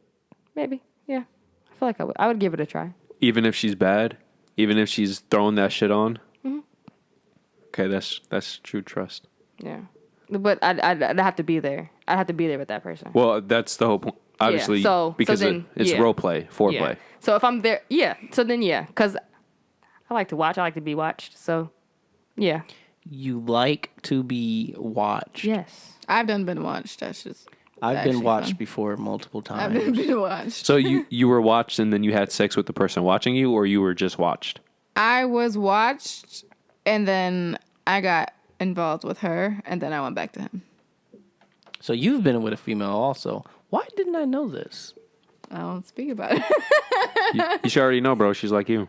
Maybe. Yeah. I feel like I would. I would give it a try. Even if she's bad, even if she's throwing that shit on. Okay, that's true trust. Yeah. But I'd have to be there. I'd have to be there with that person. Well, that's the whole point. Obviously, so because then, it's yeah. role play, foreplay. Yeah. So if I'm there, yeah. So then, yeah. Because I like to watch. I like to be watched. So, yeah. You like to be watched. Yes. I've been watched. That's just. I've been actually watched fun. before multiple I've times. been watched. So you were watched and then you had sex with the person watching you, or you were just watched? I was watched, and then I got involved with her, and then I went back to him. So you've been with a female also. Why didn't I know this? I don't speak about it. You should already know, bro. She's like you.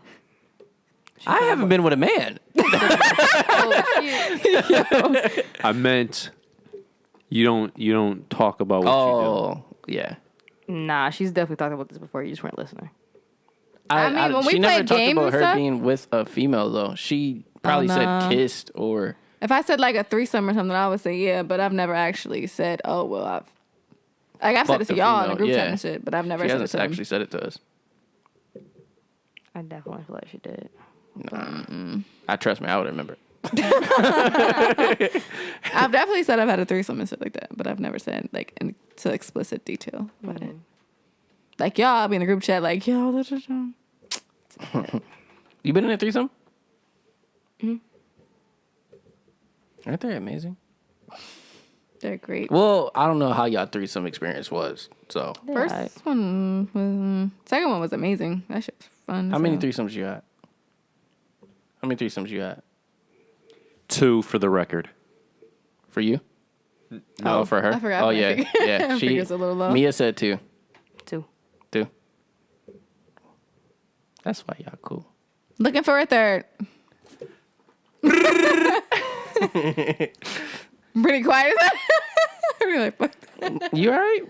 I haven't been with a man. I meant you don't talk about what you Oh, yeah. Nah, she's definitely talked about this before. You just weren't listening. I mean, when we she never played talked games about and her stuff- being with a female though. She probably no. said kissed or If I said like a threesome or something, I would say yeah, but I've never actually said, oh well, I've said Fuck it to the y'all in the female, group chat yeah. and shit, but I've never she said it hasn't to him. actually said it to us. I definitely feel like she did. I trust me, I would remember. I've definitely said I've had a threesome and stuff like that, but I've never said like into explicit detail about it. Like y'all, I'll be in a group chat like yo. You been in a threesome? Aren't they amazing? They're great. Well, I don't know how y'all threesome experience was. So First one was, second one was amazing. That shit was fun. how as many hell. threesomes you had? How many threesomes you had? 2 for the record. For you? No, for her. I forgot Oh my yeah, figure. yeah. My figure's a little low. Mia said 2. 2. 2. That's why y'all cool. Looking for a third. Pretty quiet. I'm like, fuck. You all right?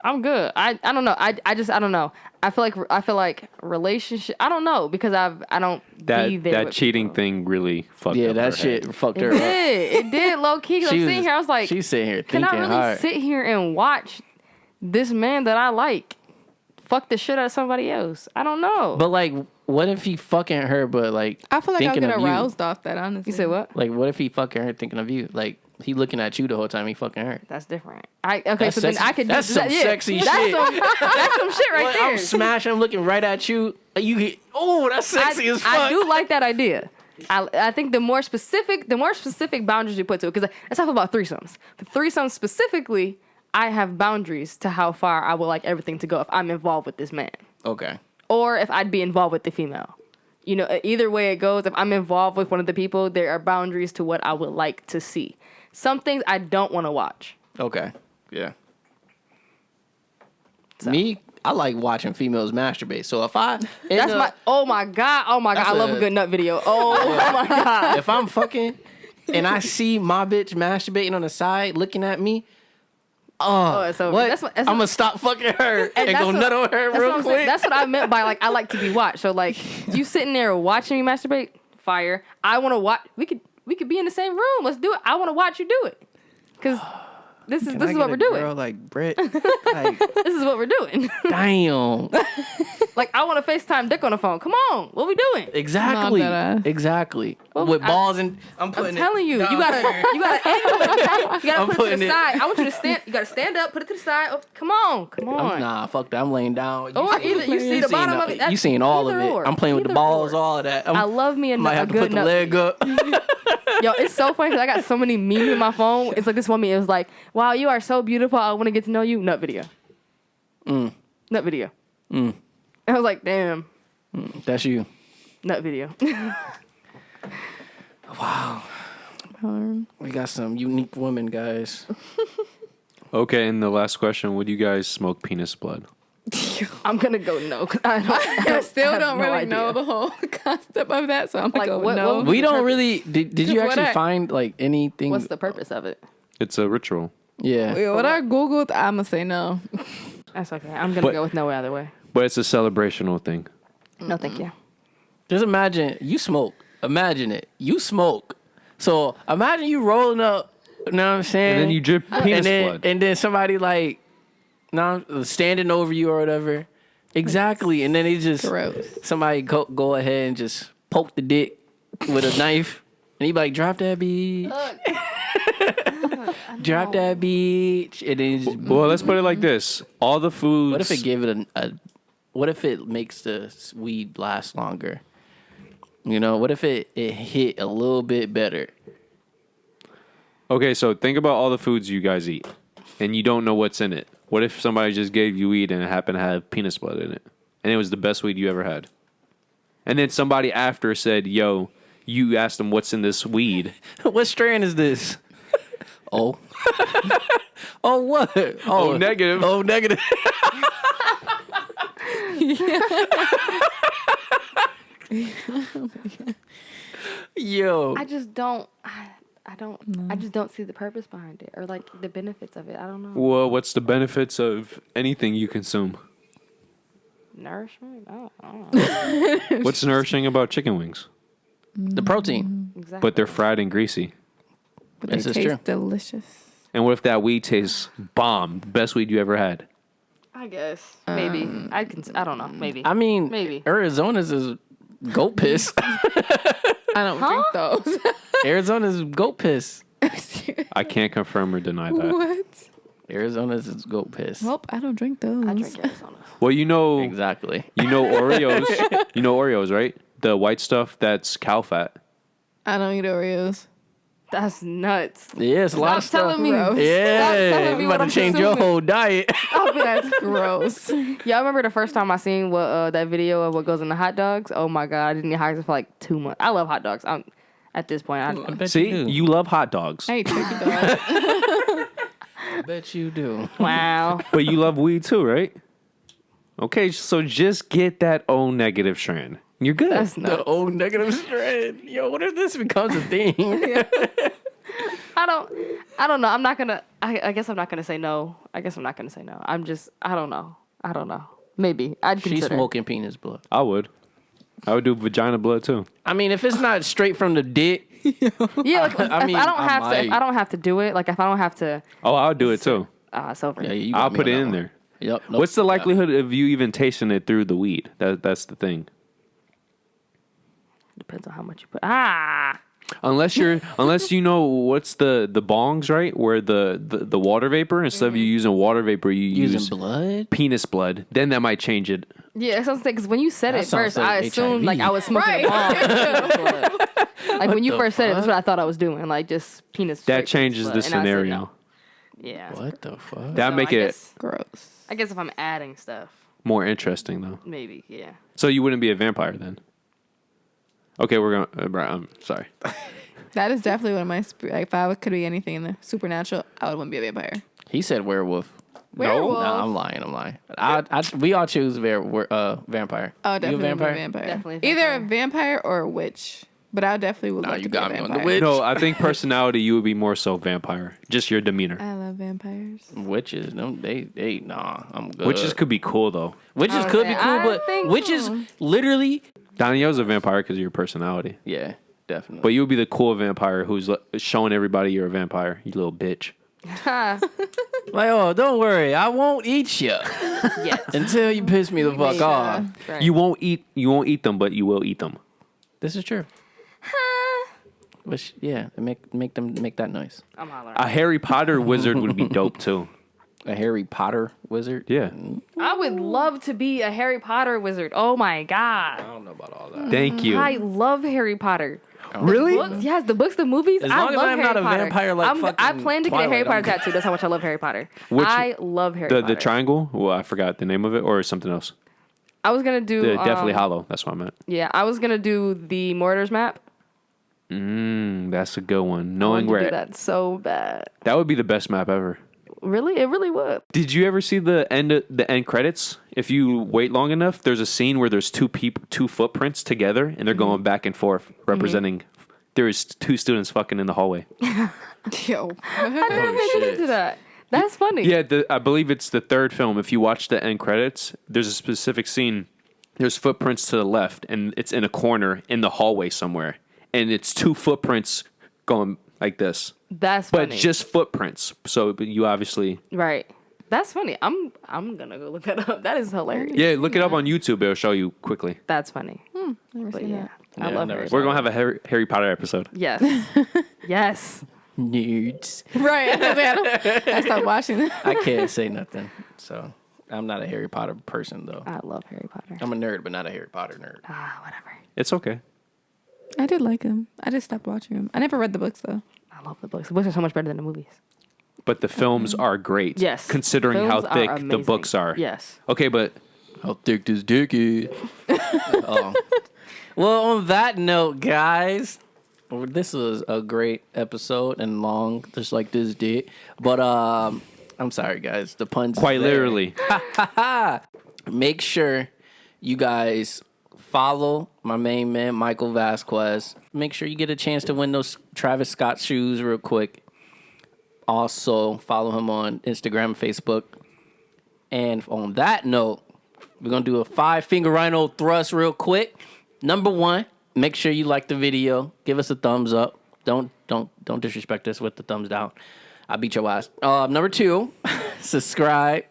I'm good. I don't know. I don't know. I feel like relationship. I don't know because I don't be there. That with cheating people. thing really fucked Yeah, up that her shit head. fucked It her up. did. It did low key. I'm sitting here. I was like, she's sitting here can thinking I really hard. sit here and watch this man that I like fuck the shit out of somebody else? I don't know. But like, what if he fucking her, but like I feel like I'll thinking get of you? aroused off that, honestly. You said what? Like, what if he fucking her thinking of you? Like, he looking at you the whole time he fucking her. That's different. Okay, That's so sexy. then I could. That's some sexy that's shit. That's some shit right there. I'm smashing. I'm looking right at you. You get. Oh, that's sexy as fuck. I do like that idea. I think the more specific boundaries you put to it, because let's talk about threesomes. For threesomes specifically, I have boundaries to how far I would like everything to go if I'm involved with this man, Okay. or if I'd be involved with the female. You know, either way it goes, if I'm involved with one of the people, there are boundaries to what I would like to see. Some things I don't want to watch. Okay. Yeah. So. Me, I like watching females masturbate. So if I Oh my god, That's I love a good nut video. Oh my god. if I'm fucking and I see my bitch masturbating on the side looking at me, it's over. what? That's I'm gonna stop fucking her and that's go what- nut on her That's real what I'm saying. quick. That's what I meant by like I like to be watched. So like you sitting there watching me masturbate, fire. I want to watch. We could be in the same room. Let's do it. I want to watch you do it. Cause this is what we're doing. Girl like Brit, like This is what we're doing. damn. Like I want to FaceTime Dick on the phone. Come on, what we doing? Exactly. Not that ass. Exactly. Well, With I- balls and I'm I'm putting telling you, down you gotta here. angle it. You gotta I'm put it to putting the it- side. I want you to stand. You gotta stand up, put it to the side. Oh, come on. Nah, fuck that. I'm laying down. Or either you see the bottom of it. You seen all of Either it. or. I'm playing with the Either balls, or. all of that. I love me a might have to good put the nut leg up. Yo, it's so funny because I got so many memes in my phone. It's like this one meme. It was like, "Wow, you are so beautiful. I want to get to know you." Nut video. Nut video. I was like, "Damn, That's you. nut video." We got some unique women, guys. Okay, and the last question: would you guys smoke penis blood? I'm gonna go no because I still have don't no really idea. know the whole concept of that, so I'm Like, gonna go what- no. what- We don't purpose? really. Did you What actually I- find like anything? What's the purpose of it? It's a ritual. Yeah. Yeah, what I googled, I'm gonna say no. That's okay. I'm gonna But- go with no either way. But it's a celebrational thing. No, thank you. Just imagine you smoke. Imagine it. You smoke. So imagine you rolling up. You know what I'm saying? And then you drip penis blood. And then somebody like, standing over you or whatever. Exactly. And then they just Gross. somebody go ahead and just poke the dick with a knife, and he be like, drop that bitch. Drop that bitch. And then just, Well, let's put it like this: all the foods. what if it gave it what if it makes the weed last longer? You know, what if it hit a little bit better? Okay, so think about all the foods you guys eat, and you don't know what's in it. What if somebody just gave you weed and it happened to have penis blood in it, and it was the best weed you ever had? And then somebody after said, "Yo, you ask them what's in this weed. What strand is this? Oh. Oh, what? Oh, negative. Oh, negative. Yo. I just don't. I just don't see the purpose behind it or like the benefits of it. I don't know. Well, what's the benefits of anything you consume? Nourishment? I don't know. What's nourishing about chicken wings? The protein. Exactly. But they're fried and greasy. But This they is taste true. delicious. And what if that weed tastes bomb? Best weed you ever had? I guess maybe. I don't know. Maybe. I mean, Maybe. Arizona's is goat piss. I don't drink those. Arizona's goat piss. I can't confirm or deny that. What? Arizona's is goat piss. Nope, I don't drink those. I drink Arizona. Well, you know Exactly. Oreos. You know Oreos, right? The white stuff that's cow fat. I don't eat Oreos. That's nuts. Yeah, it's a lot of Stop stuff. telling me. Gross. Yeah, Stop telling me you what about I'm to change your consuming. whole diet. That's gross. Y'all remember the first time I seen what that video of what goes in the hot dogs? Oh my god, I didn't eat hot dogs for like 2 months. I love hot dogs. At this point, I bet See, you do. you love hot dogs, I eat turkey dogs. I bet you do. wow. but you love weed too, right? Okay, so just get that O negative strand. You're good. That's nuts. The old negative strand. Yo, what if this becomes a thing? I don't know. I'm not gonna. I guess I'm not gonna say no. I don't know. Maybe I'd She's consider. smoking penis blood. I would do vagina blood too. I mean, if it's not straight from the dick, Yeah, like, I mean, if I don't I have to. might. If I don't have to do it. Like if I don't have to. Oh, I'll do it too. So for yeah, me. you got I'll me put on it that in one. there. Yep. Nope. What's the likelihood of you even tasting it through the weed? That's the thing. Depends on how much you put. Unless you know what's the bongs, right? Where the water vapor, instead of you using water vapor, you Using use blood? penis blood. Then that might change it. Yeah, that's what I'm saying. Because when you said That it sounds first, like I assumed like HIV. I was smoking a bomb. Like when you the first said it, that's fuck? what I thought I was doing. Like just penis. That straight changes penis the blood. And I said scenario. no. Yeah. What the fuck? That So make I it guess- Gross. I guess if I'm adding stuff, more interesting though. maybe. Yeah. So you wouldn't be a vampire then? Okay, we're going. I'm sorry. That is definitely one of my. Like, if I could be anything in the supernatural, I would want to be a vampire. He said werewolf. Werewolf. Nah, I'm lying. We all choose vampire. Oh, You a definitely vampire? be a vampire. Definitely a Either a vampire. vampire or a witch. But I definitely would Nah, love you to be a got me on vampire. the witch. No, I think personality you would be more so vampire. Just your demeanor. I love vampires. Witches, no, they nah. I'm good. Witches could be cool though. Witches I could be was cool, saying, I but think witches so. literally. Donyhal's a vampire because of your personality. Yeah, definitely. But you would be the cool vampire who's showing everybody you're a vampire. You little bitch. Like, oh, don't worry, I won't eat you Yes. until you piss me the fuck Yeah. off. Right. You won't eat them, but you will eat them. This is true. Which, yeah, make that noise. I'm hollering. A Harry Potter wizard would be dope too. A Harry Potter wizard. Yeah. I would love to be a Harry Potter wizard. Oh my I god. don't know about all that. Thank you. I love Harry Potter. Really? Books, yes, the books, the movies. As I long as love I'm Harry not a Potter. vampire like I fucking plan to get a Harry Twilight, Potter I'm- tattoo. That's how much I love Harry Potter. Which- I love Harry Potter. The triangle? Well, I forgot the name of it, or something else. I was gonna do The Deathly Hollow. That's what I meant. Yeah, I was gonna do the Mortars map. That's a good one. I Knowing wanted to where do that so bad. that would be the best map ever. Really, it really would. Did you ever see the end credits? If you wait long enough, there's a scene where there's two footprints together, and they're going back and forth, representing. There's two students fucking in the hallway. Yo. I never paid attention to that. That's funny. Yeah, I believe it's the third film. If you watch the end credits, there's a specific scene. There's footprints to the left, and it's in a corner in the hallway somewhere, and it's two footprints going like this, That's but funny. just footprints. So you obviously, Right. That's funny. I'm gonna go look that up. That is hilarious. yeah, look it up on YouTube. It'll show you quickly. That's funny. Never But seen yeah, Yeah, I love never Harry saw We're Potter. gonna have a Harry Potter episode. Yes. Yes. Nerds. Right. I stopped watching it. I can't say nothing. So I'm not a Harry Potter person though. I love Harry Potter. I'm a nerd, but not a Harry Potter nerd. Whatever. It's okay. I did like him. I just stopped watching him. I never read the books though. I love the books. The books are so much better than the movies. But the films are great. Yes. Considering Films how are thick the amazing. books are. Yes. Okay, but How thick this dick is? Oh. Well, on that note, guys, this was a great episode and long, just like this did. But I'm sorry, guys. The puns. Quite there. literally. Make sure you guys follow my main man, Michael Vasquez. Make sure you get a chance to win those Travis Scott shoes real quick. Also, follow him on Instagram and Facebook. And on that note, we're going to do a 5-finger rhino thrust real quick. Number 1, make sure you like the video. Give us a thumbs up. Don't disrespect us with the thumbs down. I'll beat your ass. Number 2, subscribe.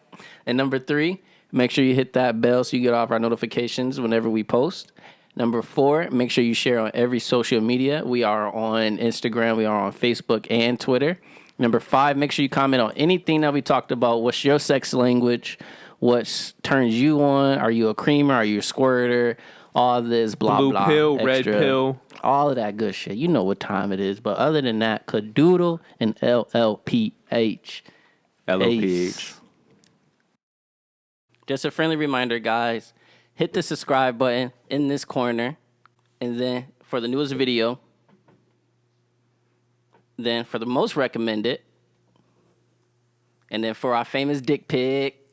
And number 3, make sure you hit that bell so you get off our notifications whenever we post. Number 4, make sure you share on every social media. We are on Instagram. We are on Facebook and Twitter. Number 5, make sure you comment on anything that we talked about. What's your sex language? What turns you on? Are you a creamer? Are you a squirter? All this blah, Blue blah. pill, extra, red pill. all of that good shit. You know what time it is. But other than that, Cadoodle and LLPH. LOPH. Just a friendly reminder, guys. Hit the subscribe button in this corner. And then for the newest video. Then for the most recommended. And then for our famous dick pic.